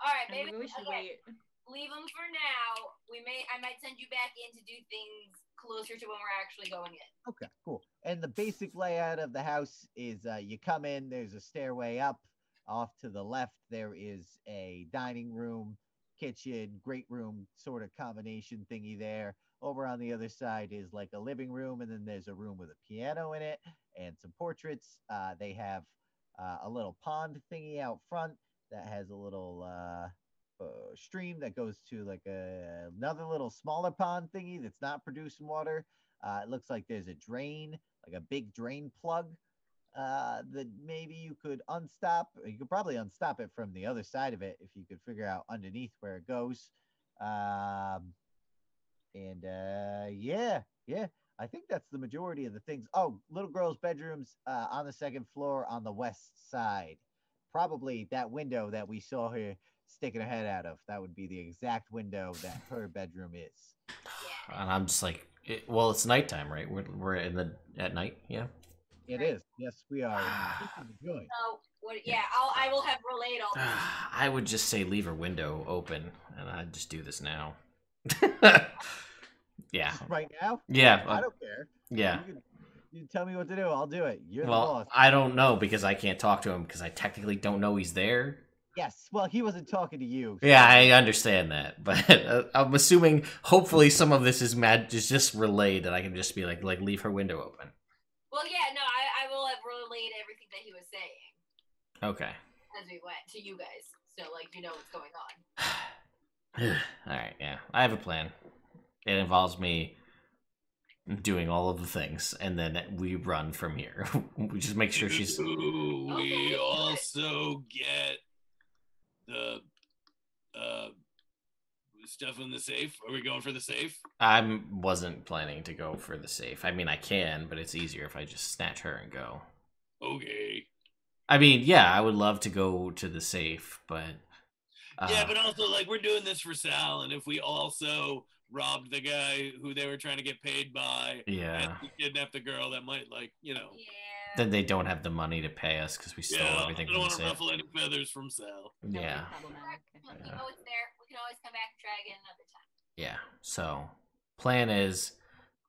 All right, And maybe we should okay, wait. leave them for now. I might send you back in to do things closer to when we're actually going in. Okay, cool. And the basic layout of the house is you come in, there's a stairway up. Off to the left, there is a dining room, kitchen, great room sort of combination thingy there. Over on the other side is like a living room, and then there's a room with a piano in it and some portraits. They have a little pond thingy out front that has a little stream that goes to like another little smaller pond thingy that's not producing water. It looks like there's a drain, like a big drain plug that maybe you could unstop. You could probably unstop it from the other side of it if you could figure out underneath where it goes. Yeah, I think that's the majority of the things. Oh, little girl's bedrooms on the second floor on the west side. Probably that window that we saw her sticking her head out of. That would be the exact window that her bedroom is. And I'm just like, it's nighttime, right? We're at night, yeah. It is. Yes, we are. Enjoying. So I will have relayed all this. I would just say leave her window open, and I'd just do this now. Yeah. Right now? Yeah. I don't care. Yeah. You tell me what to do. I'll do it. You're the Well, boss. I don't know because I can't talk to him because I technically don't know he's there. Yes. Well, he wasn't talking to you. So. Yeah, I understand that, but I'm assuming hopefully some of this is just relayed that I can just be like leave her window open. Well, yeah, no, I will have relayed everything that he was saying. Okay. as we went to you guys, so like you know what's going on. All right, yeah, I have a plan. It involves me doing all of the things, and then we run from here. We just make sure she's. Ooh, we also get the stuff in the safe. Are we going for the safe? I wasn't planning to go for the safe. I mean, I can, but it's easier if I just snatch her and go. Okay. I mean, yeah, I would love to go to the safe, but yeah, but also like we're doing this for Sal, and if we also robbed the guy who they were trying to get paid by, yeah, and kidnapped the girl, that might like Yeah. then they don't have the money to pay us because we stole everything I don't from the want to safe. ruffle any feathers from Sal. That would be Yeah. problematic. Look, you know it's there. We can always come back and try again another time. Yeah. So, plan is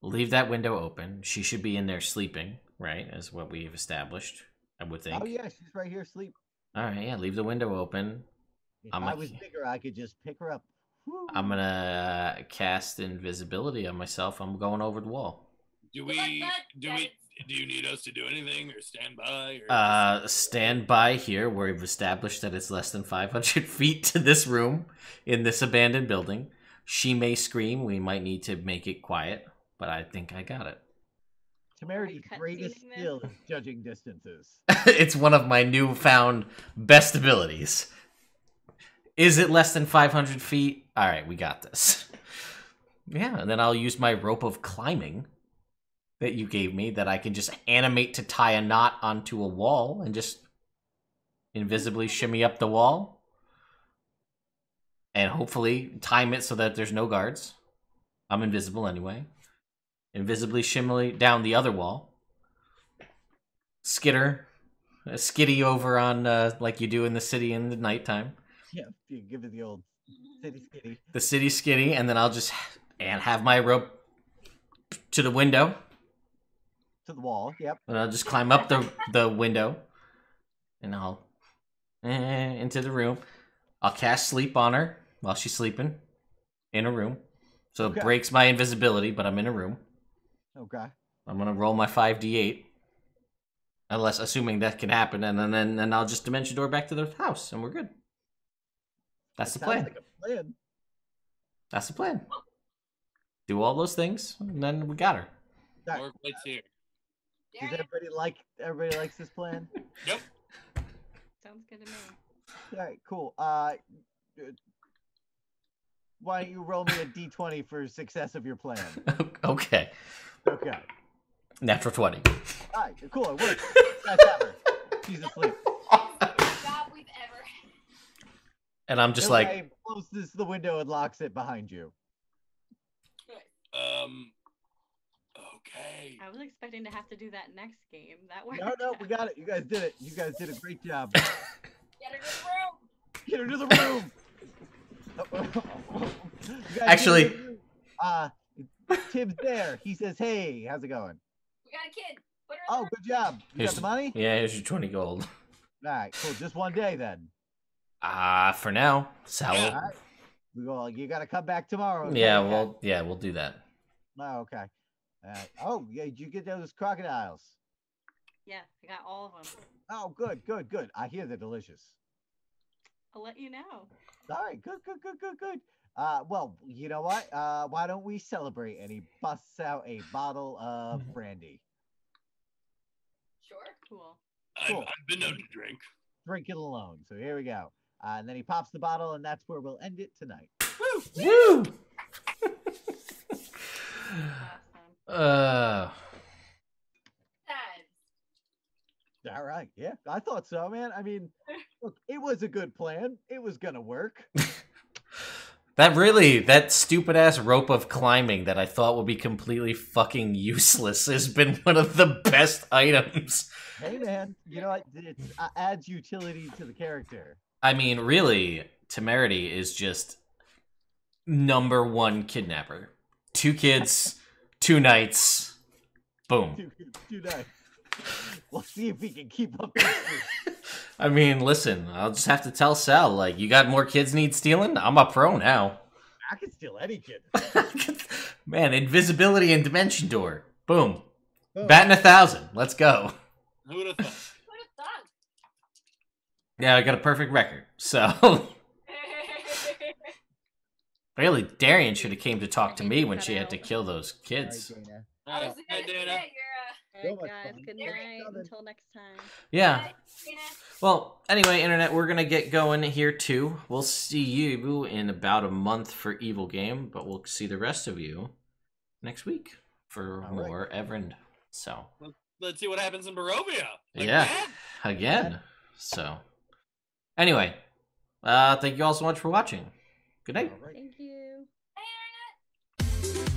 leave that window open. She should be in there sleeping, right? As what we've established, I would think. Oh yeah, she's right here asleep. All right, yeah, leave the window open. If I was bigger, I could just pick her up. Woo. I'm gonna cast invisibility on myself. I'm going over the wall. Do you need us to do anything or stand by? Or Stand by here. We've established that it's less than 500 feet to this room in this abandoned building. She may scream. We might need to make it quiet, but I think I got it. Temerity's greatest skill is judging distances. It's one of my newfound best abilities. Is it less than 500 feet? All right, we got this. Yeah, and then I'll use my rope of climbing that you gave me that I can just animate to tie a knot onto a wall and just invisibly shimmy up the wall. And hopefully time it so that there's no guards. I'm invisible anyway. Invisibly shimmy down the other wall. Skitty over on like you do in the city in the nighttime. Yeah, you give it the old city skitty. The city skitty, and then I'll just have my rope to the window. To the wall, yep. And I'll just climb up the window, and I'll into the room. I'll cast sleep on her while she's sleeping in a room. So it breaks my invisibility, but I'm in a room. Okay. I'm gonna roll my 5d8. Assuming that can happen, and then I'll just dimension door back to the house, and we're good. That's the plan. Like a plan. That's the plan. Do all those things, and then we got her. More plates here. Does everybody likes this plan? Yep. Sounds good to me. All right, cool. Why don't you roll me a d20 for success of your plan? Okay. Okay. Natural 20. All right, cool. It works. That's her. She's asleep. Best job we've ever had. And I'm just like, closes the window and locks it behind you. Okay. I was expecting to have to do that next game. That worked. No, we got it. You guys did it. You guys did a great job. Get her to the room. Get her to the room. Actually, Tim's there. He says, "Hey, how's it going?" We got a kid. Put her in the room. Good job. You got the money? Yeah, here's your 20 gold. All right, cool. Just one day then. For now, Sal. All right. Well, you got to come back tomorrow. Yeah, we'll do that. Oh, okay. Oh, yeah. Did you get those crocodiles? Yeah, I got all of them. Oh, good. I hear they're delicious. I'll let you know. All right, good. Well, you know what? Why don't we celebrate? And he busts out a bottle of brandy. Sure. Cool. Cool. I've been known to drink. Drink it alone. So here we go. And then he pops the bottle, and that's where we'll end it tonight. Woo! Awesome. All right. Yeah, I thought so, man. I mean, look, it was a good plan. It was going to work. That stupid ass rope of climbing that I thought would be completely fucking useless has been one of the best items. Hey, man, you know what? It adds utility to the character. I mean, really, Temerity is just #1 kidnapper. 2 kids, 2 nights, boom. 2 nights. We'll see if we can keep up this week. I mean, listen, I'll just have to tell Sal, like, you got more kids need stealing? I'm a pro now. I can steal any kid. Man, invisibility and dimension door. Boom. Batting 1,000. Let's go. Who would have thought? Who'd have thought? Yeah, I got a perfect record. So really, Daerien should have came to talk to me when she had to kill those kids. Sorry, Dana. I was Hi, gonna say, Dana. you're All So right, much guys. fun. Good There night. we go. Until next time. Yeah. Dana. Well, anyway, Internet, we're going to get going here too. We'll see you in about a month for Evil Game, but we'll see the rest of you next week for All right. more Everend. So, Let's see what happens in Barovia. yeah, again. So, anyway, thank you all so much for watching. Good night. All right. Thank you. Hey, Internet.